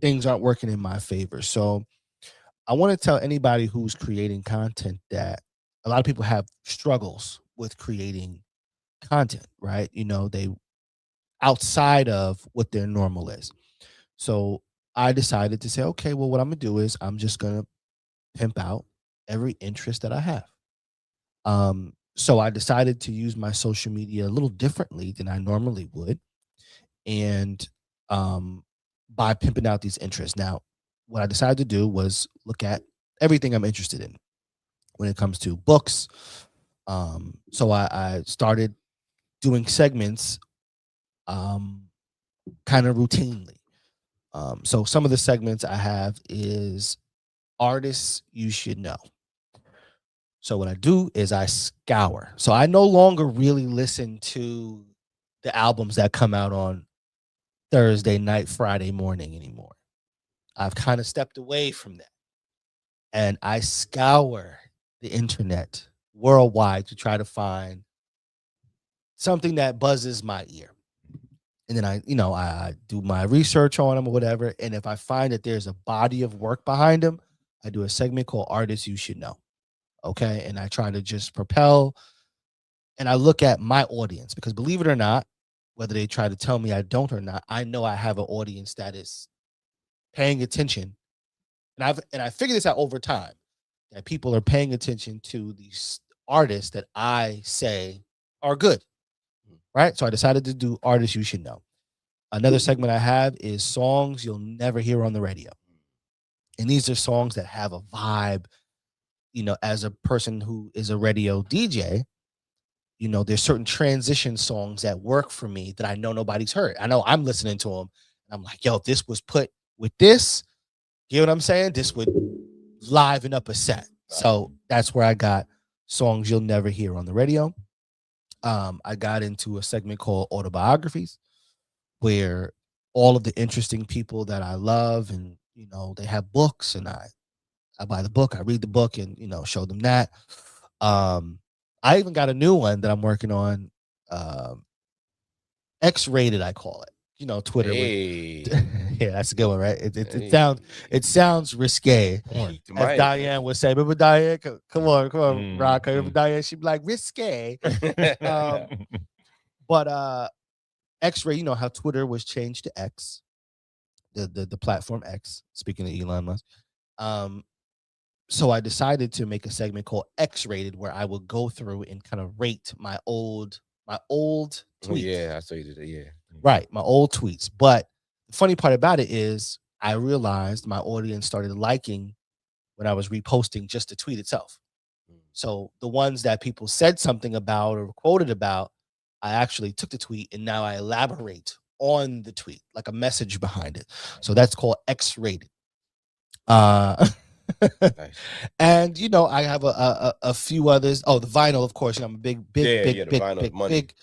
things aren't working in my favor. So I want to tell anybody who's creating content that a lot of people have struggles with creating content, right? They outside of what their normal is. So I decided to say, okay, well, what I'm gonna do is I'm just gonna pimp out every interest that I have. So I decided to use my social media a little differently than I normally would, and by pimping out these interests. Now, what I decided to do was look at everything I'm interested in when it comes to books. So I started doing segments kind of routinely. So some of the segments I have is artists you should know. So what I do is I scour. So I no longer really listen to the albums that come out on Thursday night, Friday morning anymore. I've kind of stepped away from that. And I scour the internet worldwide to try to find something that buzzes my ear. And then I do my research on them or whatever. And if I find that there's a body of work behind them, I do a segment called Artists You Should Know. Okay. And I try to just propel, and I look at my audience, because believe it or not, whether they try to tell me I don't or not, I know I have an audience that is paying attention. And I figured this out over time, that people are paying attention to these artists that I say are good. Right. So I decided to do Artists You Should Know. Another segment I have is songs you'll never hear on the radio. And these are songs that have a vibe. As a person who is a radio DJ, there's certain transition songs that work for me that I know nobody's heard. I know I'm listening to them. And I'm like, yo, if this was put with this, you know what I'm saying? This would liven up a set. So that's where I got songs you'll never hear on the radio. I got into a segment called Autobiographies, where all of the interesting people that I love, and they have books, and I buy the book, I read the book, and show them that. I even got a new one that I'm working on, X-rated, I call it. Twitter. Hey. Yeah, that's a good one, right? It sounds risque, as Diane would say. Remember Diane? Come on, Rock. Remember Diane? She'd be like, risque. But X-ray, how Twitter was changed to X, the platform X. Speaking of Elon Musk, so I decided to make a segment called X-rated, where I would go through and kind of rate my old tweets. Oh, yeah, I saw you did that. Yeah, right, my old tweets. But the funny part about it is, I realized my audience started liking when I was reposting just the tweet itself. So the ones that people said something about or quoted about, I actually took the tweet and now I elaborate on the tweet, like a message behind it. So that's called X-rated. Nice. And you know, I have a few others. Oh, the vinyl, of course. You know, I'm a big The vinyl is money. big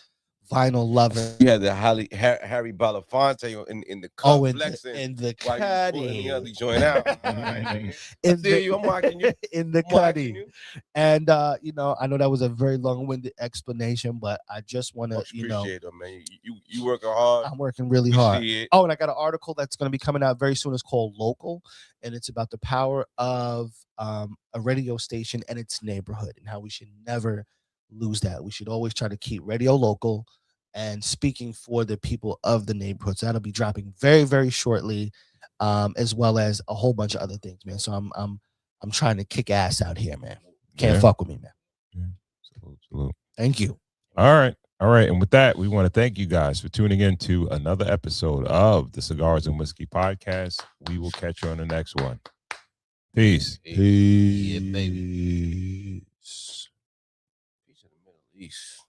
vinyl lover. You had the Harry Belafonte in the cup Oh, flexing in the while you was pulling the cutty. other joint out. All right, nigga. I In see you. I'm watching you. in the I'm watching cutty. you. And you know, I know that was a very long-winded explanation, but I just want to, Much you know, appreciate it, man. You working hard. I'm working really We hard. see it. Oh, and I got an article that's going to be coming out very soon. It's called Local, and it's about the power of a radio station and its neighborhood, and how we should never lose that. We should always try to keep radio local and speaking for the people of the neighborhood. So that'll be dropping very, very shortly, as well as a whole bunch of other things, man. So I'm trying to kick ass out here, man. Can't fuck with me, man. Yeah. Salute. Thank you. All right. And with that, we want to thank you guys for tuning in to another episode of the Cigars and Whiskey Podcast. We will catch you on the next one. Peace. Yeah, baby. Peace in the Middle East.